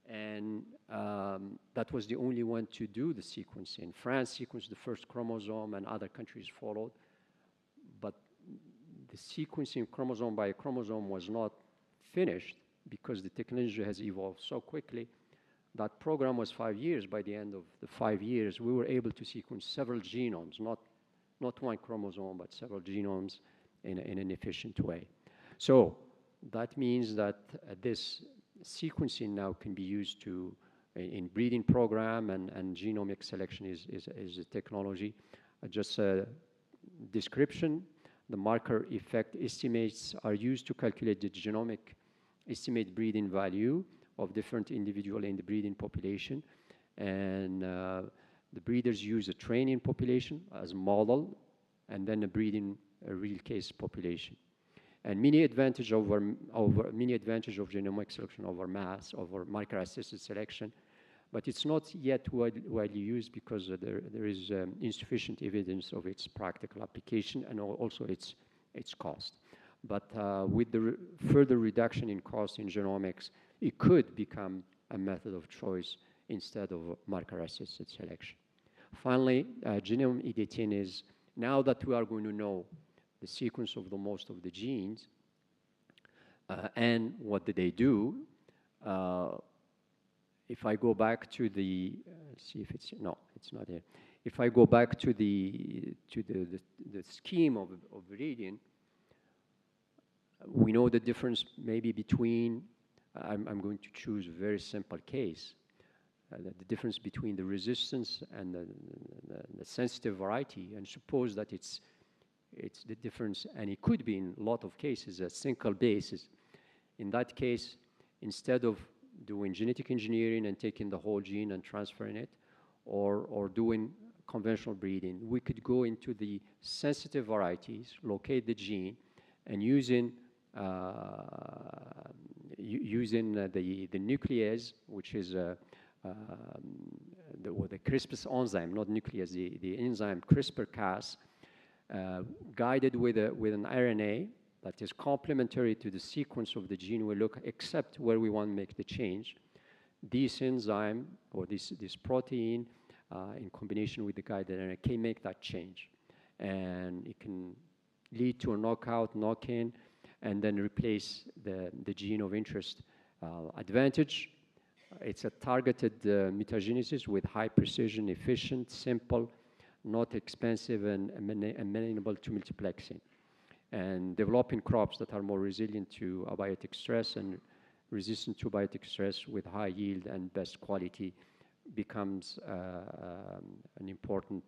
And that was the only one to do the sequencing. France sequenced the first chromosome and other countries followed. But the sequencing chromosome by chromosome was not finished because the technology has evolved so quickly that program was 5 years. By the end of the 5 years, we were able to sequence several genomes, not one chromosome, but several genomes in an efficient way. So that means that this sequencing now can be used in breeding program, and genomic selection is a technology. Just a description, the marker effect estimates are used to calculate the genomic estimate breeding value of different individuals in the breeding population. And the breeders use a training population as model, and then a real case population. And many advantage of genomic selection over mass, over marker-assisted selection, but it's not yet widely used because there is insufficient evidence of its practical application and also its cost. But with the further reduction in cost in genomics, it could become a method of choice instead of marker-assisted selection. Finally, genome editing is, now that we are going to know the sequence of most of the genes and what do they do, if I go back to the, see if it's, no, it's not here. If I go back to the scheme of reading, we know the difference maybe between, I'm going to choose a very simple case, the difference between the resistance and the sensitive variety, and suppose that it's the difference, and it could be in a lot of cases a single basis. In that case, instead of doing genetic engineering and taking the whole gene and transferring it, or doing conventional breeding, we could go into the sensitive varieties, locate the gene, and using the nuclease, which is the CRISPR enzyme, not nuclease, the enzyme CRISPR-Cas, guided with an RNA that is complementary to the sequence of the gene we look, except where we want to make the change. This enzyme, or this protein, in combination with the guided RNA, can make that change. And it can lead to a knockout, knock-in, and then replace the gene of interest. Advantage, it's a targeted mutagenesis with high precision, efficient, simple, not expensive, and amenable to multiplexing. And developing crops that are more resilient to abiotic stress and resistant to biotic stress with high yield and best quality becomes an important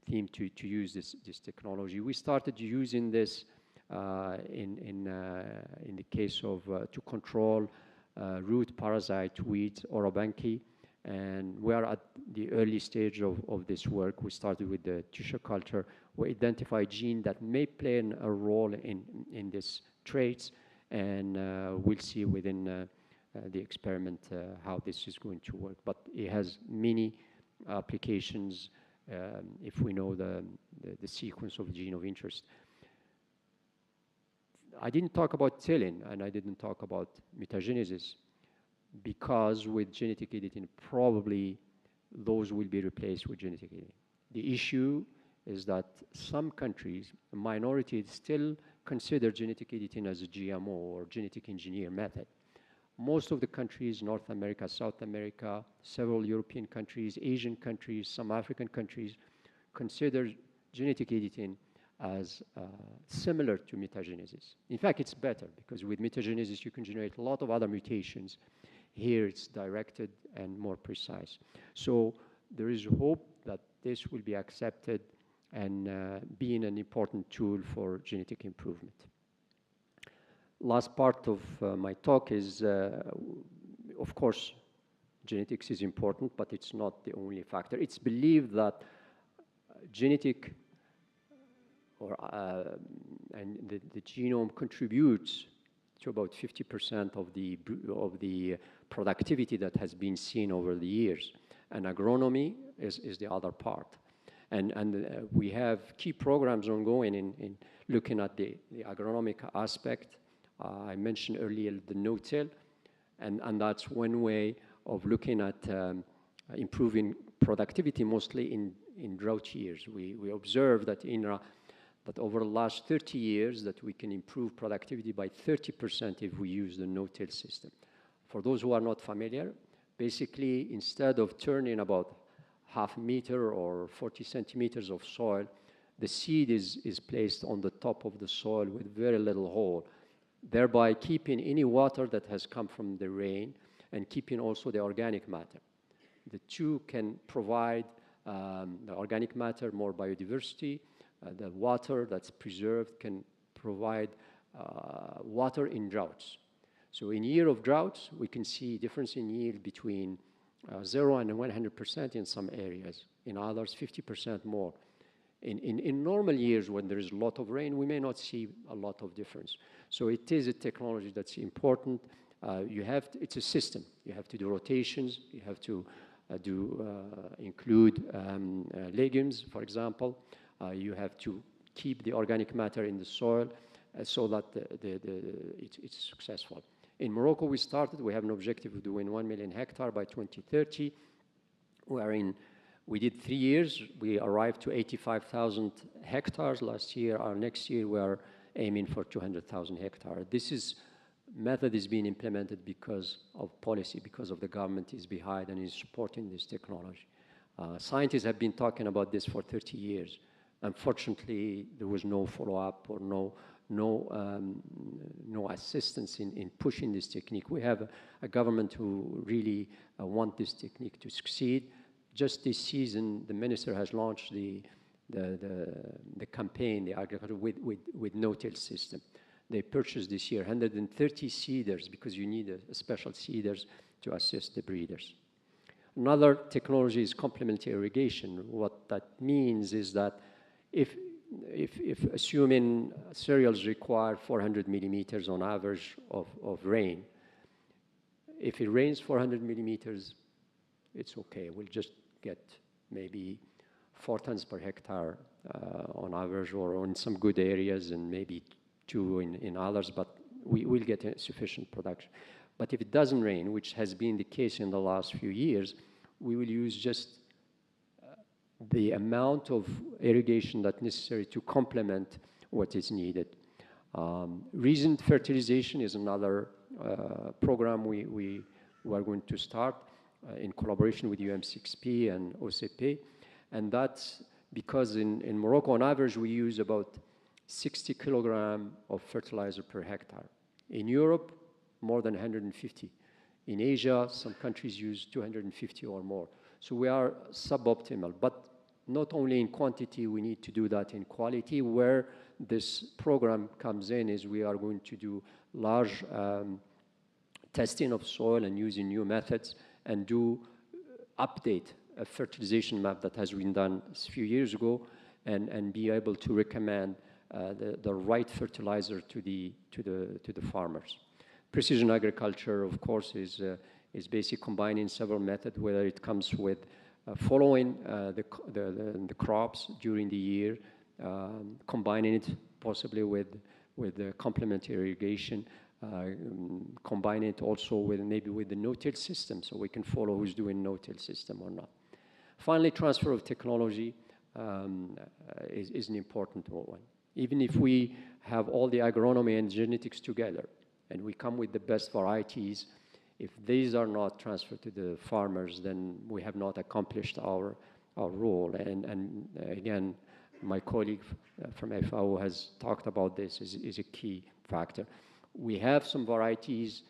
theme to use this technology. We started using this in the case of to control root parasite weeds, orobanche, and we are at the early stage of this work. We started with the tissue culture. We identify genes that may play a role in these traits, and we'll see within the experiment how this is going to work. But it has many applications if we know the sequence of the gene of interest. I didn't talk about tilling, and I didn't talk about mutagenesis, because with genetic editing, probably those will be replaced with genetic editing. The issue is that some countries, a minority, still consider genetic editing as a GMO or genetic engineer method. Most of the countries, North America, South America, several European countries, Asian countries, some African countries, consider genetic editing as similar to mutagenesis. In fact, it's better, because with mutagenesis, you can generate a lot of other mutations. Here, it's directed and more precise. So there is hope that this will be accepted and being an important tool for genetic improvement. Last part of my talk is, of course, genetics is important, but it's not the only factor. It's believed that genetic and the genome contributes to about 50% of the productivity that has been seen over the years. And agronomy is the other part. And we have key programs ongoing in looking at the agronomic aspect. I mentioned earlier the no-till, and that's one way of looking at improving productivity, mostly in drought years. We observe that that over the last 30 years that we can improve productivity by 30% if we use the no-till system. For those who are not familiar, Basically, instead of turning about half a meter or 40 centimeters of soil, the seed is placed on the top of the soil with very little hole, thereby keeping any water that has come from the rain and keeping also the organic matter. The two can provide the organic matter, more biodiversity. The water that's preserved can provide water in droughts. So in year of droughts, we can see difference in yield between 0 and 100% in some areas. In others, 50% more. In normal years, when there is a lot of rain, we may not see a lot of difference. So it is a technology that's important. It's a system. You have to do rotations. You have to include legumes, for example. You have to keep the organic matter in the soil so that it's successful. In Morocco, we have an objective of doing 1 million hectare by 2030. We did 3 years. We arrived to 85,000 hectares last year. Next year, we are aiming for 200,000 hectares. This method is being implemented because of policy, because of the government is behind and is supporting this technology. Scientists have been talking about this for 30 years. Unfortunately, there was no follow-up or no assistance in pushing this technique. We have a government who really want this technique to succeed. Just this season, the minister has launched the campaign, the agriculture with no-till system. They purchased this year 130 seeders because you need a special seeders to assist the breeders. Another technology is complementary irrigation. What that means is that if assuming cereals require 400 millimeters on average of rain, if it rains 400 millimeters, it's okay. We'll just get maybe 4 tons per hectare on average, or in some good areas, and maybe 2 in others, but we will get sufficient production. But if it doesn't rain, which has been the case in the last few years, we will use just the amount of irrigation that's necessary to complement what is needed. Reasoned fertilization is another program we are going to start in collaboration with UM6P and OCP. And that's because in Morocco, on average, we use about 60 kilograms of fertilizer per hectare. In Europe, more than 150. In Asia, some countries use 250 or more. So we are suboptimal. But not only in quantity, we need to do that in quality. Where this program comes in is we are going to do large testing of soil and using new methods and do update a fertilization map that has been done a few years ago and be able to recommend the right fertilizer to the farmers. Precision agriculture, of course, is basically combining several methods, whether it comes with following the crops during the year, combining it possibly with the complementary irrigation, combining it also with maybe with the no-till system, so we can follow who's doing no-till system or not. Finally, transfer of technology is an important one. Even if we have all the agronomy and genetics together, and we come with the best varieties, if these are not transferred to the farmers, then we have not accomplished our role. And again, my colleague from FAO has talked about this is a key factor. We have some varieties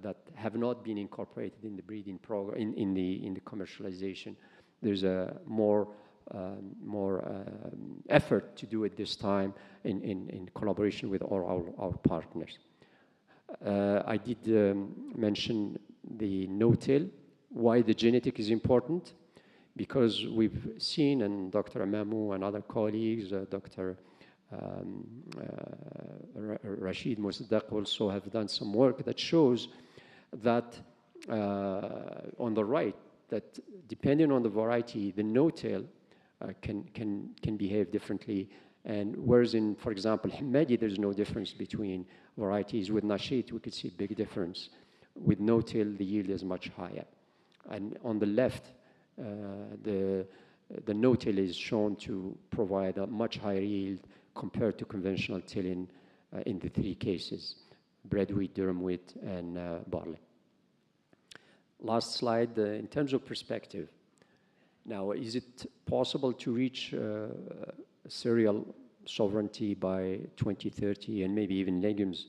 that have not been incorporated in the breeding program, in the commercialization. There's a more effort to do it this time in collaboration with all our partners. I did mention the no-till. Why the genetic is important? Because we've seen, and Dr. Amamou and other colleagues, Dr. Rashid Mossadegh also have done some work that shows that on the right, that depending on the variety, the no-till can behave differently. And whereas in, for example, Hamadi, there's no difference between varieties. With Nasheed, we could see a big difference. With no-till, the yield is much higher. And on the left, the no-till is shown to provide a much higher yield compared to conventional tilling in the 3 cases: bread wheat, durum wheat, and barley. last slide, in terms of perspective. Now, is it possible to reach cereal sovereignty by 2030 and maybe even legumes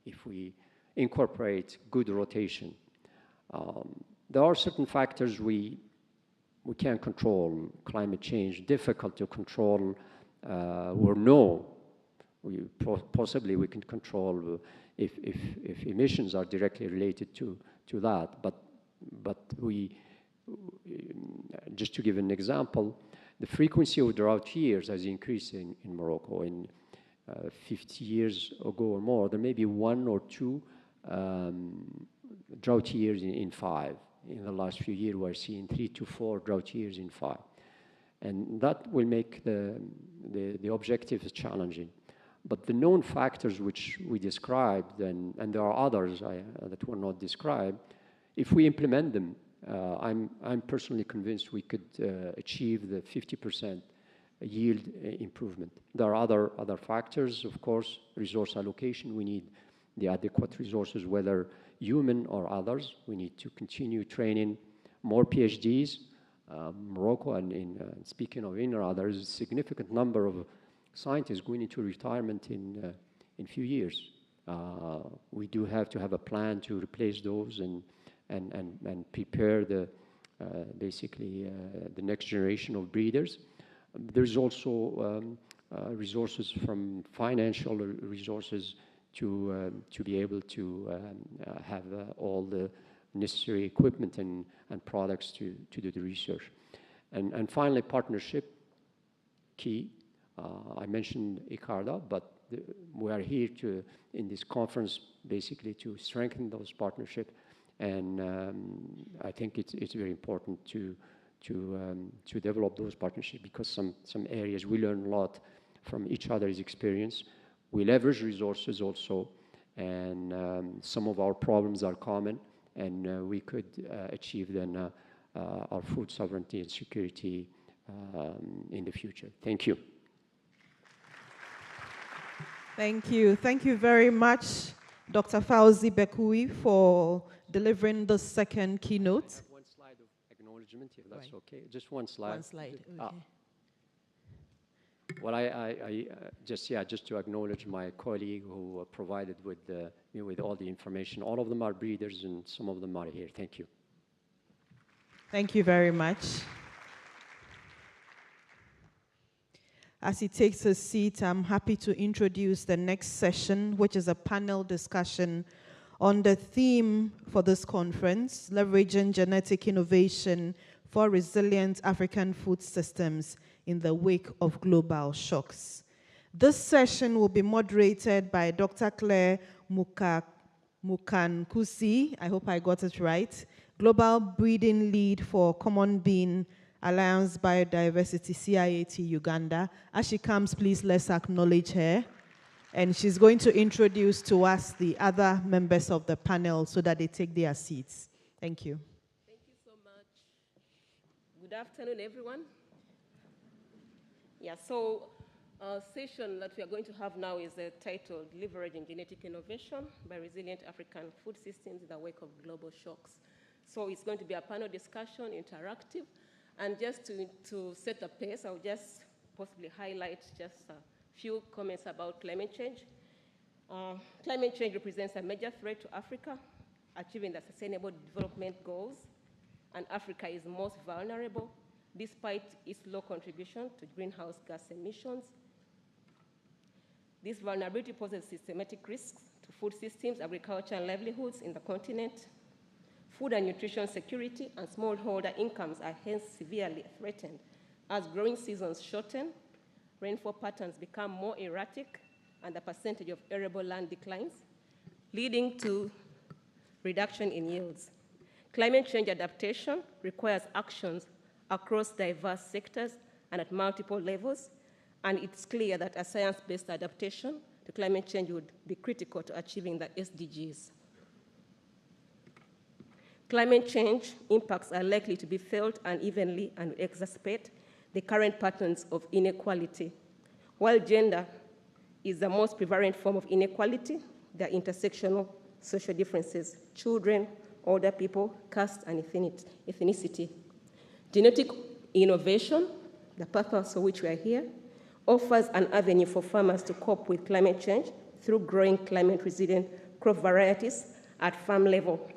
if we incorporate good rotation? There are certain factors we can't control. Climate change, difficult to control, or no. Possibly we can control if emissions are directly related to that. But we, just to give an example, the frequency of drought years has increased in Morocco. In 50 years ago or more, there may be 1 or 2 drought years in 5. In the last few years, we're seeing 3 to 4 drought years in 5. And that will make the objectives challenging. But the known factors which we described, and there are others that were not described, if we implement them, I'm personally convinced we could achieve the 50% yield improvement. There are other factors, of course, resource allocation. We need the adequate resources, whether human or others. We need to continue training more PhDs. Morocco, and speaking of INRA, there is a significant number of scientists going into retirement in few years. We do have to have a plan to replace those and prepare basically the next generation of breeders. There's also resources, from financial resources to be able to have all the necessary equipment and products to do the research. And finally, partnership, key. I mentioned ICARDA, but we are here in this conference basically to strengthen those partnerships. And I think it's very important to develop those partnerships, because some areas we learn a lot from each other's experience. We leverage resources also, and some of our problems are common, and we could achieve then our food sovereignty and security in the future. Thank you. Thank you. Thank you very much, Dr. Fawzi Bekoui, for delivering the second keynote. I have one slide of acknowledgement, if that's okay. Just one slide. One slide, okay. Well, I just to acknowledge my colleague who provided me with all the information. All of them are breeders, and some of them are here. Thank you. Thank you very much. As he takes a seat, I'm happy to introduce the next session, which is a panel discussion on the theme for this conference, leveraging genetic innovation for resilient African food systems in the wake of global shocks. This session will be moderated by Dr. Claire Mukankusi, I hope I got it right, Global Breeding Lead for Common Bean Alliance Biodiversity, CIAT Uganda. As she comes, please let's acknowledge her. And she's going to introduce to us the other members of the panel so that they take their seats. Thank you. Thank you so much. Good afternoon, everyone. Yeah, so our session that we are going to have now is titled Leveraging Genetic Innovation by Resilient African Food Systems in the Wake of Global Shocks. So it's going to be a panel discussion, interactive. And just to set the pace, I'll just possibly highlight just a few comments about climate change. Climate change represents a major threat to Africa, achieving the Sustainable Development Goals, and Africa is most vulnerable despite its low contribution to greenhouse gas emissions. This vulnerability poses systematic risks to food systems, agriculture, and livelihoods in the continent. Food and nutrition security and smallholder incomes are hence severely threatened as growing seasons shorten, rainfall patterns become more erratic, and the percentage of arable land declines, leading to reduction in yields. Climate change adaptation requires actions across diverse sectors and at multiple levels, and it's clear that a science-based adaptation to climate change would be critical to achieving the SDGs. Climate change impacts are likely to be felt unevenly and exacerbate the current patterns of inequality. While gender is the most prevalent form of inequality, there are intersectional social differences. Children, older people, caste, and ethnicity. Genetic innovation, the purpose for which we are here, offers an avenue for farmers to cope with climate change through growing climate-resilient crop varieties at farm level.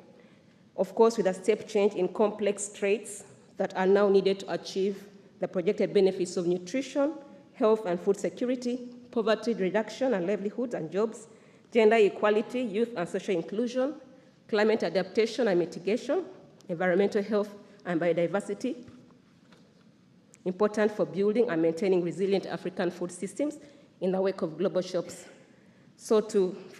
Of course, with a step change in complex traits that are now needed to achieve the projected benefits of nutrition, health and food security, poverty reduction and livelihoods and jobs, gender equality, youth and social inclusion, climate adaptation and mitigation, environmental health and biodiversity, important for building and maintaining resilient African food systems in the wake of global shocks. So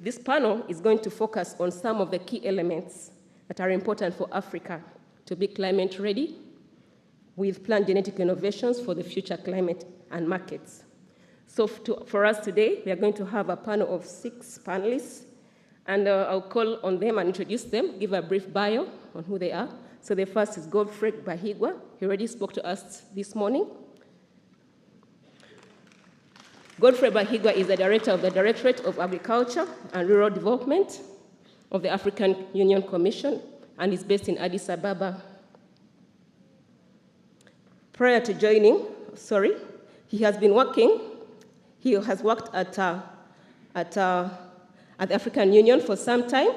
this panel is going to focus on some of the key elements that are important for Africa to be climate ready with planned genetic innovations for the future climate and markets. So for us today, we are going to have a panel of 6 panelists, and I'll call on them and introduce them, give a brief bio on who they are. So the first is Godfrey Bahigwa. He already spoke to us this morning. Godfrey Bahigwa is the director of the Directorate of Agriculture and Rural Development of the African Union Commission and is based in Addis Ababa. Prior to joining, he has worked at the African Union for some time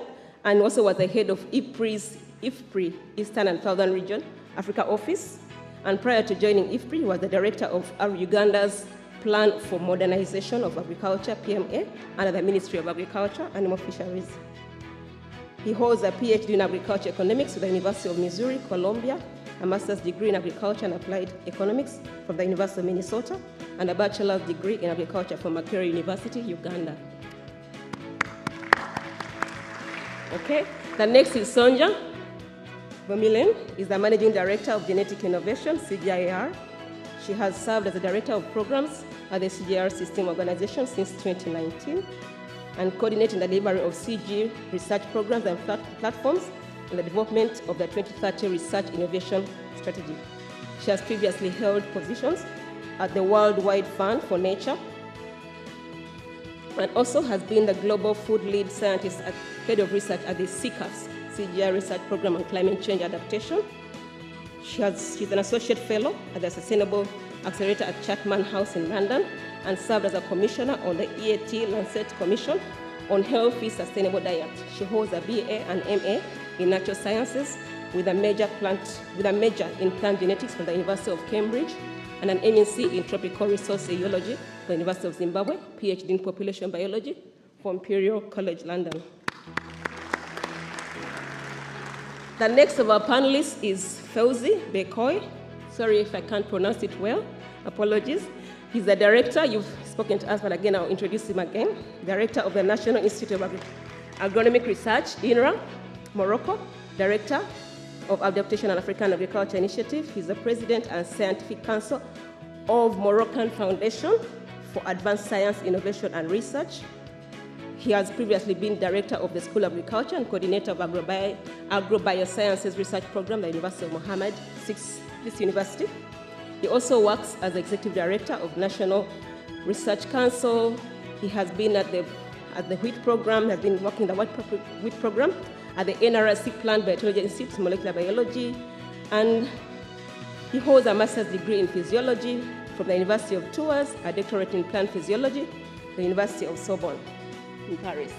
and also was the head of IFPRI, Eastern and Southern Region, Africa Office. And prior to joining IFPRI, he was the director of Uganda's Plan for Modernization of Agriculture, PMA, under the Ministry of Agriculture, Animal Fisheries. He holds a PhD in agriculture economics from the University of Missouri, Columbia, a master's degree in agriculture and applied economics from the University of Minnesota, and a bachelor's degree in agriculture from Makerere University, Uganda. Okay, the next is Sonja Bomilen, is the Managing Director of Genetic Innovation, CGIAR. She has served as the Director of Programs at the CGIAR System Organization since 2019 and coordinating the delivery of CG research programs and platforms in the development of the 2030 Research Innovation Strategy. She has previously held positions at the Worldwide Fund for Nature and also has been the Global Food Lead Scientist at Head of Research at the CCAF's CGI Research Program on Climate Change Adaptation. She's an Associate Fellow at the Sustainable Accelerator at Chapman House in London and served as a Commissioner on the EAT Lancet Commission on Healthy Sustainable Diet. She holds a BA and MA in Natural Sciences with a major in plant genetics from the University of Cambridge and an MSc in Tropical Resource Ecology from the University of Zimbabwe, PhD in Population Biology from Imperial College London. The next of our panelists is Fauzi Bekoy. Sorry if I can't pronounce it well, apologies. He's the director, you've spoken to us, but again, I'll introduce him again. Director of the National Institute of Agronomic Research, INRA, Morocco. Director of Adaptation and African Agriculture Initiative. He's the President and Scientific Council of Moroccan Foundation for Advanced Science, Innovation and Research. He has previously been Director of the School of Agriculture and Coordinator of Agrobiosciences Research Program at the University of Mohammed VI University. He also works as Executive Director of National Research Council. He has been at the wheat program, has been working in the wheat program at the NRSC Plant Biotechnology Institute, Molecular Biology, and he holds a master's degree in physiology from the University of Tours, a doctorate in plant physiology, the University of Sorbonne in Paris.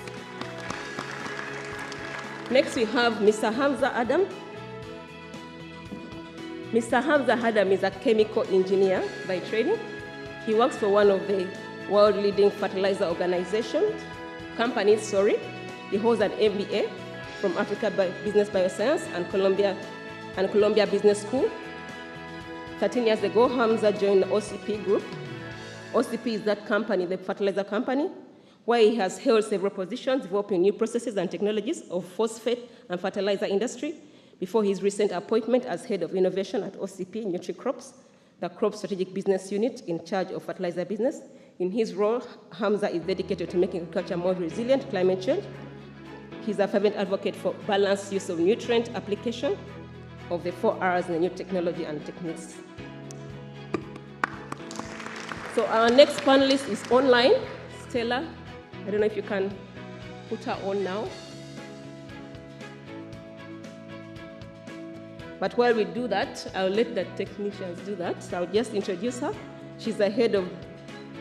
Next we have Mr. Hamza Adam. Mr. Hamza Adam is a chemical engineer by training. He works for one of the world-leading fertilizer companies. He holds an MBA from Africa Business Bioscience and Columbia Business School. 13 years ago, Hamza joined the OCP group. OCP is that company, the fertilizer company, where he has held several positions developing new processes and technologies of phosphate and fertilizer industry before his recent appointment as head of innovation at OCP NutriCrops, the crop strategic business unit in charge of fertilizer business. In his role, Hamza is dedicated to making agriculture more resilient to climate change. He's a fervent advocate for balanced use of nutrient application of the 4 R's in the new technology and techniques. So our next panelist is online, Stella. I don't know if you can put her on now. But while we do that, I'll let the technicians do that. So I'll just introduce her. She's the head of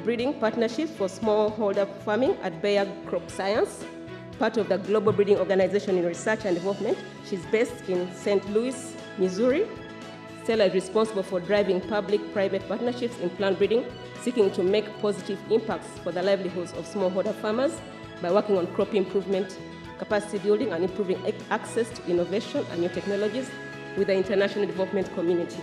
breeding partnerships for smallholder farming at Bayer Crop Science, part of the Global Breeding Organization in Research and Development. She's based in St. Louis, Missouri. Stella is responsible for driving public-private partnerships in plant breeding, seeking to make positive impacts for the livelihoods of smallholder farmers by working on crop improvement, capacity building, and improving access to innovation and new technologies with the international development community.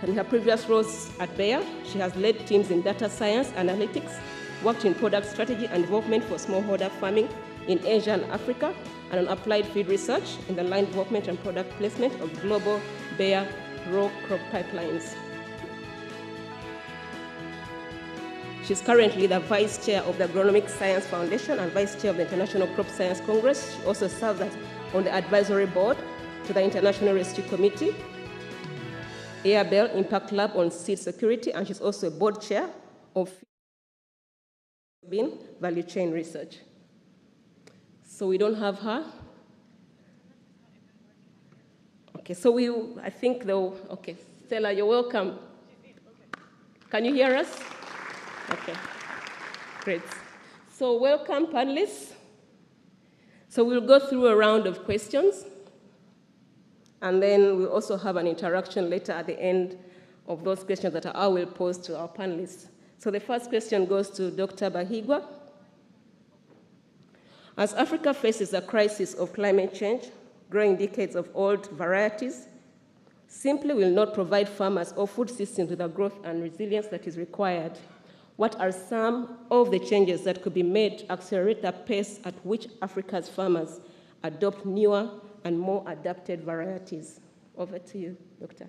In her previous roles at Bayer, she has led teams in data science, analytics, worked in product strategy and development for smallholder farming in Asia and Africa, and on applied feed research in the line development and product placement of global Bayer raw crop pipelines. She's currently the Vice Chair of the Agronomic Science Foundation and Vice Chair of the International Crop Science Congress. She also serves on the advisory board to the International Rescue Committee, Airbell Impact Lab on Seed Security, and she's also a board chair of Value Chain Research. So we don't have her. Okay, so I think though, okay, Stella, you're welcome. Can you hear us? Okay, great. So welcome, panelists. So we'll go through a round of questions, and then we'll also have an interaction later at the end of those questions that I will pose to our panelists. So the first question goes to Dr. Bahigwa. As Africa faces a crisis of climate change, growing decades of old varieties simply will not provide farmers or food systems with the growth and resilience that is required. What are some of the changes that could be made to accelerate the pace at which Africa's farmers adopt newer and more adapted varieties? Over to you, Doctor.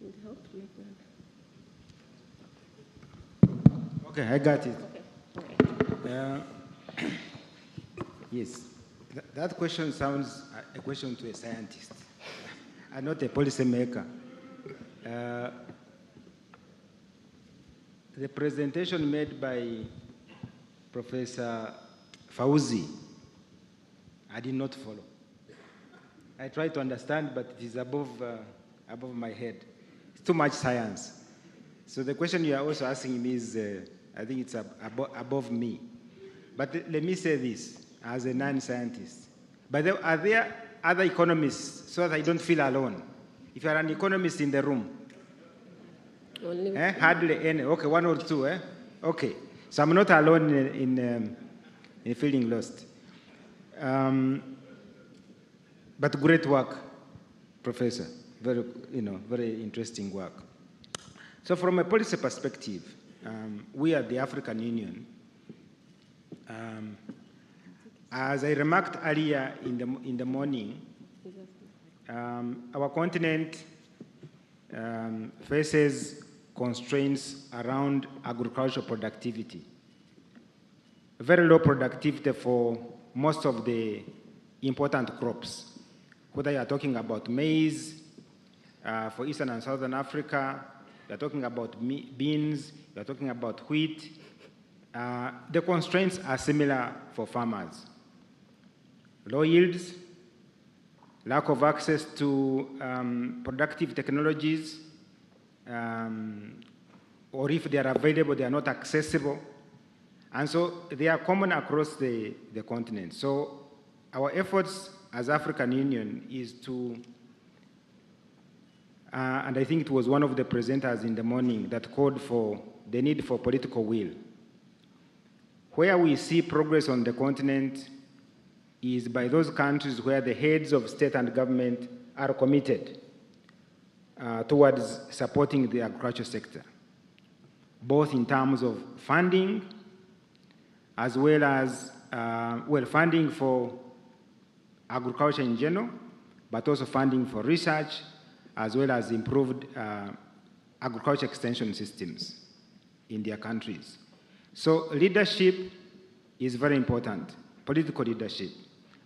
Need help? Okay, I got it. Okay. Yes, that question sounds a question to a scientist and not a policymaker. The presentation made by Professor Fauzi, I did not follow. I try to understand, but it is above my head. It's too much science. So the question you are also asking me is, I think it's above me. But let me say this, as a non-scientist. But are there other economists, so that I don't feel alone? If you are an economist in the room, hardly any. Okay, one or two. Okay, so I'm not alone in feeling lost. But great work, Professor. Very interesting work. So from a policy perspective, we at the African Union, as I remarked earlier in the morning, our continent faces constraints around agricultural productivity. Very low productivity for most of the important crops, whether you are talking about maize for Eastern and Southern Africa, you are talking about beans, you are talking about wheat. The constraints are similar for farmers. Low yields, lack of access to productive technologies, or if they are available, they are not accessible. And so they are common across the continent. So our efforts as African Union is to, and I think it was one of the presenters in the morning that called for the need for political will. Where we see progress on the continent is by those countries where the heads of state and government are committed towards supporting the agriculture sector, both in terms of funding as well as, funding for agriculture in general, but also funding for research, as well as improved agriculture extension systems in their countries. So leadership is very important, political leadership.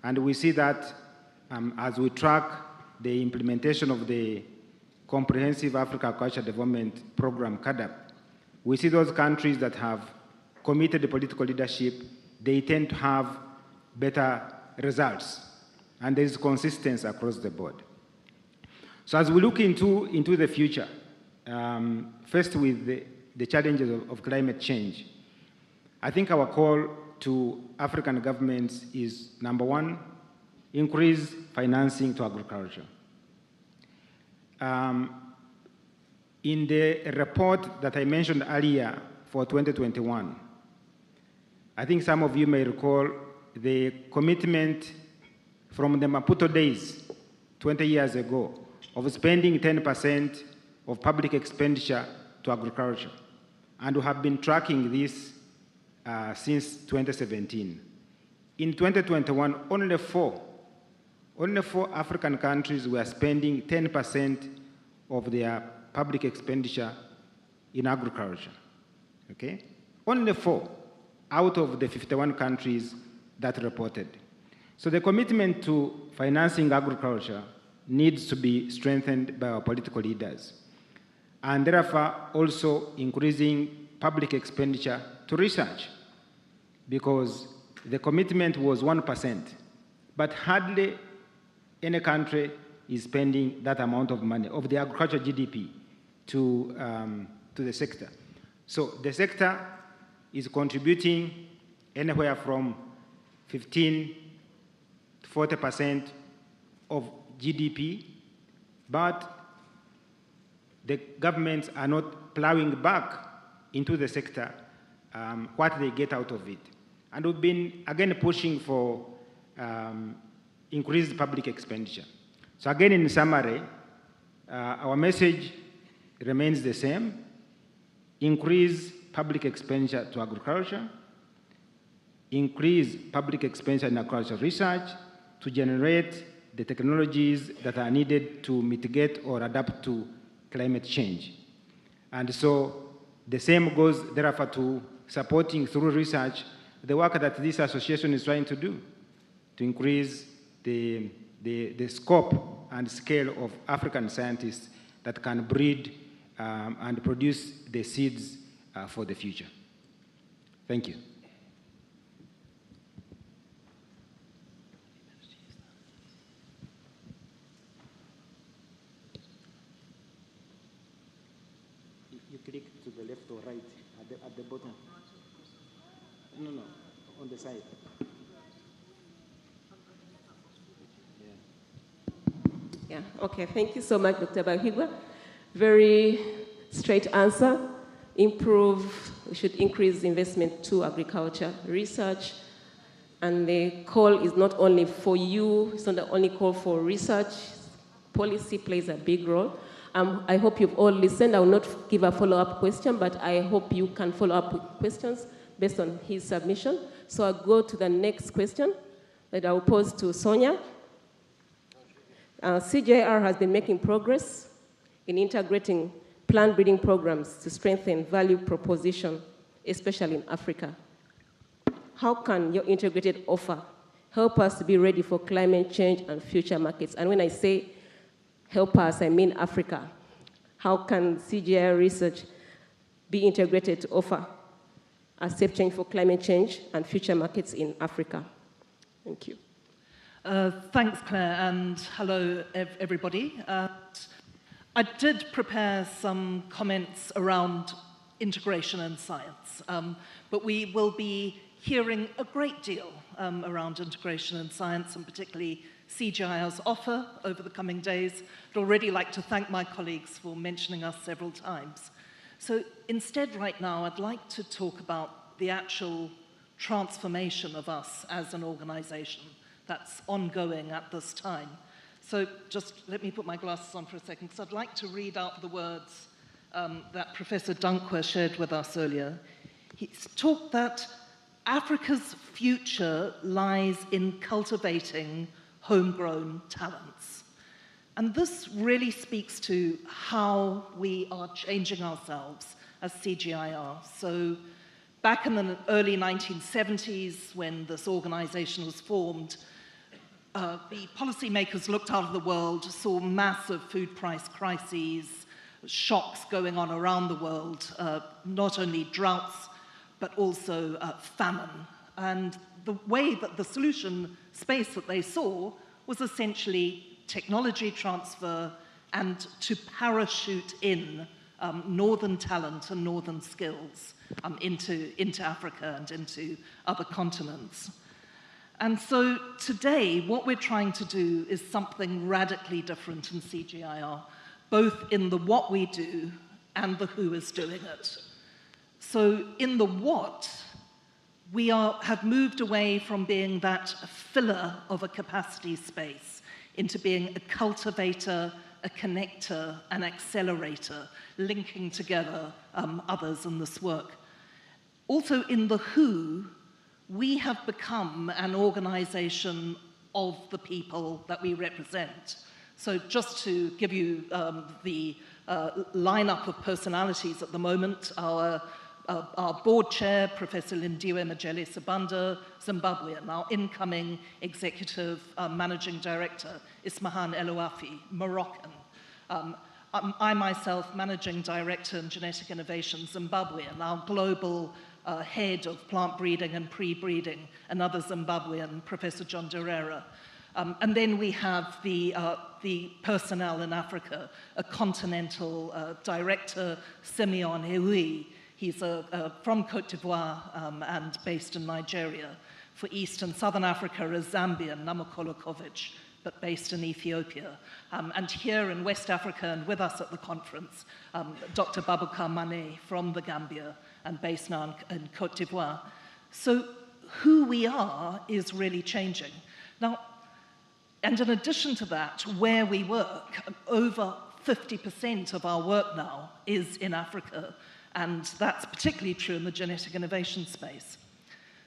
And we see that as we track the implementation of the Comprehensive Africa Agriculture Development Program, CADAP, we see those countries that have committed political leadership, they tend to have better results. And there is consistency across the board. So as we look into the future, first with the challenges of climate change, I think our call to African governments is, number one, increase financing to agriculture. In the report that I mentioned earlier for 2021, I think some of you may recall the commitment from the Maputo days 20 years ago of spending 10% of public expenditure to agriculture. And we have been tracking this since 2017. In 2021, only four African countries were spending 10% of their public expenditure in agriculture, okay? Only 4 out of the 51 countries that reported. So the commitment to financing agriculture needs to be strengthened by our political leaders, and therefore also increasing public expenditure to research, because the commitment was 1%, but hardly any country is spending that amount of money of the agriculture GDP to the sector. So the sector is contributing anywhere from 15 to 40% of GDP, but the governments are not plowing back into the sector what they get out of it. And we've been, again, pushing for increased public expenditure. So again, in summary, our message remains the same: increase public expenditure to agriculture, increase public expenditure in agricultural research to generate the technologies that are needed to mitigate or adapt to climate change. And so the same goes, therefore, to supporting through research the work that this association is trying to do to increase the scope and scale of African scientists that can breed and produce the seeds for the future. Thank you. You click to the left or right at the bottom. No, on the side. Yeah, okay, thank you so much, Dr. Bahigwa. Very straight answer. We should increase investment to agriculture research. And the call is not only for you, it's not the only call for research. Policy plays a big role. I hope you've all listened. I will not give a follow-up question, but I hope you can follow up with questions based on his submission. So I'll go to the next question that I will pose to Sonia. CGIAR has been making progress in integrating plant breeding programs to strengthen value proposition, especially in Africa. How can your integrated offer help us to be ready for climate change and future markets? And when I say help us, I mean Africa. How can CGIAR research be integrated to offer a step change for climate change and future markets in Africa? Thank you. Thanks, Claire, and hello, everybody. I did prepare some comments around integration and science, but we will be hearing a great deal around integration and science, and particularly CGIAR's offer over the coming days. I'd already like to thank my colleagues for mentioning us several times. So instead, right now, I'd like to talk about the actual transformation of us as an organization that's ongoing at this time. So just let me put my glasses on for a second, because I'd like to read out the words that Professor Dunkwer shared with us earlier. He's talked that Africa's future lies in cultivating homegrown talents. And this really speaks to how we are changing ourselves as CGIAR. So back in the early 1970s, when this organization was formed, the policymakers looked out of the world, saw massive food price crises, shocks going on around the world, not only droughts, but also famine. And the way that the solution space that they saw was essentially technology transfer and to parachute in northern talent and northern skills into Africa and into other continents. And so today, what we're trying to do is something radically different in CGIAR, both in the what we do and the who is doing it. So in the what, we have moved away from being that filler of a capacity space into being a cultivator, a connector, an accelerator, linking together others in this work. Also in the who, we have become an organization of the people that we represent. So just to give you the lineup of personalities at the moment, our board chair, Professor Lindiwe Majele Sibanda, Zimbabwean. Our incoming executive managing director, Ismahan Elouafi, Moroccan. I myself, managing director in genetic innovation, Zimbabwean. Our global head of plant breeding and pre-breeding, another Zimbabwean, Professor John Derera. And then we have the personnel in Africa, a continental director, Simeon Heui. He's from Cote d'Ivoire and based in Nigeria. For East and Southern Africa, a Zambian, Namokolo Kovic, but based in Ethiopia. And here in West Africa and with us at the conference, Dr. Baboucar Mane from the Gambia and based now in Cote d'Ivoire. So who we are is really changing. Now, and in addition to that, where we work, over 50% of our work now is in Africa, and that's particularly true in the genetic innovation space.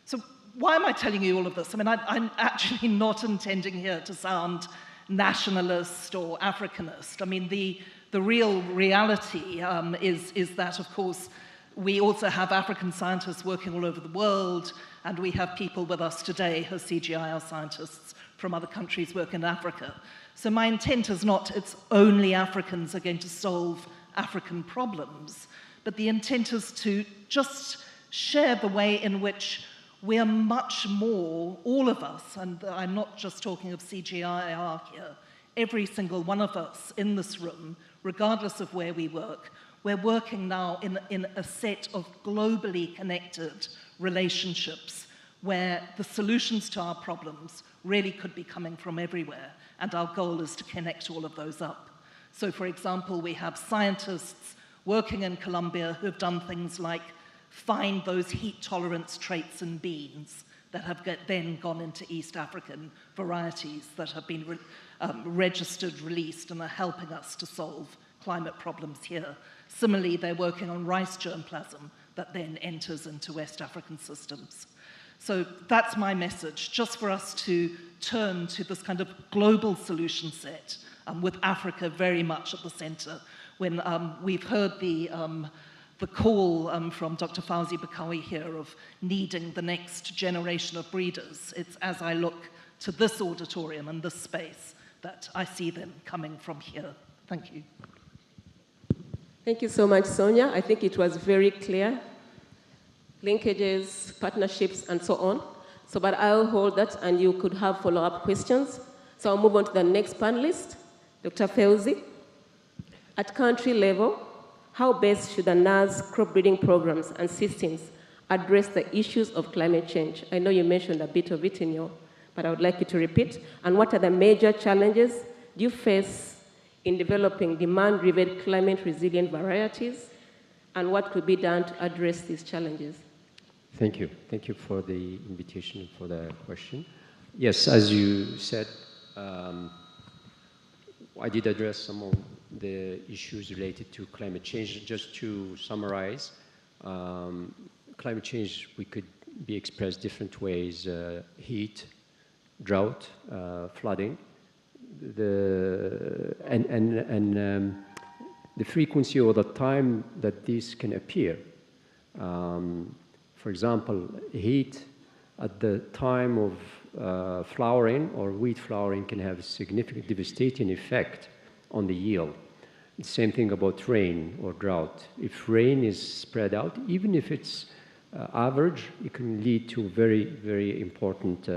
So why am I telling you all of this? I mean, I'm actually not intending here to sound nationalist or Africanist. I mean, the real reality is that, of course, we also have African scientists working all over the world, and we have people with us today who are CGIAR scientists from other countries working in Africa. So my intent is not it's only Africans are going to solve African problems, but the intent is to just share the way in which we are much more, all of us, and I'm not just talking of CGIAR here, every single one of us in this room, regardless of where we work, we're working now in a set of globally connected relationships where the solutions to our problems really could be coming from everywhere, and our goal is to connect all of those up. So, for example, we have scientists working in Colombia who have done things like find those heat tolerance traits in beans that have then gone into East African varieties that have been registered, released, and are helping us to solve climate problems here. Similarly, they're working on rice germplasm that then enters into West African systems. So that's my message, just for us to turn to this kind of global solution set with Africa very much at the center. When we've heard the call from Dr. Fawzi Bakawi here of needing the next generation of breeders, it's as I look to this auditorium and this space that I see them coming from here. Thank you. Thank you so much, Sonia. I think it was very clear. Linkages, partnerships, and so on. So, but I'll hold that and you could have follow-up questions. So I'll move on to the next panelist, Dr. Fawzi. At country level, how best should the NAS crop breeding programs and systems address the issues of climate change? I know you mentioned a bit of it in your, but I would like you to repeat. And what are the major challenges do you face in developing demand-driven climate-resilient varieties? And what could be done to address these challenges? Thank you. Thank you for the invitation and for the question. Yes, as you said, I did address some of the issues related to climate change. Just to summarize, climate change could be expressed different ways: heat, drought, flooding, the frequency or the time that these can appear. For example, heat at the time of flowering or wheat flowering can have a significant devastating effect on the yield. The same thing about rain or drought. If rain is spread out, even if it's average, it can lead to very, very important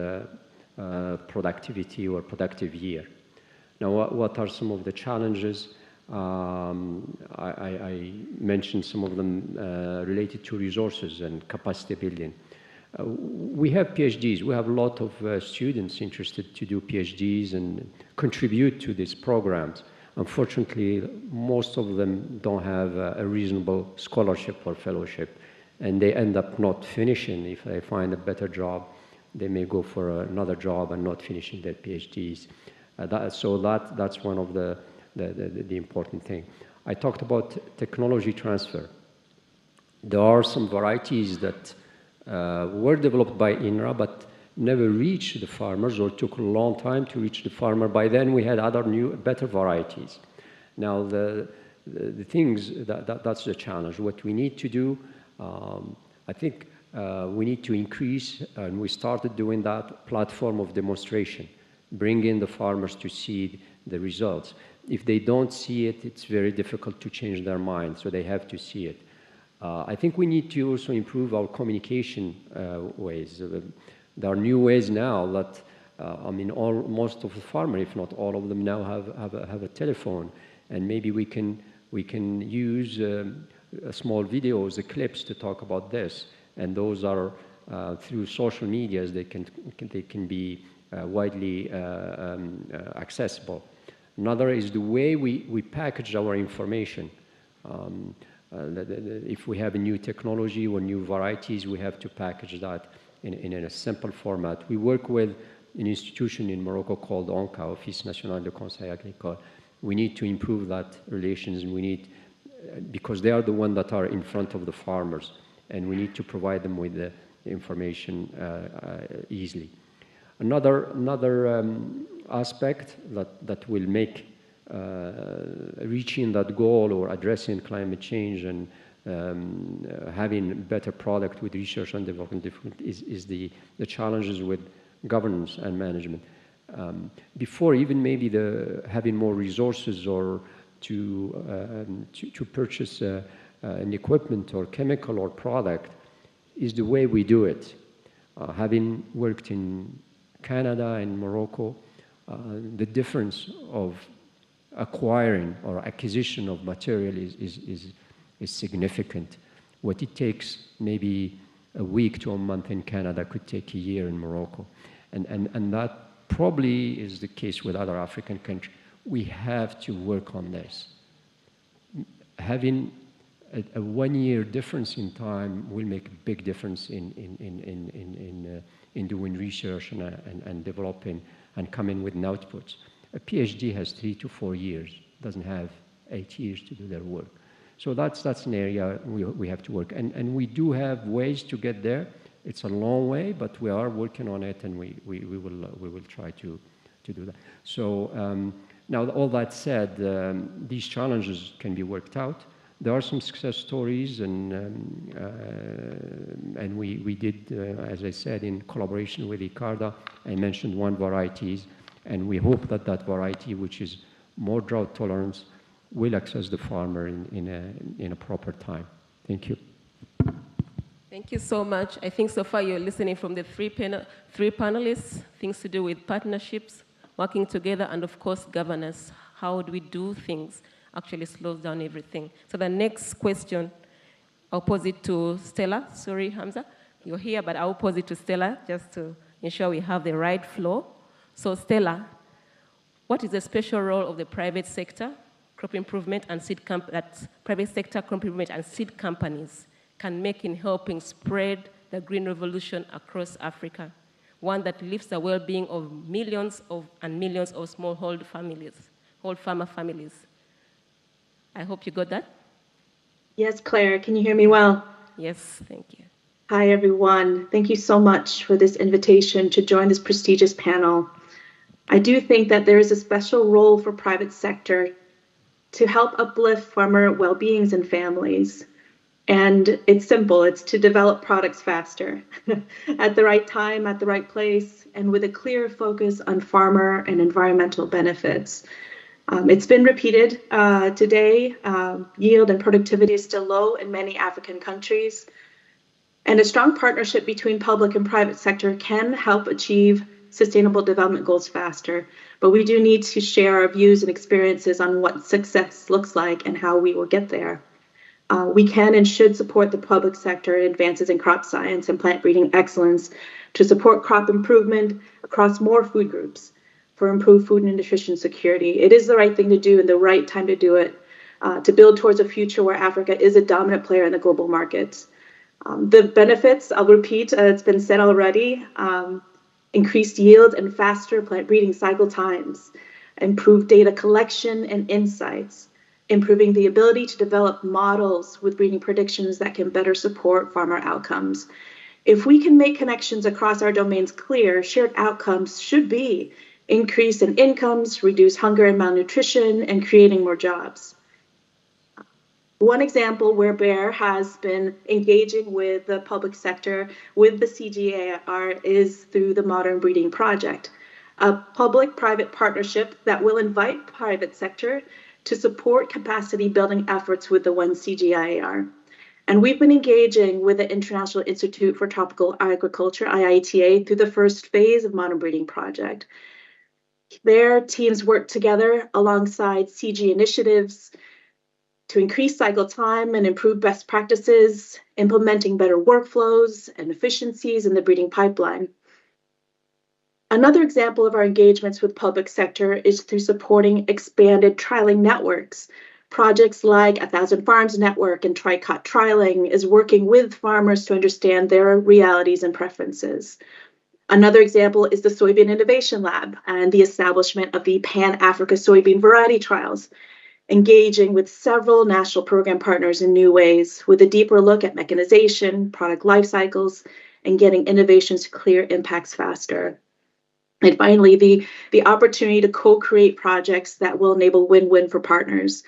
productivity or productive year. Now, what are some of the challenges? I mentioned some of them related to resources and capacity building. We have PhDs. We have a lot of students interested to do PhDs and contribute to these programs. Unfortunately, most of them don't have a reasonable scholarship or fellowship, and they end up not finishing. If they find a better job, they may go for another job and not finishing their PhDs. So that's one of the important thing. I talked about technology transfer. There are some varieties that were developed by INRA, but never reached the farmers or took a long time to reach the farmer. By then, we had other new, better varieties. Now, the things, that's the challenge. What we need to do, I think we need to increase, and we started doing that, platform of demonstration. Bring in the farmers to see the results. If they don't see it, it's very difficult to change their mind, so they have to see it. I think we need to also improve our communication ways. There are new ways now that, most of the farmers, if not all of them now, have a telephone, and maybe we can use small videos, clips to talk about this, and those are through social medias. They can be widely accessible. Another is the way we package our information. If we have a new technology or new varieties, we have to package that in a simple format. We work with an institution in Morocco called ONCA, Office National de Conseil Agricole. We need to improve that relations, and because they are the ones that are in front of the farmers, and we need to provide them with the information easily. Another aspect that will make reaching that goal or addressing climate change and having better product with research and development is the challenges with governance and management. Before even maybe having more resources or to purchase an equipment or chemical or product is the way we do it. Having worked in Canada and Morocco, the difference of acquiring or acquisition of material is significant. What it takes maybe a week to a month in Canada could take a year in Morocco. And that probably is the case with other African countries. We have to work on this. Having a 1 year difference in time will make a big difference in doing research and developing and coming with outputs. A PhD has 3 to 4 years, doesn't have 8 years to do their work. So that's an area we have to work. And we do have ways to get there. It's a long way, but we are working on it, and we will try to do that. So now, all that said, these challenges can be worked out. There are some success stories, and we did, as I said, in collaboration with ICARDA, I mentioned one varieties, and we hope that variety, which is more drought tolerance, will access the farmer in a proper time. Thank you. Thank you so much. I think so far you're listening from the three panelists, things to do with partnerships, working together, and of course, governance. How do we do things actually slows down everything. So the next question, I'll pose it to Stella. Sorry, Hamza, you're here, but I'll pose it to Stella just to ensure we have the right flow. So Stella, what is the special role of the private sector, crop improvement and private sector crop improvement and seed companies can make in helping spread the green revolution across Africa, one that lifts the well-being of millions and millions of smallholder families, whole farmer families? I hope you got that. Yes, Claire, can you hear me well? Yes, thank you. Hi, everyone. Thank you so much for this invitation to join this prestigious panel. I do think that there is a special role for private sector to help uplift farmer well-beings and families. And it's simple, it's to develop products faster, at the right time, at the right place, and with a clear focus on farmer and environmental benefits. It's been repeated today, yield and productivity is still low in many African countries. And a strong partnership between public and private sector can help achieve sustainable development goals faster. But we do need to share our views and experiences on what success looks like and how we will get there. We can and should support the public sector in advances in crop science and plant breeding excellence to support crop improvement across more food groups for improved food and nutrition security. It is the right thing to do and the right time to do it to build towards a future where Africa is a dominant player in the global markets. The benefits, I'll repeat, it's been said already, increased yield and faster plant breeding cycle times, improved data collection and insights, improving the ability to develop models with breeding predictions that can better support farmer outcomes. If we can make connections across our domains clear, shared outcomes should be increase in incomes, reduce hunger and malnutrition, and creating more jobs. One example where Bayer has been engaging with the public sector with the CGIAR is through the Modern Breeding Project, a public-private partnership that will invite private sector to support capacity building efforts with the One CGIAR. And we've been engaging with the International Institute for Tropical Agriculture, IITA, through the first phase of Modern Breeding Project. Their teams work together alongside CG initiatives to increase cycle time and improve best practices, implementing better workflows and efficiencies in the breeding pipeline. Another example of our engagements with public sector is through supporting expanded trialing networks. Projects like 1,000 Farms Network and Tricot Trialing is working with farmers to understand their realities and preferences. Another example is the Soybean Innovation Lab and the establishment of the Pan-Africa Soybean Variety Trials, engaging with several national program partners in new ways with a deeper look at mechanization, product life cycles, and getting innovations to clear impacts faster. And finally, the opportunity to co-create projects that will enable win-win for partners.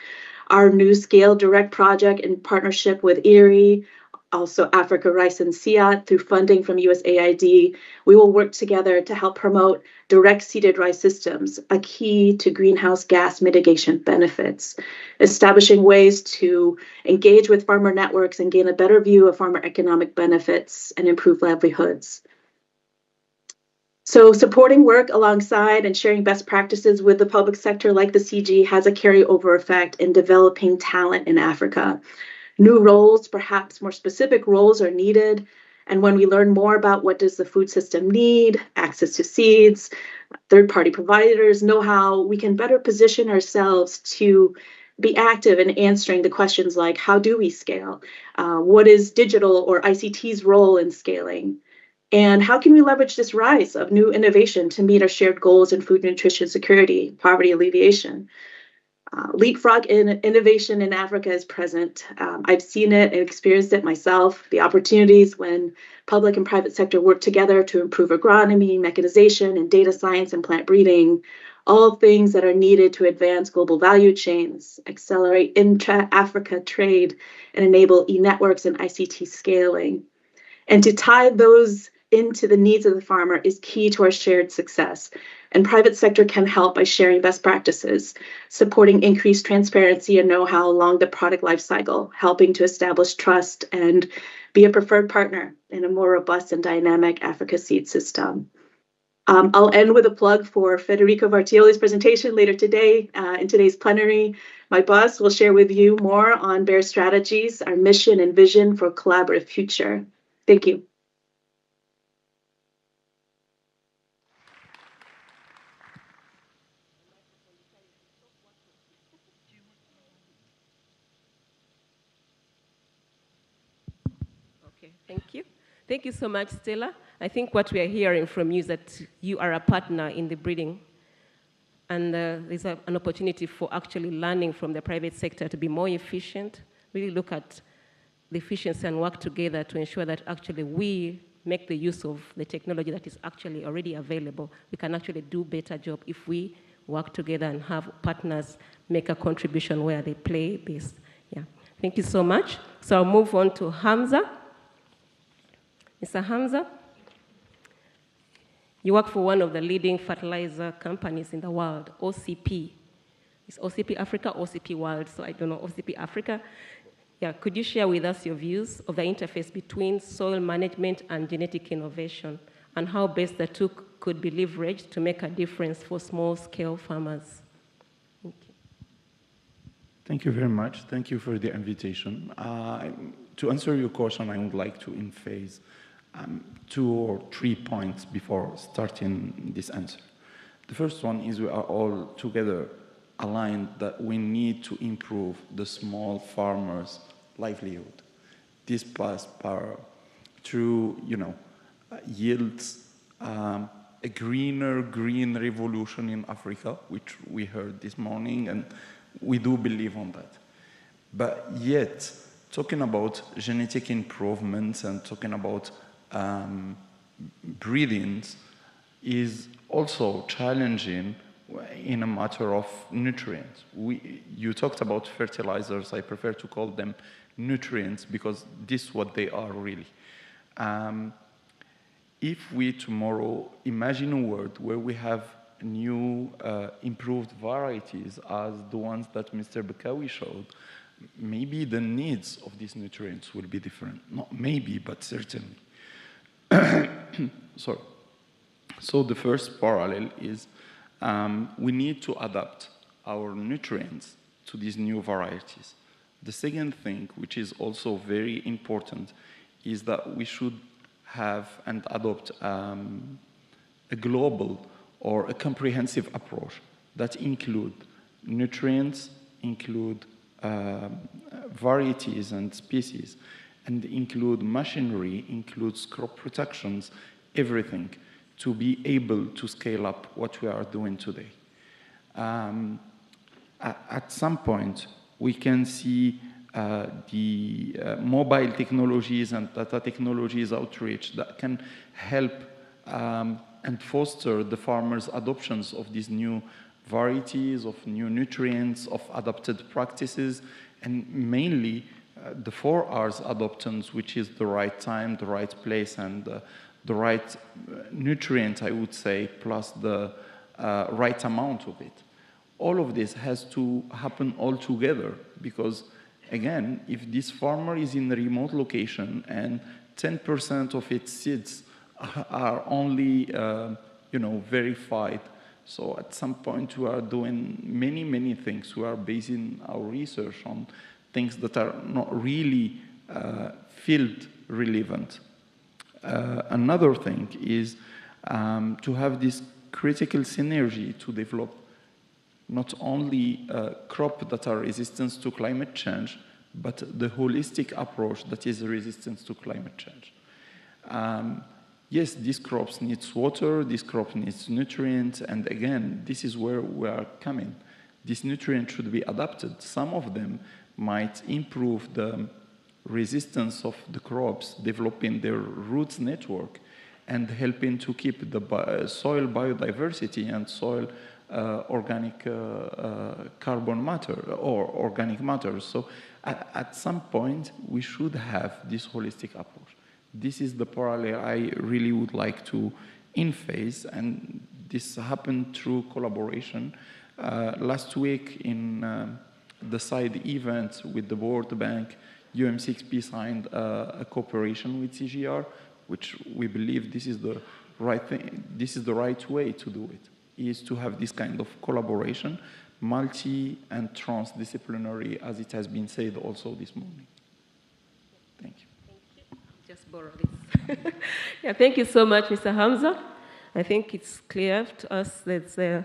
Our new Scale Direct project in partnership with IRRI, also Africa Rice and SIAT through funding from USAID, we will work together to help promote direct seeded rice systems, a key to greenhouse gas mitigation benefits, establishing ways to engage with farmer networks and gain a better view of farmer economic benefits and improve livelihoods. So supporting work alongside and sharing best practices with the public sector like the CG has a carryover effect in developing talent in Africa. New roles, perhaps more specific roles, are needed. And when we learn more about what does the food system need, access to seeds, third-party providers, know-how, we can better position ourselves to be active in answering the questions like, how do we scale? What is digital or ICT's role in scaling? And how can we leverage this rise of new innovation to meet our shared goals in food nutrition security, poverty alleviation? Leapfrog innovation in Africa is present. I've seen it and experienced it myself. The opportunities when public and private sector work together to improve agronomy, mechanization, and data science and plant breeding, all things that are needed to advance global value chains, accelerate intra-Africa trade, and enable e-networks and ICT scaling. And to tie those into the needs of the farmer is key to our shared success. And private sector can help by sharing best practices, supporting increased transparency and know-how along the product life cycle, helping to establish trust and be a preferred partner in a more robust and dynamic Africa seed system. I'll end with a plug for Federico Vartioli's presentation later today in today's plenary. My boss will share with you more on Bayer strategies, our mission and vision for a collaborative future. Thank you. Okay, thank you. Thank you so much, Stella. I think what we are hearing from you is that you are a partner in the breeding. And there's an opportunity for actually learning from the private sector to be more efficient, really look at the efficiency and work together to ensure that actually we make the use of the technology that is actually already available. We can actually do a better job if we work together and have partners make a contribution where they play this. Yeah. Thank you so much. So I'll move on to Hamza. Mr. Hamza, you work for one of the leading fertilizer companies in the world, OCP. Is OCP Africa, OCP World? So I don't know, OCP Africa. could you share with us your views of the interface between soil management and genetic innovation, and how best the two could be leveraged to make a difference for small-scale farmers? Thank you. Thank you very much. Thank you for the invitation. To answer your question, I would like to emphasize 2 or 3 points before starting this answer. The first one is we are all together aligned that we need to improve the small farmers' livelihood. This pass through, yields, a green revolution in Africa, which we heard this morning, and we do believe on that. But yet, talking about genetic improvements and talking about breedings is also challenging in a matter of nutrients. You talked about fertilizers. I prefer to call them nutrients because this is what they are really. If we tomorrow imagine a world where we have new improved varieties as the ones that Mr. Bakawi showed, maybe the needs of these nutrients will be different. Not maybe, but certainly. Sorry. So the first parallel is we need to adapt our nutrients to these new varieties. The second thing, which is also very important, is that we should have and adopt a global or a comprehensive approach that include nutrients, include varieties and species, and include machinery, includes crop protections, everything, to be able to scale up what we are doing today. At some point, we can see the mobile technologies and data technologies outreach that can help and foster the farmers' adoptions of these new varieties, of new nutrients, of adapted practices, and mainly the 4 R's adoptions, which is the right time, the right place, and the right nutrient, I would say, plus the right amount of it. All of this has to happen all together because, again, if this farmer is in a remote location and 10% of its seeds are only, verified, so at some point we are doing many things. We are basing our research on things that are not really field relevant. Another thing is to have this critical synergy to develop not only crops that are resistant to climate change, but the holistic approach that is resistant to climate change. Yes, these crops need water, this crop needs nutrients, and again, this is where we are coming. These nutrients should be adapted. Some of them might improve the resistance of the crops, developing their roots network, and helping to keep the soil biodiversity and soil organic carbon matter or organic matter. So at some point, we should have this holistic approach. This is the parallel I really would like to emphasize, and this happened through collaboration. Last week in the side event with the World Bank, UM6P signed a cooperation with CGR, which we believe this is the right thing. This is the right way to do it, is to have this kind of collaboration, multi and transdisciplinary, as it has been said also this morning. Thank you. Just borrow this. Yeah, thank you so much, Mr. Hamza. I think it's clear to us that the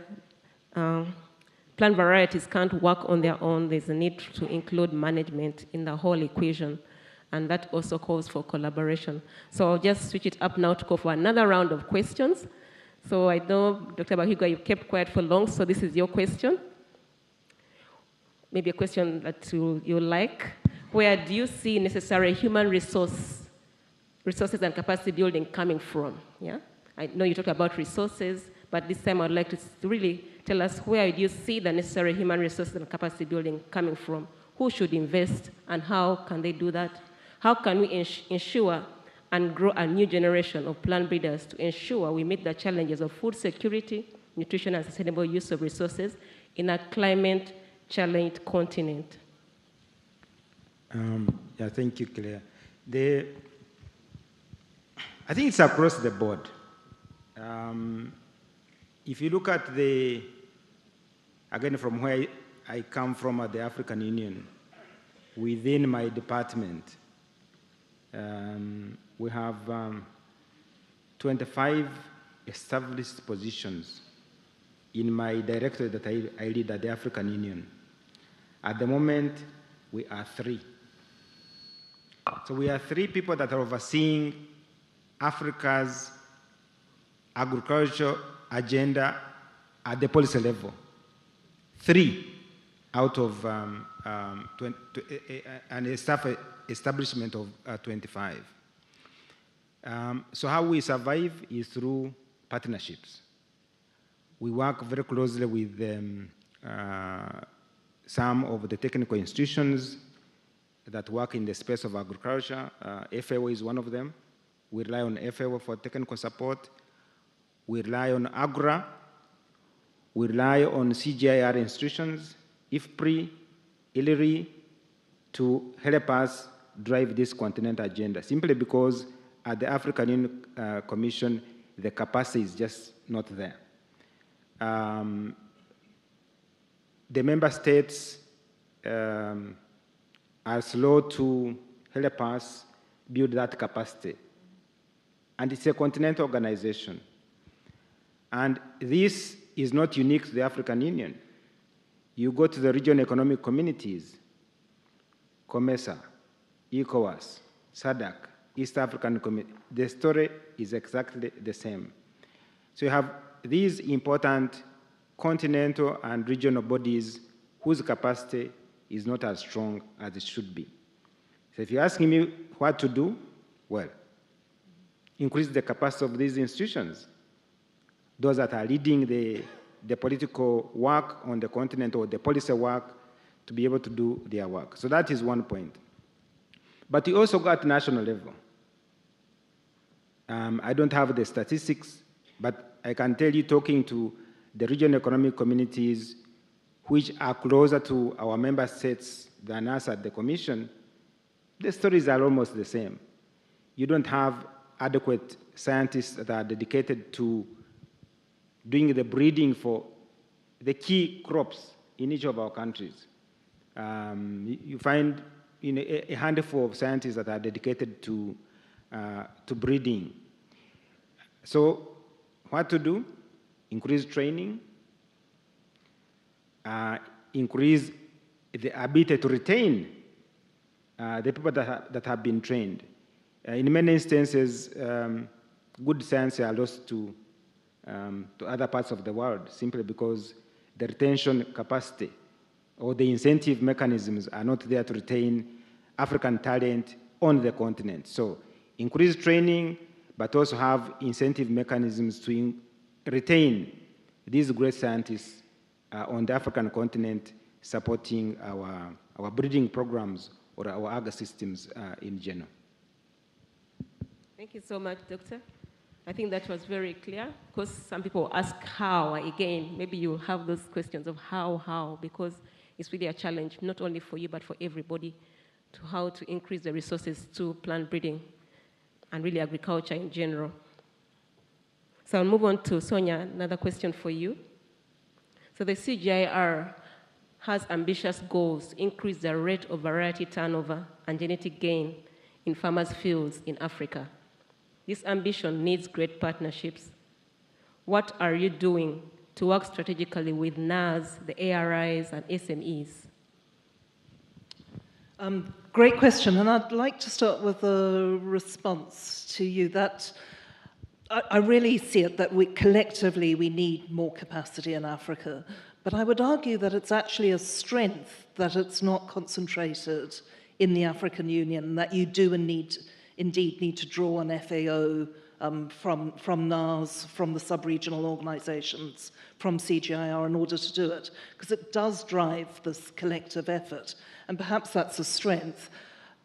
plant varieties can't work on their own. There's a need to include management in the whole equation, and that also calls for collaboration. So I'll just switch it up now to go for another round of questions. So I know, Dr. Bahiga, you kept quiet for long, so this is your question. Maybe a question that you like. Where do you see necessary human resources and capacity building coming from? Yeah, I know you talked about resources, but this time I'd like to really tell us where do you see the necessary human resources and capacity building coming from? Who should invest and how can they do that? How can we ensure and grow a new generation of plant breeders to ensure we meet the challenges of food security, nutrition, and sustainable use of resources in a climate-challenged continent? Yeah, thank you, Claire. I think it's across the board. If you look at again, from where I come from at the African Union, within my department, we have 25 established positions in my directorate that I lead at the African Union. At the moment, we are 3. So we are 3 people that are overseeing Africa's agriculture agenda at the policy level. 3 out of an staff establishment of 25. So how we survive is through partnerships. We work very closely with some of the technical institutions that work in the space of agriculture. FAO is one of them. We rely on FAO for technical support. We rely on AGRA. We rely on CGIAR institutions, IFPRI, ILRI, to help us drive this continental agenda, simply because at the African Union Commission, the capacity is just not there. The member states are slow to help us build that capacity. And it's a continental organization. And this is not unique to the African Union. You go to the regional economic communities, COMESA, ECOWAS, SADC, East African Community, the story is exactly the same. So you have these important continental and regional bodies whose capacity is not as strong as it should be. So if you're asking me what to do, well, increase the capacity of these institutions. Those that are leading the political work on the continent or the policy work to be able to do their work. So that is one point. But you also go at national level. I don't have the statistics, but I can tell you, talking to the regional economic communities which are closer to our member states than us at the Commission, the stories are almost the same. You don't have adequate scientists that are dedicated to doing the breeding for the key crops in each of our countries. You find a handful of scientists that are dedicated to breeding. So what to do? Increase training, increase the ability to retain the people that have been trained. In many instances, good science are lost to other parts of the world simply because the retention capacity or the incentive mechanisms are not there to retain African talent on the continent. So increase training, but also have incentive mechanisms to retain these great scientists on the African continent, supporting our breeding programs or our agri systems in general. Thank you so much, Doctor. I think that was very clear, because some people ask how. Again, maybe you have those questions of how, because it's really a challenge, not only for you, but for everybody, to how to increase the resources to plant breeding and really agriculture in general. So I'll move on to Sonia, another question for you. So the CGIAR has ambitious goals to increase the rate of variety turnover and genetic gain in farmers' fields in Africa. This ambition needs great partnerships. What are you doing to work strategically with NAS, the ARIs, and SMEs? Great question, and I'd like to start with a response to you. That I really see it that collectively we need more capacity in Africa, but I would argue that it's actually a strength that it's not concentrated in the African Union, that you do indeed need to draw on FAO from NAS, from the sub-regional organizations, from CGIAR in order to do it, because it does drive this collective effort, and perhaps that's a strength.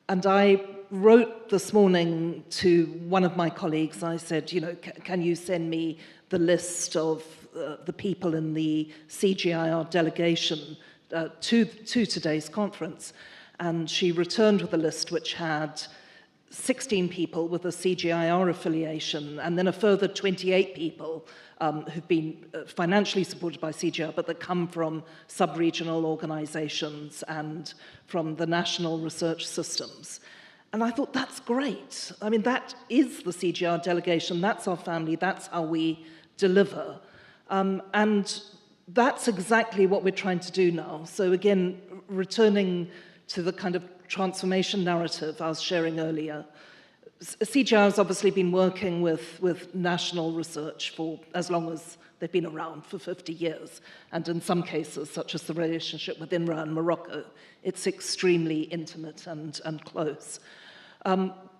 And I wrote this morning to one of my colleagues. I said, can you send me the list of the people in the CGIAR delegation to today's conference? And she returned with a list which had 16 people with a CGIAR affiliation, and then a further 28 people who've been financially supported by CGIAR, but that come from sub-regional organizations and from the national research systems. And I thought, that's great. I mean, that is the CGIAR delegation, that's our family, that's how we deliver. And that's exactly what we're trying to do now. So again, returning to the kind of transformation narrative I was sharing earlier, CGIAR has obviously been working with national research for as long as they've been around, for 50 years. And in some cases, such as the relationship with INRA and Morocco, it's extremely intimate and close.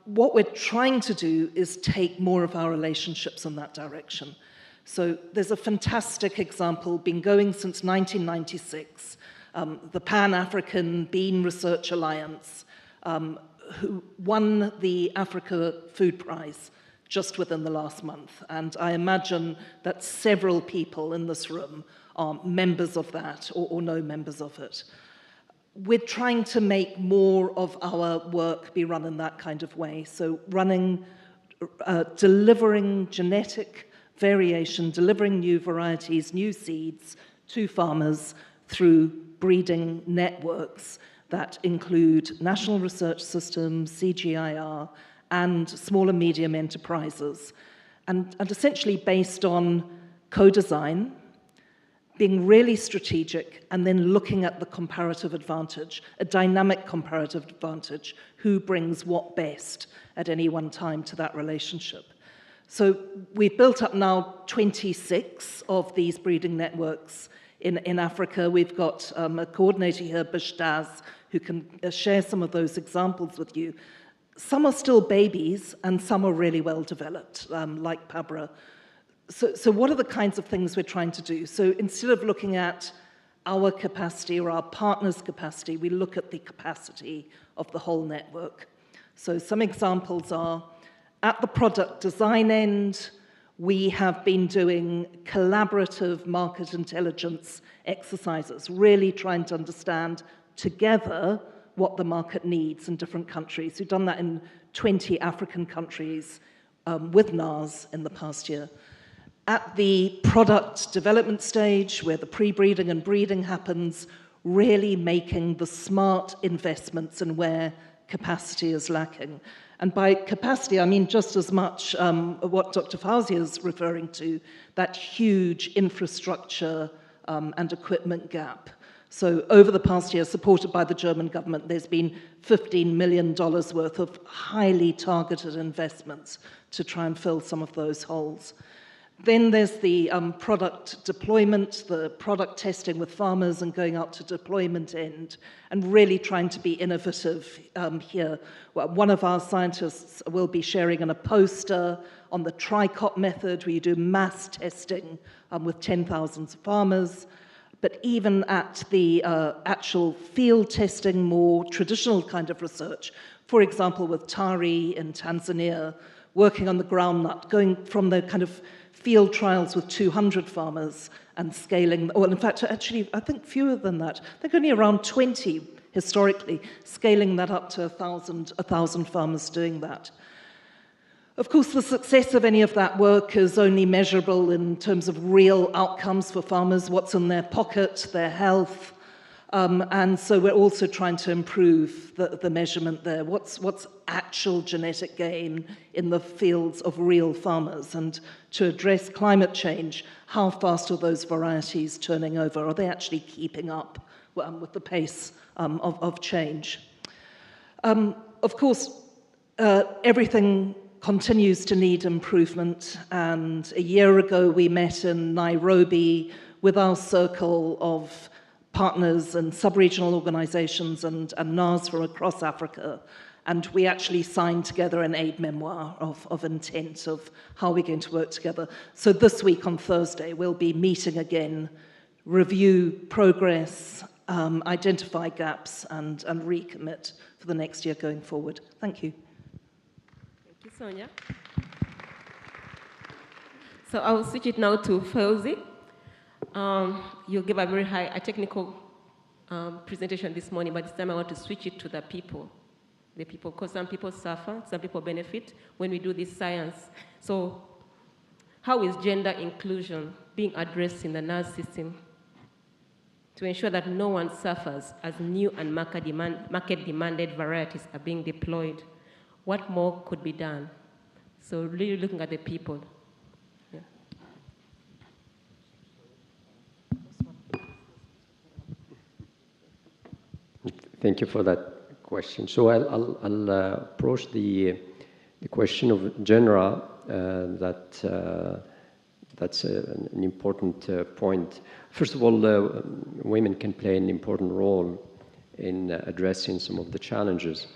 What we're trying to do is take more of our relationships in that direction. So there's a fantastic example, been going since 1996, the Pan-African Bean Research Alliance, who won the Africa Food Prize just within the last month. And I imagine that several people in this room are members of that or know members of it. We're trying to make more of our work be run in that kind of way. So delivering genetic variation, delivering new varieties, new seeds to farmers through breeding networks that include national research systems, CGIAR, and small and medium enterprises, and essentially based on co-design, being really strategic, and then looking at the comparative advantage, a dynamic comparative advantage, who brings what best at any one time to that relationship. So we've built up now 26 of these breeding networks in Africa. We've got a coordinator here, Bishtaz, who can share some of those examples with you. Some are still babies, and some are really well developed, like Pabra. So what are the kinds of things we're trying to do? So instead of looking at our capacity or our partner's capacity, we look at the capacity of the whole network. So some examples are, at the product design end, we have been doing collaborative market intelligence exercises, really trying to understand together what the market needs in different countries. We've done that in 20 African countries with NAS in the past year. At the product development stage, where the pre-breeding and breeding happens, really making the smart investments in where capacity is lacking. And by capacity, I mean just as much what Dr. Fauzi is referring to, that huge infrastructure and equipment gap. So over the past year, supported by the German government, there's been $15 million worth of highly targeted investments to try and fill some of those holes. Then there's the product deployment, the product testing with farmers and going out to deployment end, and really trying to be innovative here. Well, one of our scientists will be sharing a poster on the TriCop method, where you do mass testing with 10,000 farmers. But even at the actual field testing, more traditional kind of research, for example, with Tari in Tanzania, working on the groundnut, going from the kind of field trials with 200 farmers and scaling, well, in fact, actually, I think fewer than that. I think only around 20 historically, scaling that up to 1,000 farmers doing that. Of course, the success of any of that work is only measurable in terms of real outcomes for farmers, what's in their pocket, their health, and so we're also trying to improve the measurement there. What's actual genetic gain in the fields of real farmers? And to address climate change, how fast are those varieties turning over? Are they actually keeping up with the pace of change? Of course, everything continues to need improvement, and a year ago we met in Nairobi with our circle of partners and sub-regional organizations and NAS from across Africa, and we actually signed together an aid memoir of intent of how we're going to work together. So this week on Thursday we'll be meeting again, review progress, identify gaps, and recommit for the next year going forward. Thank you. Thank you, Sonia. So I will switch it now to Fauzi. You give a very high technical presentation this morning, but this time I want to switch it to the people, because some people suffer, some people benefit when we do this science. So how is gender inclusion being addressed in the nurse system to ensure that no one suffers as new and market-demanded varieties are being deployed? What more could be done? So really looking at the people. Yeah. Thank you for that question. So I'll approach the question of gender. That's an important point. First of all, women can play an important role in addressing some of the challenges,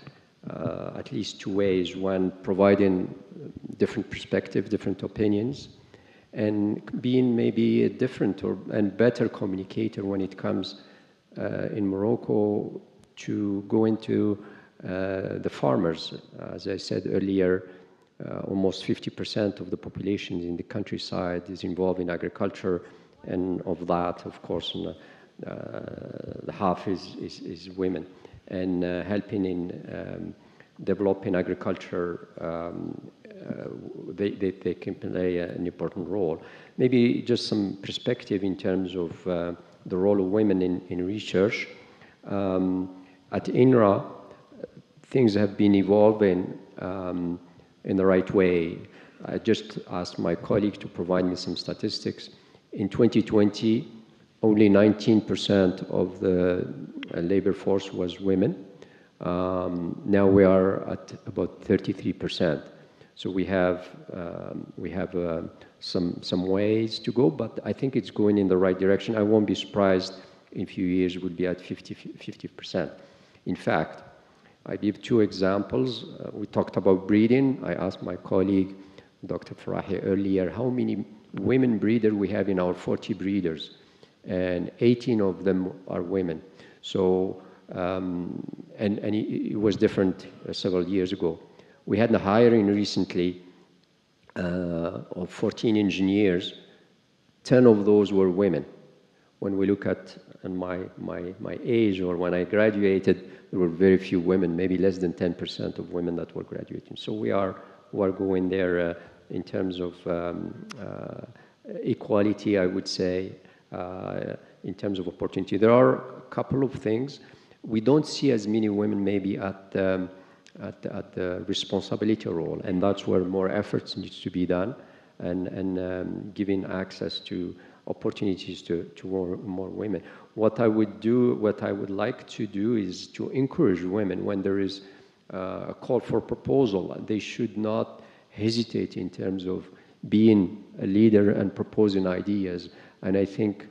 at least two ways. One, providing different perspectives, different opinions, and being maybe a different and better communicator when it comes in Morocco to go into the farmers. As I said earlier, almost 50% of the population in the countryside is involved in agriculture, and of that, of course, the half is women. And helping in developing agriculture, they can play an important role. Maybe just some perspective in terms of the role of women in research. At INRA, things have been evolving in the right way. I just asked my colleague to provide me some statistics. In 2020, only 19% of the labor force was women. Now we are at about 33%. So we have some ways to go, but I think it's going in the right direction. I won't be surprised in a few years we'll be at 50%. In fact, I give two examples. We talked about breeding. I asked my colleague, Dr. Farahi, earlier, how many women breeders we have in our 40 breeders, and 18 of them are women. So, and it was different several years ago. We had a hiring recently of 14 engineers. 10 of those were women. When we look at my age, or when I graduated, there were very few women, maybe less than 10% of women that were graduating. So we are going there in terms of equality, I would say, in terms of opportunity. There are a couple of things. We don't see as many women maybe at the responsibility role, and that's where more efforts needs to be done, and giving access to opportunities to more women. What I would like to do is to encourage women when there is a call for proposal. They should not hesitate in terms of being a leader and proposing ideas. And I think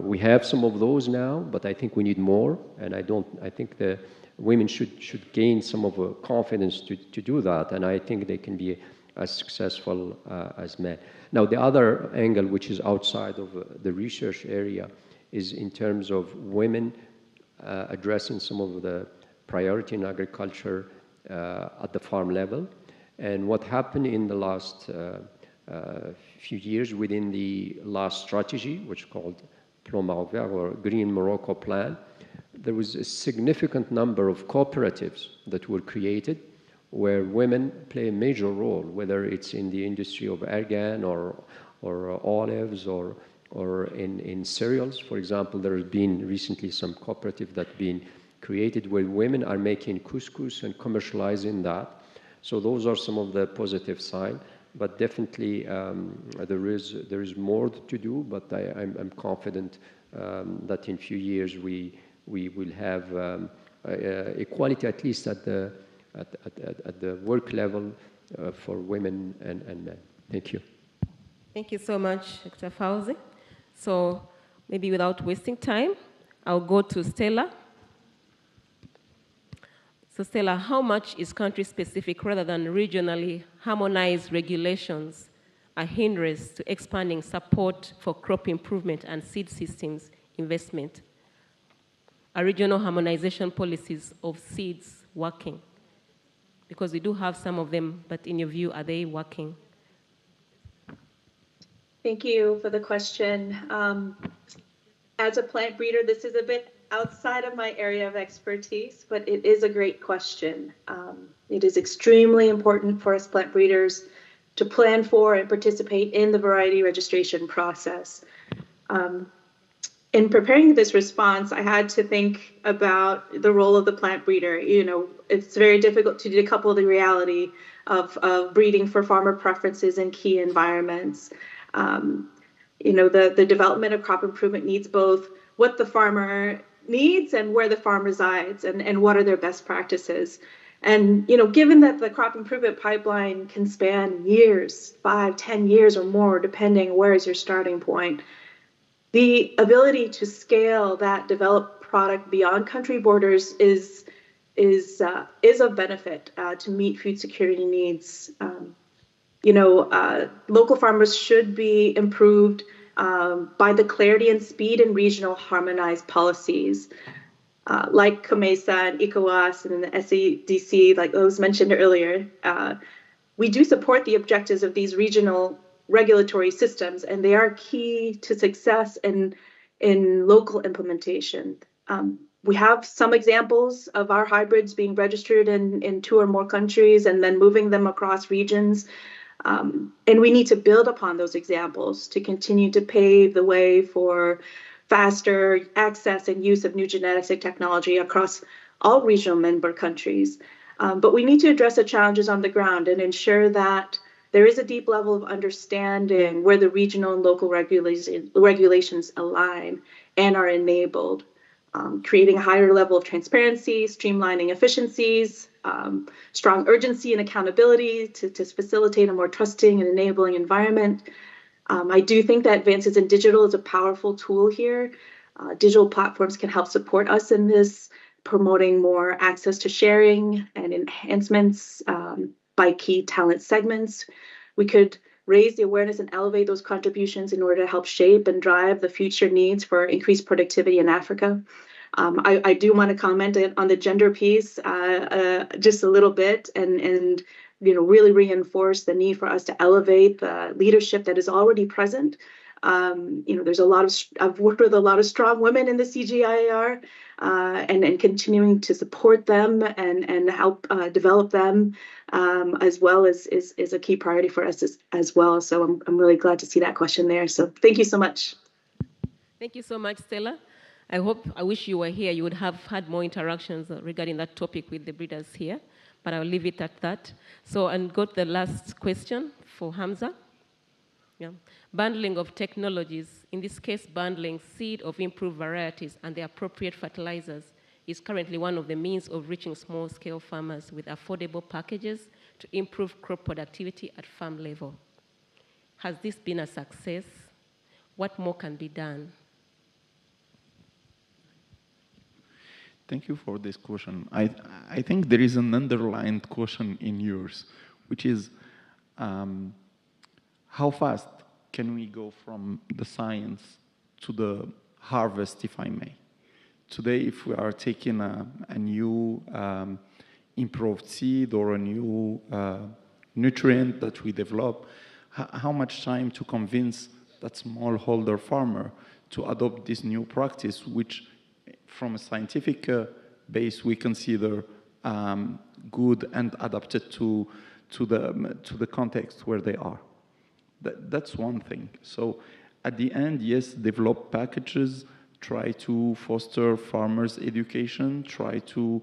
we have some of those now, but I think we need more. And I think the women should gain some of the confidence to do that. And I think they can be as successful as men. Now, the other angle, which is outside of the research area, is in terms of women addressing some of the priority in agriculture at the farm level. And what happened in the last few years within the last strategy, which is called Plan Maroc Vert, or Green Morocco Plan, there was a significant number of cooperatives that were created where women play a major role, whether it's in the industry of argan or olives or in cereals. For example, there has been recently some cooperative that been created where women are making couscous and commercializing that. So those are some of the positive signs, but definitely there is more to do, but I'm confident that in a few years we will have equality, at least at the work level for women and men. Thank you. Thank you so much, Dr. Fauzi. So maybe without wasting time, I'll go to Stella. So Stella, how much is country-specific rather than regionally harmonized regulations a hindrance to expanding support for crop improvement and seed systems investment? Are regional harmonization policies of seeds working? Because we do have some of them, but in your view, are they working? Thank you for the question. As a plant breeder, this is a bit outside of my area of expertise, but it is a great question. It is extremely important for us plant breeders to plan for and participate in the variety registration process. In preparing this response, I had to think about the role of the plant breeder. You know, it's very difficult to decouple the reality of breeding for farmer preferences in key environments. You know, the development of crop improvement needs both what the farmer needs and where the farm resides and what are their best practices. And, you know, given that the crop improvement pipeline can span years, 5, 10 years or more, depending where is your starting point, the ability to scale that developed product beyond country borders is of benefit to meet food security needs. You know, local farmers should be improved by the clarity and speed in regional harmonized policies. Like COMESA and ECOWAS and the SADC, like those mentioned earlier, we do support the objectives of these regional regulatory systems, and they are key to success in local implementation. We have some examples of our hybrids being registered in 2 or more countries and then moving them across regions. And we need to build upon those examples to continue to pave the way for faster access and use of new genetics and technology across all regional member countries. But we need to address the challenges on the ground and ensure that there is a deep level of understanding where the regional and local regulations align and are enabled, creating a higher level of transparency, streamlining efficiencies, strong urgency and accountability to facilitate a more trusting and enabling environment. I do think that advances in digital is a powerful tool here. Digital platforms can help support us in this, promoting more access to sharing and enhancements by key talent segments. We could raise the awareness and elevate those contributions in order to help shape and drive the future needs for increased productivity in Africa. I do want to comment on the gender piece just a little bit and you know, really reinforce the need for us to elevate the leadership that is already present. You know, there's a lot of, I've worked with a lot of strong women in the CGIAR and continuing to support them and help develop them as well is a key priority for us as well. So I'm really glad to see that question there. So thank you so much. Thank you so much, Stella. I wish you were here. You would have had more interactions regarding that topic with the breeders here, but I'll leave it at that. So, and got the last question for Hamza. Yeah. Bundling of technologies, in this case, bundling seed of improved varieties and the appropriate fertilizers is currently one of the means of reaching small-scale farmers with affordable packages to improve crop productivity at farm level. Has this been a success? What more can be done? Thank you for this question. I think there is an underlying question in yours, which is how fast can we go from the science to the harvest, if I may? Today, if we are taking a new improved seed or a new nutrient that we develop, how much time to convince that smallholder farmer to adopt this new practice, which from a scientific base we consider good and adapted to the context where they are. That's one thing. So at the end, yes, develop packages, try to foster farmers' education, try to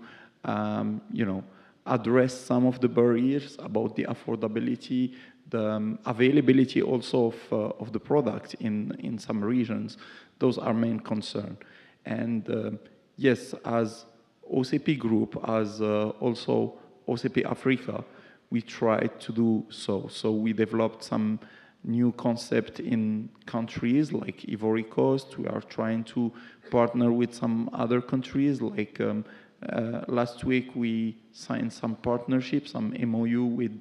address some of the barriers about the affordability, the availability also of the product in some regions. Those are main concern. And yes, as OCP Group, as also OCP Africa, we tried to do so. So we developed some new concept in countries like Ivory Coast. We are trying to partner with some other countries. Like last week, we signed some partnerships, some MOU with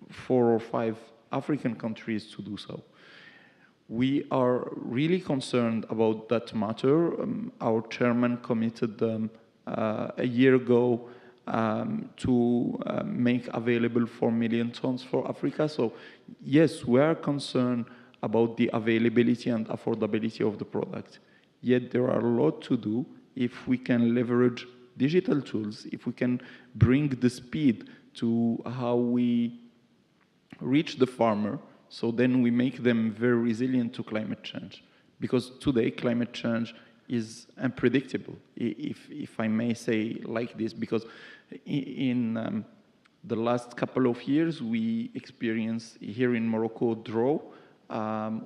4 or 5 African countries to do so. We are really concerned about that matter. Our chairman committed a year ago to make available 4 million tons for Africa. So yes, we are concerned about the availability and affordability of the product. Yet there are a lot to do if we can leverage digital tools, if we can bring the speed to how we reach the farmer, so then we make them very resilient to climate change. Because today, climate change is unpredictable, if I may say like this, because in the last couple of years, we experienced here in Morocco drought.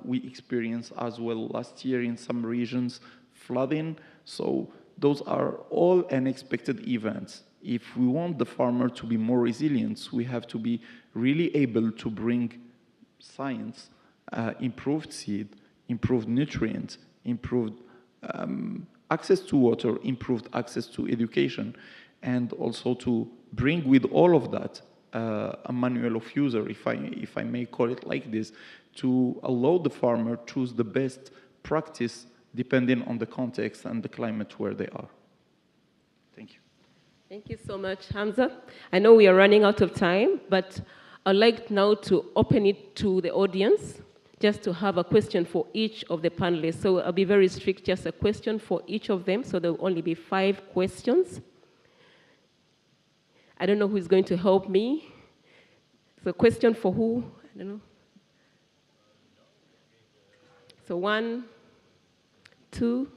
We experienced as well last year in some regions flooding. So those are all unexpected events. If we want the farmer to be more resilient, we have to be really able to bring science, improved seed, improved nutrients, improved access to water, improved access to education, and also to bring with all of that a manual of user, if I may call it like this, to allow the farmer to choose the best practice depending on the context and the climate where they are. Thank you. Thank you so much, Hamza. I know we are running out of time, but I'd like now to open it to the audience, just to have a question for each of the panelists. So I'll be very strict, just a question for each of them, so there will only be 5 questions. I don't know who's going to help me. So question for who? I don't know. So 1, 2.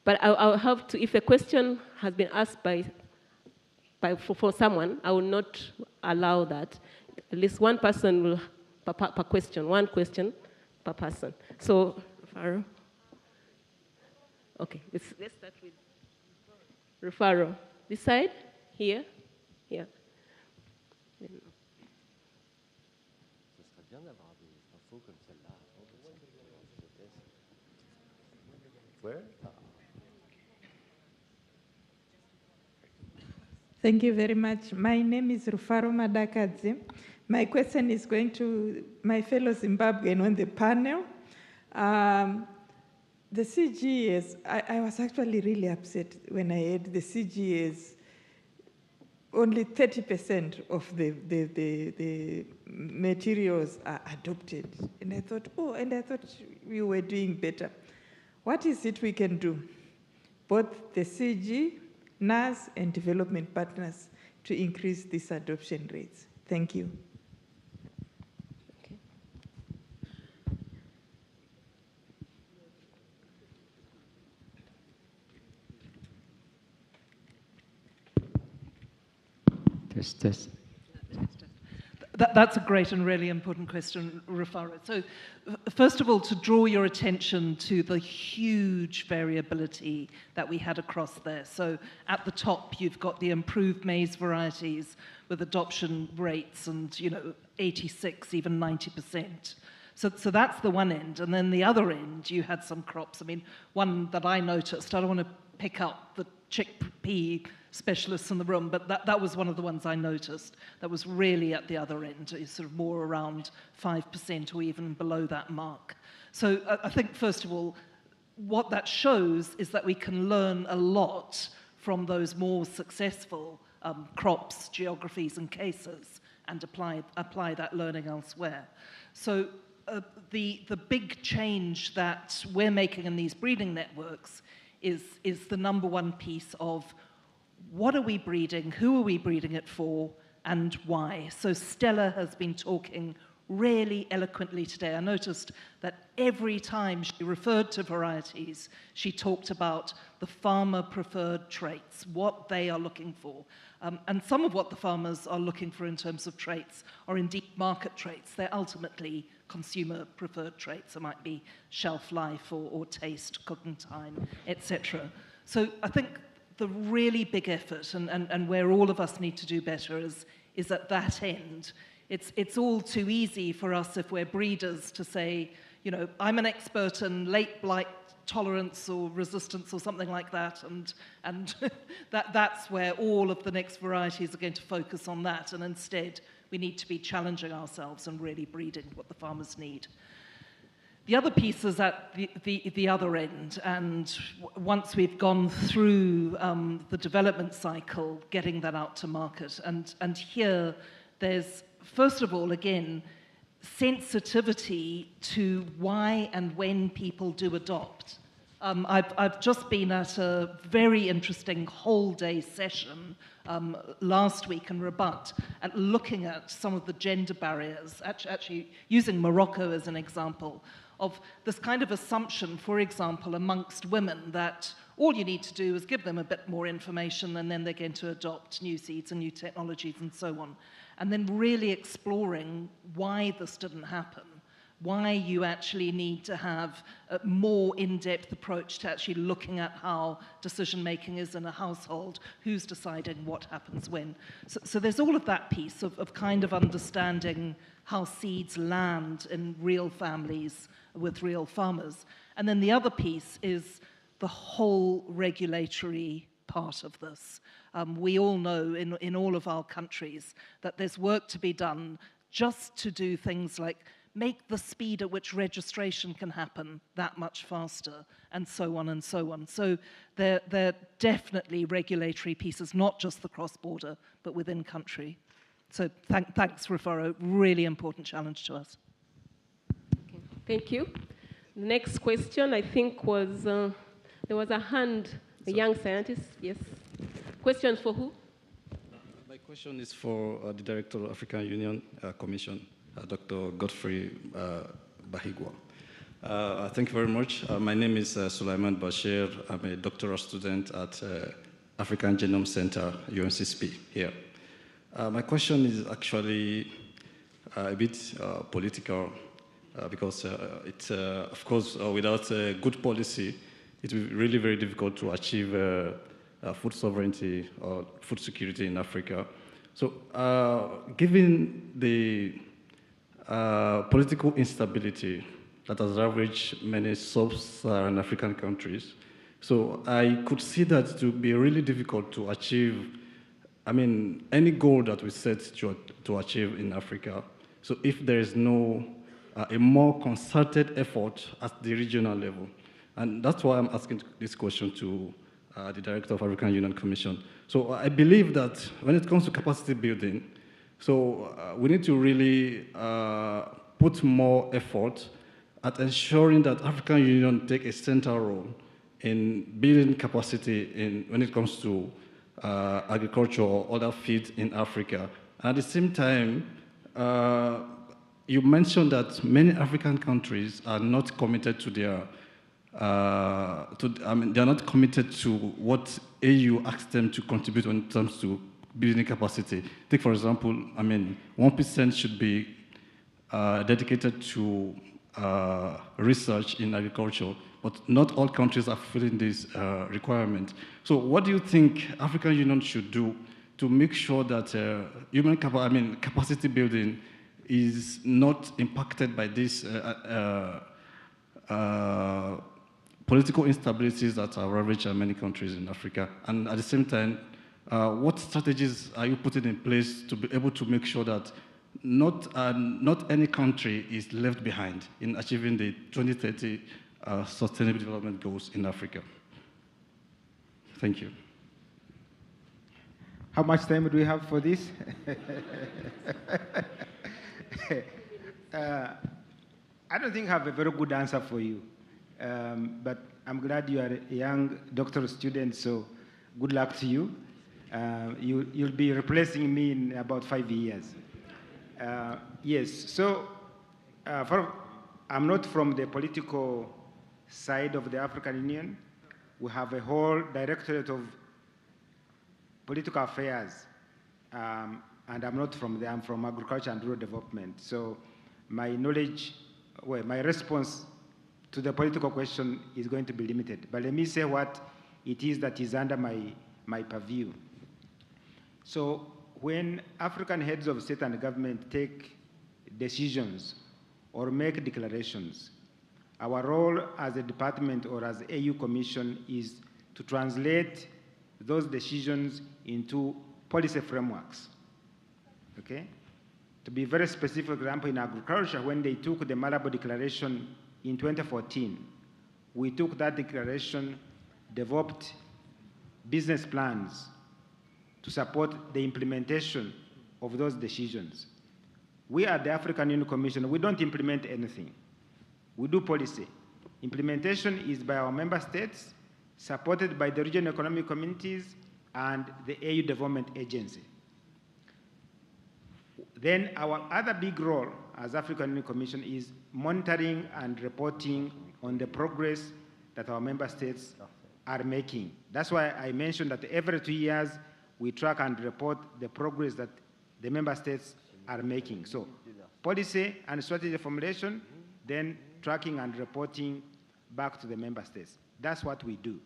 But I'll have to, if a question has been asked for someone, I will not allow that. At least one person will, per question, one question per person. So, Rufaro. Okay, let's start with Rufaro. This side? Here? Here. Where? Thank you very much. My name is Rufaro Madakadze. My question is going to my fellow Zimbabwean on the panel. The CGS, I was actually really upset when I heard the CGS, only 30% of the materials are adopted. And I thought, we were doing better. What is it we can do? Both the CG, NAS, and development partners to increase these adoption rates. Thank you. Okay. Test. That's a great and really important question, Rufaro. So, first of all, to draw your attention to the huge variability that we had across there. So, at the top, you've got the improved maize varieties with adoption rates and, 86, even 90%. So that's the one end. And then the other end, you had some crops. I mean, one that I noticed, I don't want to pick up the chickpea specialists in the room, but that was one of the ones I noticed that was really at the other end, sort of more around 5% or even below that mark. So I think, first of all, what that shows is that we can learn a lot from those more successful crops, geographies, and cases, and apply that learning elsewhere. So the big change that we're making in these breeding networks is the number one piece of what are we breeding, who are we breeding it for, and why. So Stella has been talking really eloquently today. I noticed that every time she referred to varieties, she talked about the farmer-preferred traits, what they are looking for. And some of what the farmers are looking for in terms of traits are indeed market traits. They're ultimately consumer-preferred traits. It might be shelf life or taste, cooking time, etc. So I think the really big effort, and where all of us need to do better, is at that end. It's all too easy for us, if we're breeders, to say, I'm an expert in late blight tolerance or resistance or something like that, and that's where all of the next varieties are going to focus on that, and instead we need to be challenging ourselves and really breeding what the farmers need. The other piece is at the other end, and once we've gone through the development cycle, getting that out to market. And here there's, first of all, again, sensitivity to why and when people do adopt. I've just been at a very interesting whole-day session last week in Rabat at looking at some of the gender barriers, actually using Morocco as an example, of this kind of assumption, for example, amongst women that all you need to do is give them a bit more information and then they're going to adopt new seeds and new technologies and so on. And then really exploring why this didn't happen, why you actually need to have a more in-depth approach to actually looking at how decision-making is in a household, who's deciding what happens when. So there's all of that piece of kind of understanding how seeds land in real families with real farmers. And then the other piece is the whole regulatory part of this. We all know in all of our countries that there's work to be done just to do things like make the speed at which registration can happen that much faster, and so on and so on. So there are definitely regulatory pieces, not just the cross-border, but within country. So thanks, Rufaro. Really important challenge to us. Okay. Thank you. The next question, I think, was, there was a hand, a young scientist, yes. Question for who? My question is for the Director of African Union Commission, Dr. Godfrey Bahigwa. Thank you very much. My name is Sulaiman Bashir. I'm a doctoral student at African Genome Center, UNCSP here. My question is actually a bit political because it's, of course, without good policy, it will be really very difficult to achieve food sovereignty or food security in Africa. So given the political instability that has ravaged many sub-Saharan African countries, so I could see that to be really difficult to achieve, I mean, any goal that we set to achieve in Africa. So if there is no, a more concerted effort at the regional level. And that's why I'm asking this question to the Director of African Union Commission. So I believe that when it comes to capacity building, so we need to really put more effort at ensuring that African Union take a central role in building capacity when it comes to agriculture or other feeds in Africa. And at the same time, you mentioned that many African countries are not committed to their they are not committed to what AU asked them to contribute when it comes to building capacity. Take, for example, 1% should be dedicated to research in agriculture, but not all countries are fulfilling this requirement. So what do you think African Union should do to make sure that capacity building is not impacted by these political instabilities that are ravaging many countries in Africa? And at the same time, what strategies are you putting in place to be able to make sure that not any country is left behind in achieving the 2030 Sustainable Development Goals in Africa? Thank you. How much time do we have for this? I don't think I have a very good answer for you. But I'm glad you are a young doctoral student, so good luck to you. You'll be replacing me in about 5 years. Yes, so I'm not from the political side of the African Union. We have a whole directorate of political affairs, and I'm not from there. I'm from agriculture and rural development. So my knowledge, my response to the political question is going to be limited. But let me say what it is that is under my purview. So when African heads of state and government take decisions or make declarations, our role as a department or as AU Commission is to translate those decisions into policy frameworks, okay? To be very specific, for example, in agriculture, when they took the Malabo Declaration in 2014, we took that declaration, developed business plans to support the implementation of those decisions. We at the African Union Commission, we don't implement anything. We do policy. Implementation is by our member states, supported by the regional economic communities and the AU Development Agency. Then our other big role as African Union Commission is monitoring and reporting on the progress that our member states are making. That's why I mentioned that every 2 years we track and report the progress that the member states are making. So policy and strategy formulation, then tracking and reporting back to the member states. That's what we do.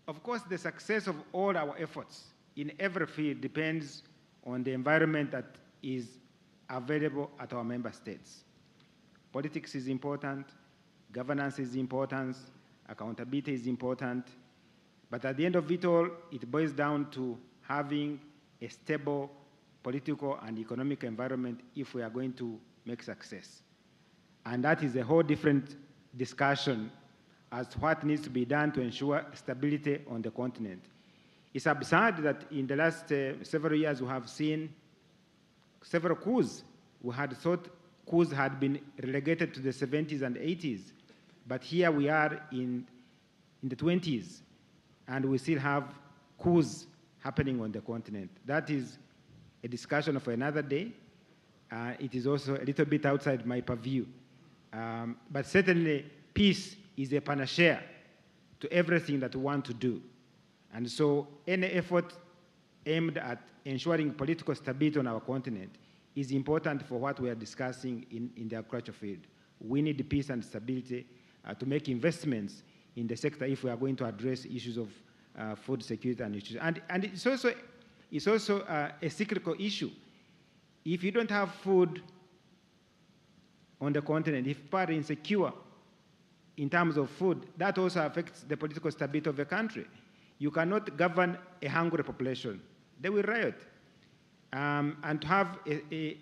Of course, the success of all our efforts in every field depends on the environment that is available at our member states. Politics is important, governance is important, accountability is important, but at the end of it all, it boils down to having a stable political and economic environment if we are going to make success. And that is a whole different discussion as to what needs to be done to ensure stability on the continent. It's absurd that in the last several years we have seen several coups. We had thought coups had been relegated to the 70s and 80s, but here we are in the 20s, and we still have coups happening on the continent. That is a discussion for another day. It is also a little bit outside my purview. But certainly, peace is a panacea to everything that we want to do. And so any effort aimed at ensuring political stability on our continent is important for what we are discussing in the agriculture field. We need peace and stability to make investments in the sector if we are going to address issues of food security and nutrition. And it's also a cyclical issue. If you don't have food on the continent, if people are insecure in terms of food, that also affects the political stability of the country. You cannot govern a hungry population. They will riot. And to have a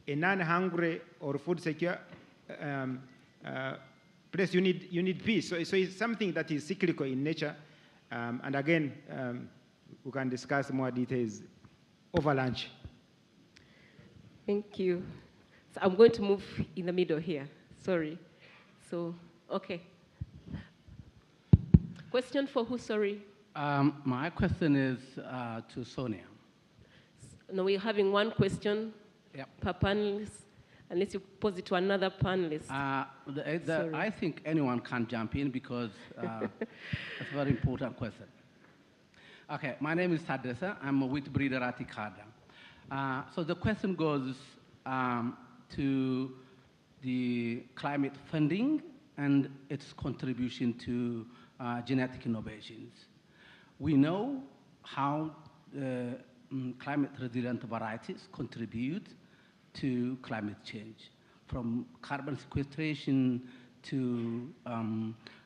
non-hungry or food secure place, you need peace. So it's something that is cyclical in nature. And again, we can discuss more details over lunch. Thank you. So I'm going to move in the middle here. Sorry. So, okay. Question for who, sorry? My question is to Sonia. No, we're having one question per panelist, unless you pose it to another panelist. I think anyone can jump in because it's a very important question. Okay, my name is Tadessa. I'm with Breeder Atikada. So the question goes to the climate funding and its contribution to genetic innovations. We know how climate-resilient varieties contribute to climate change, from carbon sequestration to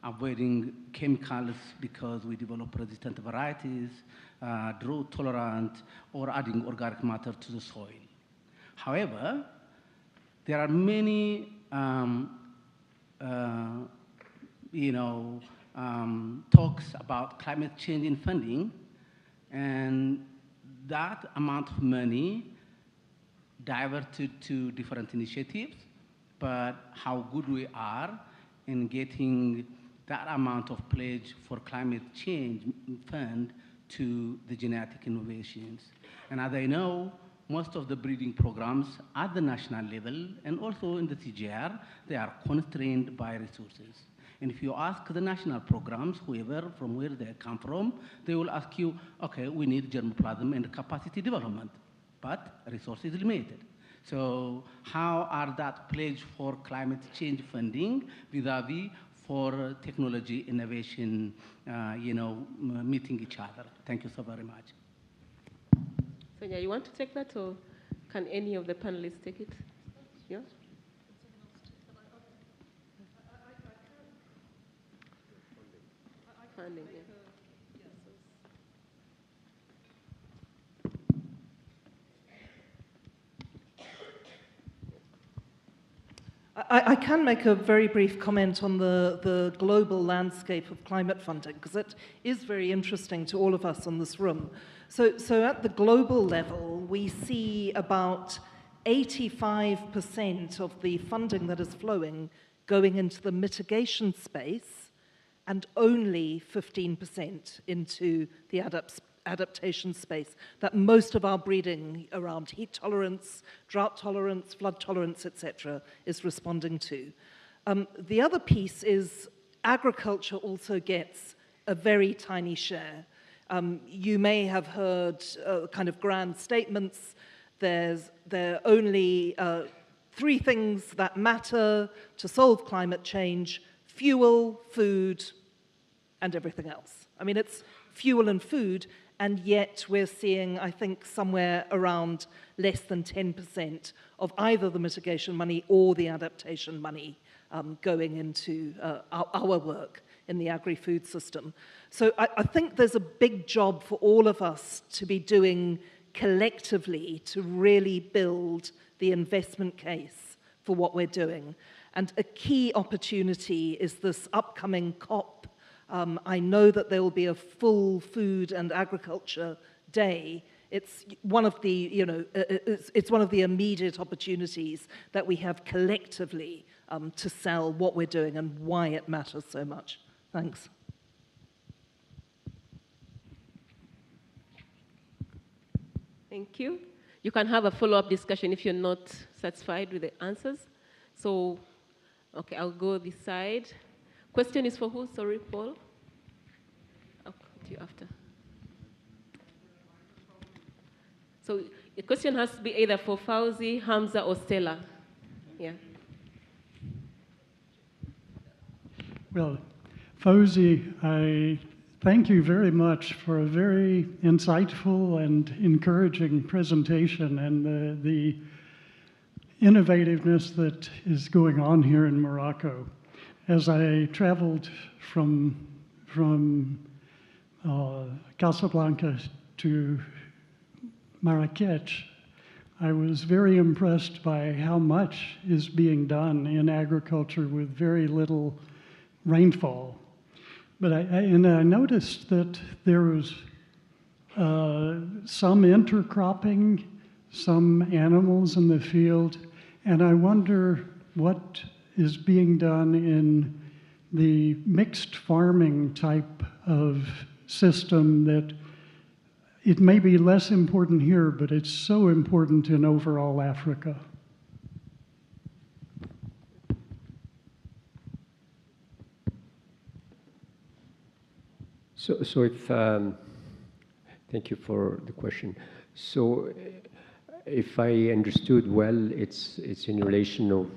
avoiding chemicals because we develop resistant varieties, drought tolerant, or adding organic matter to the soil. However, there are many talks about climate change in funding, and that amount of money diverted to different initiatives, but how good we are in getting that amount of pledge for climate change fund to the genetic innovations. And as I know, most of the breeding programs at the national level and also in the TGR, they are constrained by resources. And if you ask the national programs, whoever, from where they come from, they will ask you, okay, we need germplasm and capacity development, but resources limited. So how are that pledge for climate change funding vis-a-vis for technology innovation, meeting each other? Thank you so very much. Sonia, you want to take that, or can any of the panelists take it? Yeah? Funding, yeah. I can make a very brief comment on the global landscape of climate funding, because it is very interesting to all of us in this room. So at the global level, we see about 85% of the funding that is flowing going into the mitigation space and only 15% into the adaptation space that most of our breeding around heat tolerance, drought tolerance, flood tolerance, etc., is responding to. The other piece is agriculture also gets a very tiny share. You may have heard kind of grand statements. There are only 3 things that matter to solve climate change: fuel, food, and everything else. I mean, it's fuel and food, and yet we're seeing, I think, somewhere around less than 10% of either the mitigation money or the adaptation money going into our work in the agri-food system. So I think there's a big job for all of us to be doing collectively to really build the investment case for what we're doing. And a key opportunity is this upcoming COP. I know that there will be a full food and agriculture day. It's one of the, it's one of the immediate opportunities that we have collectively to sell what we're doing and why it matters so much. Thanks. Thank you. You can have a follow-up discussion if you're not satisfied with the answers. So, okay, I'll go this side. Question is for who? Sorry, Paul. I'll come to you after. So the question has to be either for Fauzi, Hamza, or Stella. Yeah. Well, Fauzi, I thank you very much for a very insightful and encouraging presentation and the innovativeness that is going on here in Morocco. As I traveled from Casablanca to Marrakech, I was very impressed by how much is being done in agriculture with very little rainfall. But I noticed that there was some intercropping, some animals in the field, and I wonder what is being done in the mixed farming type of system that it may be less important here, but it's so important in overall Africa. So if, thank you for the question. So if I understood well, it's in relation of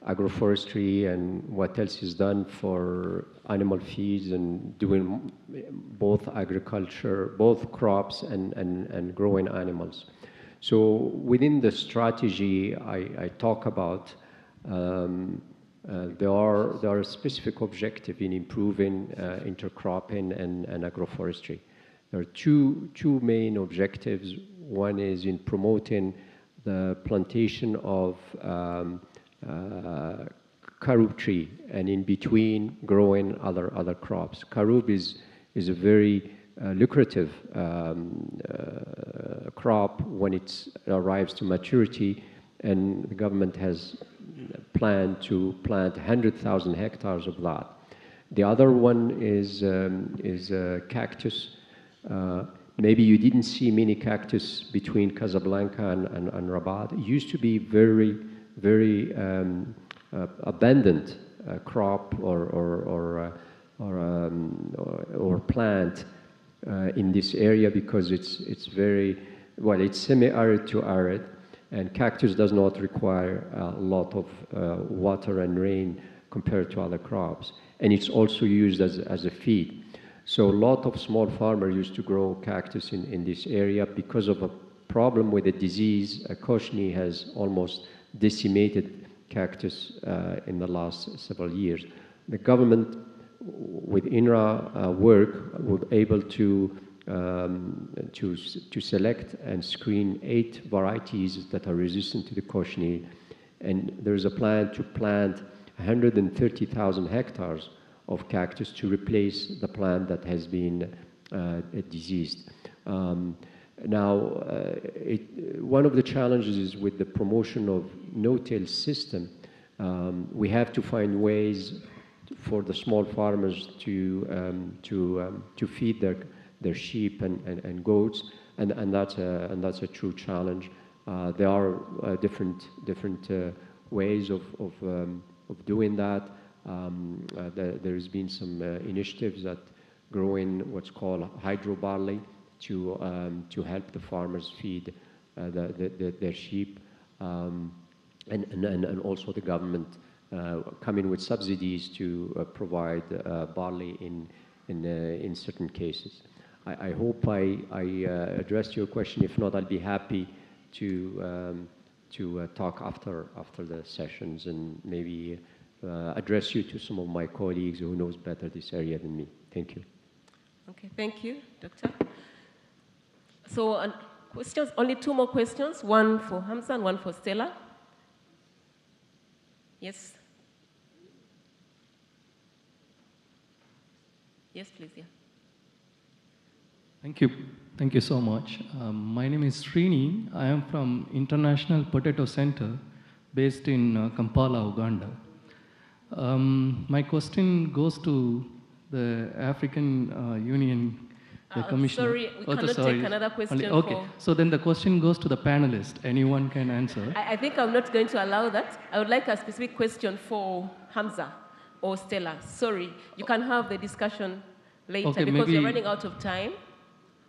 agroforestry and what else is done for animal feeds and doing both agriculture, both crops and growing animals. So within the strategy I talk about, there are specific objectives in improving intercropping and agroforestry. There are two main objectives. One is in promoting the plantation of carob tree, and in between growing other crops. Carob is a very lucrative crop when it arrives to maturity, and the government has planned to plant 100,000 hectares of that. The other one is cactus. Maybe you didn't see many cactus between Casablanca and Rabat. It used to be very abundant crop or plant in this area because it's very, well, it's semi-arid to arid, and cactus does not require a lot of water and rain compared to other crops. And it's also used as a feed. So a lot of small farmers used to grow cactus in this area because of a problem with a disease. Koshni has almost decimated cactus in the last several years. The government, with INRA work, was able to select and screen 8 varieties that are resistant to the Koshni, and there's a plan to plant 130,000 hectares of cactus to replace the plant that has been diseased. Now, one of the challenges is with the promotion of no-till system. We have to find ways for the small farmers to feed their sheep and goats, and that's a true challenge. There are different ways of doing that. There's been some initiatives that growing what's called hydro barley to help the farmers feed their sheep, and also the government coming with subsidies to provide barley in certain cases. I hope I addressed your question. If not, I'll be happy to talk after the sessions and maybe address you to some of my colleagues who knows better this area than me. Thank you. Okay, thank you, Doctor. So questions, only 2 more questions, one for Hamza and one for Stella. Yes. Yes, please, yeah. Thank you. Thank you so much. My name is Srini. I am from International Potato Center based in Kampala, Uganda. My question goes to the African Union, the Commissioner. Sorry, we cannot take another question. Okay, so then the question goes to the panelist. Anyone can answer. I think I'm not going to allow that. I would like a specific question for Hamza or Stella. Sorry, you can have the discussion later because we're running out of time.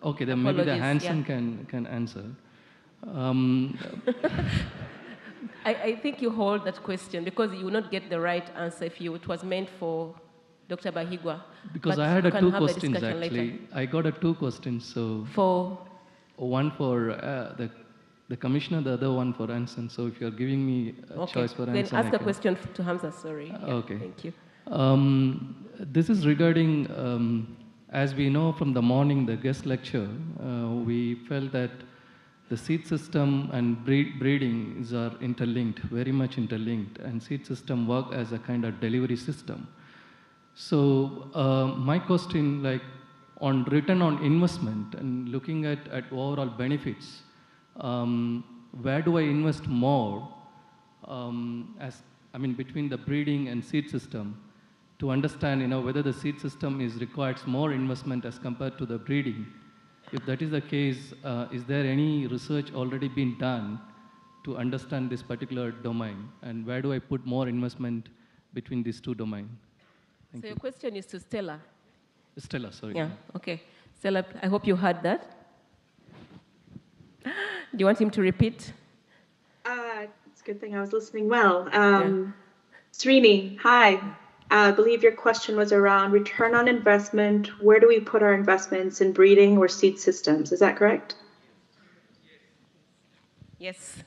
Okay, then maybe the Hansen can answer. I think you hold that question because you will not get the right answer if it was meant for Dr. Bahigwa. Because I had 2 questions actually. Later. I got 2 questions. So for one for the commissioner, the other one for Hansen. So if you're giving me a choice for Hansen, then ask the question to Hamza. Sorry. Okay. Thank you. This is regarding. As we know from the morning, the guest lecture, we felt that the seed system and breeding are interlinked, very much interlinked, and seed system work as a kind of delivery system. So my question, like on return on investment and looking at overall benefits, where do I invest more between the breeding and seed system? To understand, whether the seed system requires more investment as compared to the breeding. If that is the case, is there any research already been done to understand this particular domain? And where do I put more investment between these 2 domains? So your question is to Stella. Stella, sorry. Yeah, okay. Stella, I hope you heard that. Do you want him to repeat? It's a good thing I was listening well. Srini, hi. I believe your question was around return on investment. Where do we put our investments in breeding or seed systems? Is that correct? Yes,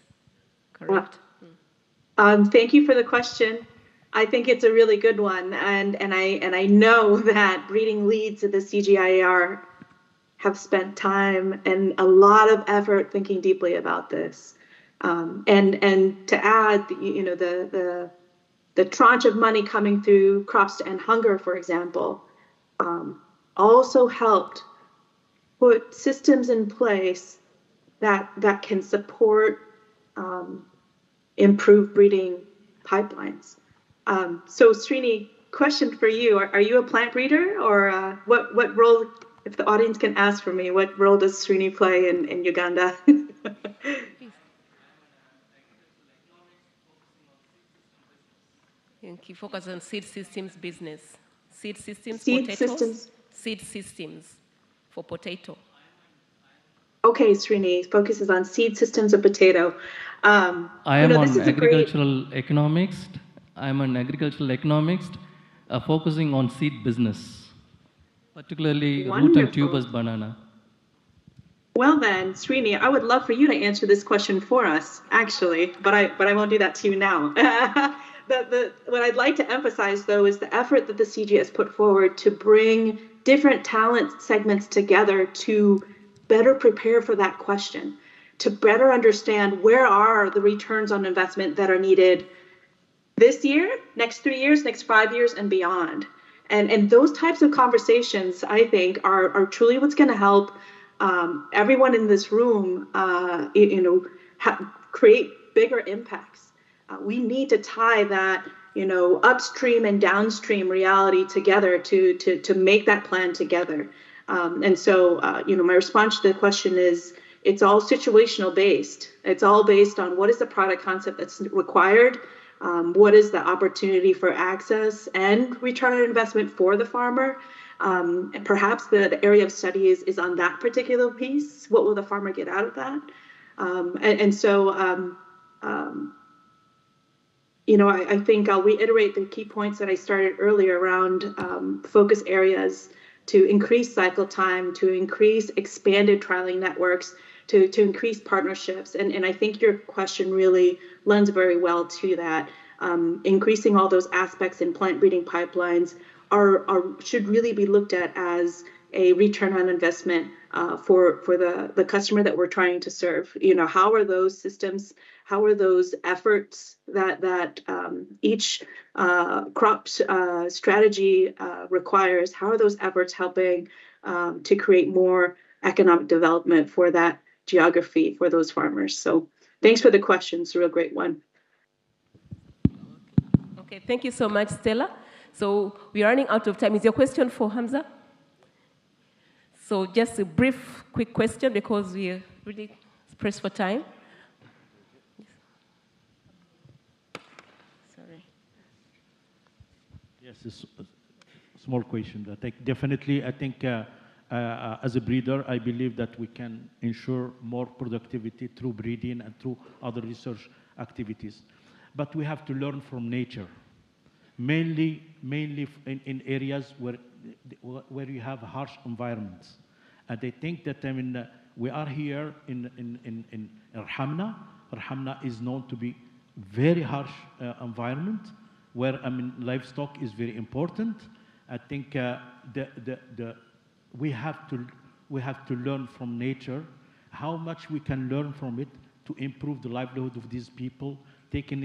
correct. Thank you for the question. I think it's a really good one, and I know that breeding leads at the CGIAR have spent time and a lot of effort thinking deeply about this. And to add, the tranche of money coming through Crops to End Hunger, for example, also helped put systems in place that can support improved breeding pipelines. So Srini, question for you, are you a plant breeder, or what role, if the audience can ask for me, what role does Srini play in Uganda? You focus on seed systems business. Seed systems, seed systems for potato. Okay, Srini focuses on seed systems of potato. I am on agricultural economics. I'm an agricultural economist focusing on seed business, particularly root and tubers banana. Well then, Srini, I would love for you to answer this question for us, actually, but I won't do that to you now. What I'd like to emphasize, though, is the effort that the CG has put forward to bring different talent segments together to better prepare for that question, to better understand where are the returns on investment that are needed this year, next 3 years, next 5 years, and beyond. And those types of conversations, I think, are truly what's going to help everyone in this room, create bigger impacts. We need to tie that, upstream and downstream reality together to make that plan together. And so, my response to the question is, it's all situational based. It's all based on what is the product concept that's required, what is the opportunity for access and return on investment for the farmer. And perhaps the area of study is on that particular piece. What will the farmer get out of that? I think I'll reiterate the key points that I started earlier around focus areas to increase cycle time, to increase expanded trialing networks, to increase partnerships. And I think your question really lends very well to that. Increasing all those aspects in plant breeding pipelines should really be looked at as a return on investment for the customer that we're trying to serve. How are those systems, how are those efforts that each crop strategy requires, how are those efforts helping to create more economic development for that geography, for those farmers? So thanks for the question. It's a real great one. Okay, thank you so much, Stella. So we're running out of time. Is your question for Hamza? So just a brief, quick question because we're really pressed for time. Sorry. Yes, a small question. I think as a breeder, I believe that we can ensure more productivity through breeding and through other research activities. But we have to learn from nature, mainly in areas where you have harsh environments. And I think that we are here in Rahamna. Rahamna is known to be very harsh environment where livestock is very important. I think we have to learn from nature how much we can learn from it to improve the livelihood of these people, taking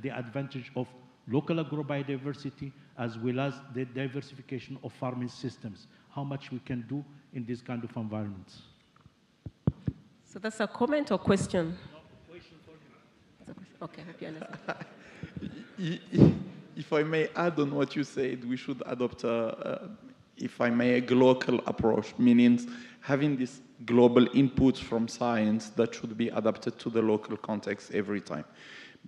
the advantage of local agrobiodiversity as well as the diversification of farming systems, how much we can do in these kind of environments. So that's a comment or question? No, question for you. Okay, happy understand. If I may add on what you said, we should adopt, if I may, a global approach, meaning having this global inputs from science that should be adapted to the local context every time.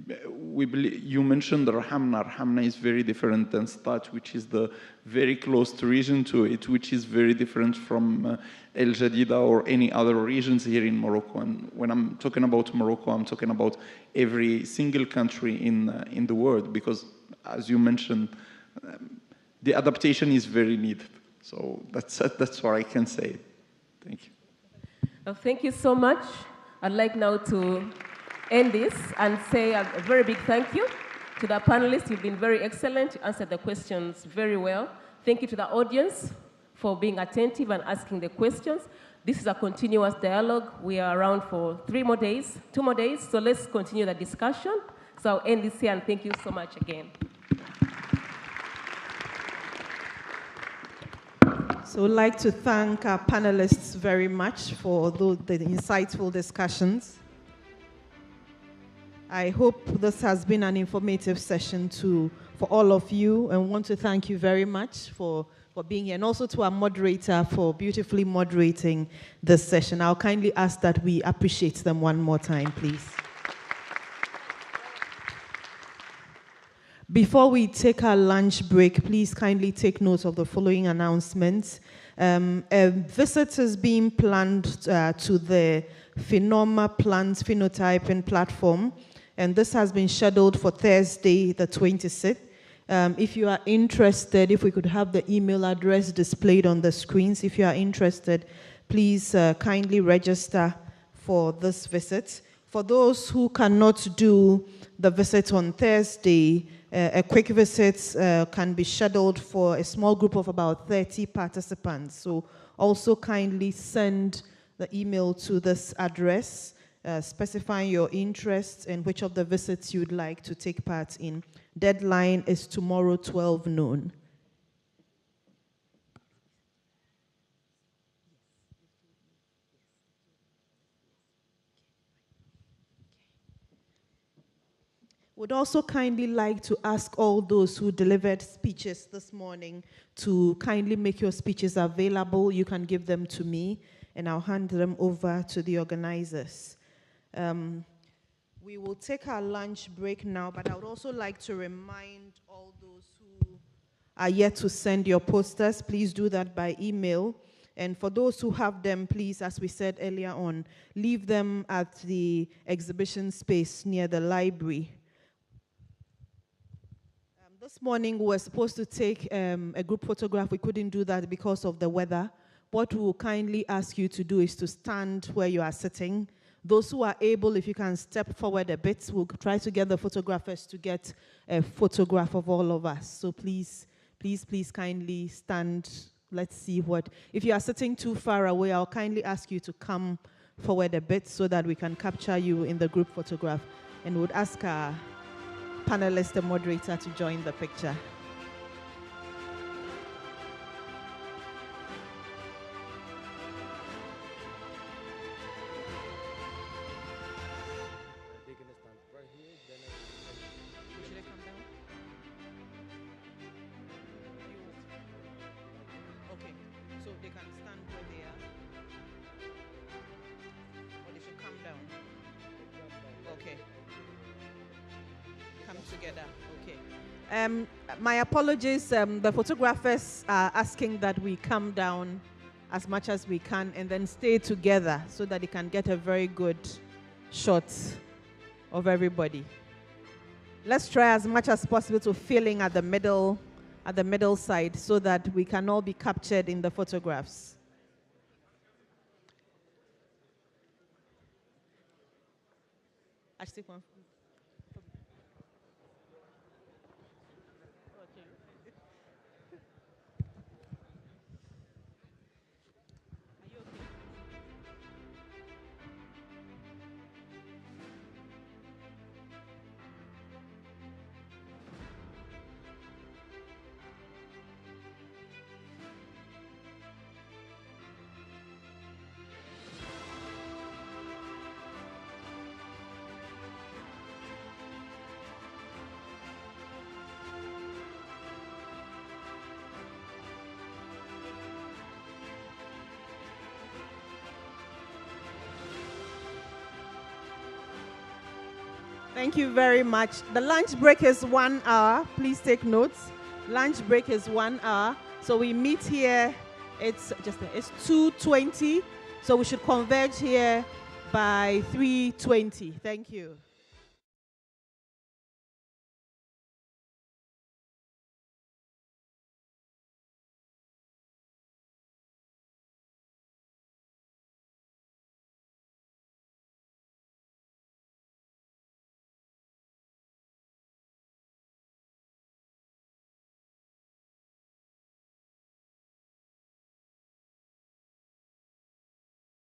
You mentioned Rahamna. Rahamna is very different than Stat, which is the very close region to it, which is very different from El Jadida or any other regions here in Morocco. And when I'm talking about Morocco, I'm talking about every single country in the world, because as you mentioned, the adaptation is very needed. So that's what I can say. Thank you. Well, thank you so much. I'd like now to end this and say a very big thank you to the panelists. You've been very excellent. You answered the questions very well. Thank you to the audience for being attentive and asking the questions. This is a continuous dialogue. We are around for 2 more days. So let's continue the discussion. So I'll end this here and thank you so much again. So I'd like to thank our panelists very much for the insightful discussions. I hope this has been an informative session for all of you, and want to thank you very much for being here, and also to our moderator for beautifully moderating this session. I'll kindly ask that we appreciate them one more time, please. Before we take our lunch break, please kindly take note of the following announcements. A visit is being planned to the Phenoma Plant Phenotyping platform, and this has been scheduled for Thursday, the 26th. If you are interested, if we could have the email address displayed on the screens. If you are interested, please kindly register for this visit. For those who cannot do the visit on Thursday, a quick visit can be scheduled for a small group of about 30 participants. So also kindly send the email to this address, specifying your interests and which of the visits you'd like to take part in. Deadline is tomorrow, 12 noon. Would also kindly like to ask all those who delivered speeches this morning to kindly make your speeches available. You can give them to me, and I'll hand them over to the organizers. We will take our lunch break now, but I would also like to remind all those who are yet to send your posters, please do that by email. And for those who have them, please, as we said earlier on, leave them at the exhibition space near the library. This morning, we were supposed to take a group photograph. We couldn't do that because of the weather. What we will kindly ask you to do is to stand where you are sitting. Those who are able, if you can step forward a bit, we'll try to get the photographers to get a photograph of all of us. So please, please, please kindly stand. Let's see what. If you are sitting too far away, I'll kindly ask you to come forward a bit so that we can capture you in the group photograph. And would ask our panelist, the moderator, to join the picture. Okay, so they can stand where they are, or they should come down. Okay. Come together. Okay. My apologies. The photographers are asking that we come down as much as we can and then stay together so that they can get a very good shot of everybody. Let's try as much as possible to fill in at the middle side so that we can all be captured in the photographs. I still want. Thank you very much. The lunch break is 1 hour. Please take notes. Lunch break is 1 hour. So we meet here. It's 2:20. So we should converge here by 3:20. Thank you.